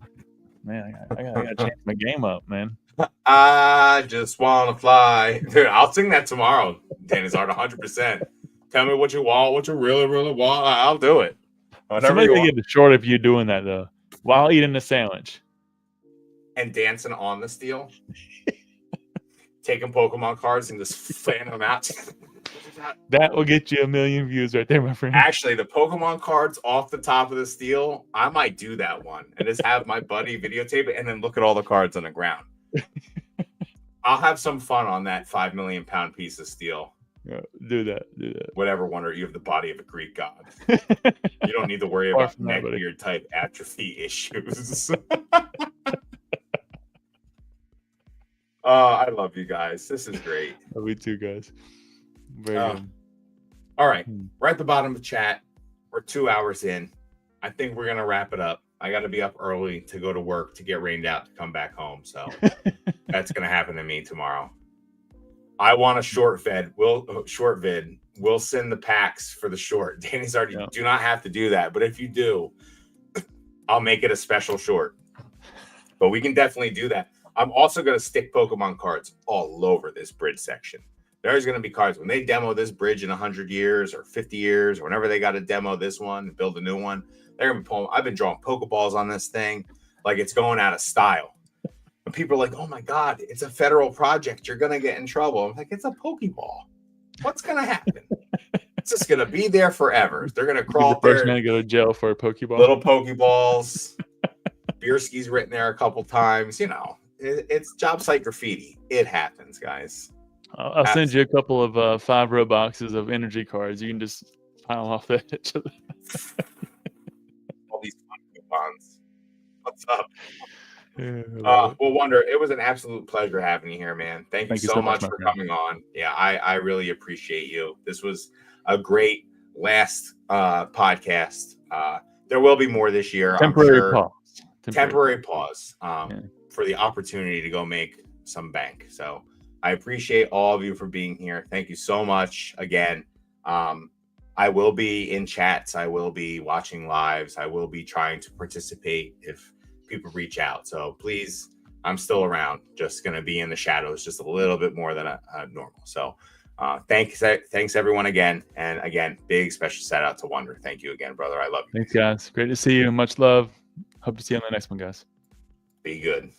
Man, I gotta change my game up, man. I just want to fly. Dude, I'll sing that tomorrow, Danizard, 100%. Tell me what you want, what you really, really want. I'll do it. Somebody could get a short of you doing that, though, while eating a sandwich. And dancing on the steel. Taking Pokemon cards and just fanning them out. That will get you 1 million views right there, my friend. Actually, the Pokemon cards off the top of the steel, I might do that one and just have my buddy videotape it and then look at all the cards on the ground. I'll have some fun on that 5 million pound piece of steel. Yeah, do that. Whatever wonder, you have the body of a Greek god. You don't need to worry about neckbeard type atrophy issues. I love you guys. This is great. Love you too, guys. Very good. All right. We're at the bottom of the chat. We're 2 hours in. I think we're going to wrap it up. I got to be up early to go to work to get rained out to come back home. So that's going to happen to me tomorrow. I want a short vid. We'll send the packs for the short. Danny's already do not have to do that. But if you do, I'll make it a special short. But we can definitely do that. I'm also going to stick Pokemon cards all over this bridge section. There's going to be cards when they demo this bridge in 100 years or 50 years, or whenever they got to demo this one and build a new one. They're going to be pulling. I've been drawing Pokeballs on this thing like it's going out of style. And people are like, oh my God, it's a federal project. You're going to get in trouble. I'm like, it's a Pokeball. What's going to happen? It's just going to be there forever. They're going to crawl up there. First man to go to jail for a Pokeball. Little Pokeballs. Bierski's written there a couple times. You know, it's job site graffiti. It happens, guys. I'll send you a couple of 5-row boxes of energy cards. You can just pile off the edge of all these fun coupons. What's up? Well, Wonder, it was an absolute pleasure having you here, man. Thank you so much for coming on. Yeah, I really appreciate you. This was a great last podcast. There will be more this year. Temporary pause for the opportunity to go make some bank. So I appreciate all of you for being here. Thank you so much again. I will be in chats. I will be watching lives. I will be trying to participate if people reach out. So please, I'm still around. Just going to be in the shadows just a little bit more than normal. So thanks everyone again. And again, big special shout out to Wonder. Thank you again, brother. I love you. Thanks, guys. Great to see you. Much love. Hope to see you on the next one, guys. Be good.